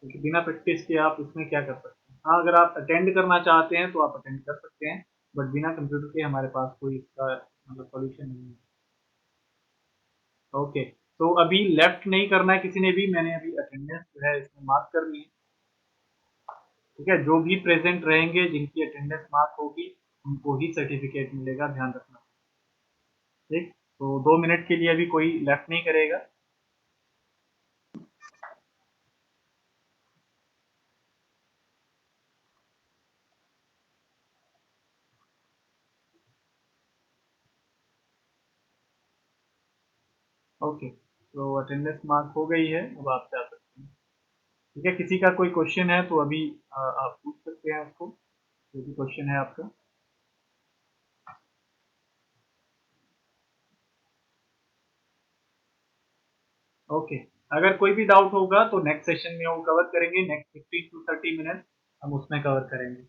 [SPEAKER 1] क्योंकि बिना प्रैक्टिस के आप इसमें क्या कर सकते हैं। हाँ, अगर आप अटेंड करना चाहते हैं तो आप अटेंड कर सकते हैं, बट बिना कंप्यूटर के हमारे पास कोई इसका मतलब सॉल्यूशन नहीं है। ओके, तो अभी लेफ्ट नहीं करना है किसी ने भी, मैंने अभी अटेंडेंस जो है इसमें मार्क कर ली है, ठीक है। जो भी प्रेजेंट रहेंगे जिनकी अटेंडेंस मार्क होगी उनको ही सर्टिफिकेट मिलेगा, ध्यान रखना, ठीक। तो 2 मिनट के लिए अभी कोई लेफ्ट नहीं करेगा। ओके, तो अटेंडेंस मार्क हो गई है, अब आप जा सकते हैं। ठीक है, किसी का कोई क्वेश्चन है तो अभी आप पूछ सकते हैं उसको, जो भी क्वेश्चन है आपका। ओके, अगर कोई भी डाउट होगा तो नेक्स्ट सेशन में वो कवर करेंगे, नेक्स्ट 15 टू 30 मिनट हम उसमें कवर करेंगे।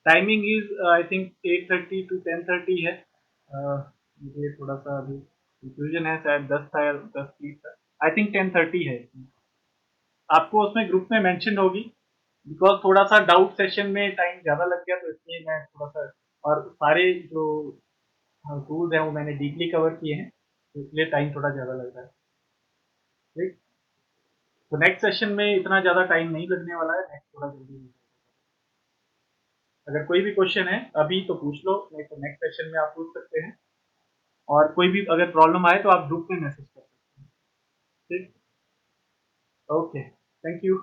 [SPEAKER 1] Timing is I think 8:30 to 10:30 है। मुझे थोड़ा सा अभी कंफ्यूजन है, शायद 10 था या 10:30 था, आई थिंक 10:30 है। आपको उसमें ग्रुप में मेंशन होगी, बिकॉज थोड़ा सा डाउट सेशन में टाइम ज़्यादा लग गया, तो इसलिए मैं थोड़ा सा, और सारे जो टूल्स हैं वो मैंने डीपली कवर किए हैं, तो इसलिए टाइम थोड़ा ज़्यादा लग रहा है। ठीक, तो नेक्स्ट सेशन में इतना ज़्यादा टाइम नहीं लगने वाला है, नेक्स्ट थोड़ा जल्दी हो जाएगा। अगर कोई भी क्वेश्चन है अभी तो पूछ लो, नहीं तो नेक्स्ट सेशन में आप पूछ सकते हैं, और कोई भी अगर प्रॉब्लम आए तो आप ग्रुप में मैसेज कर सकते हैं। ठीक, ओके, थैंक यू।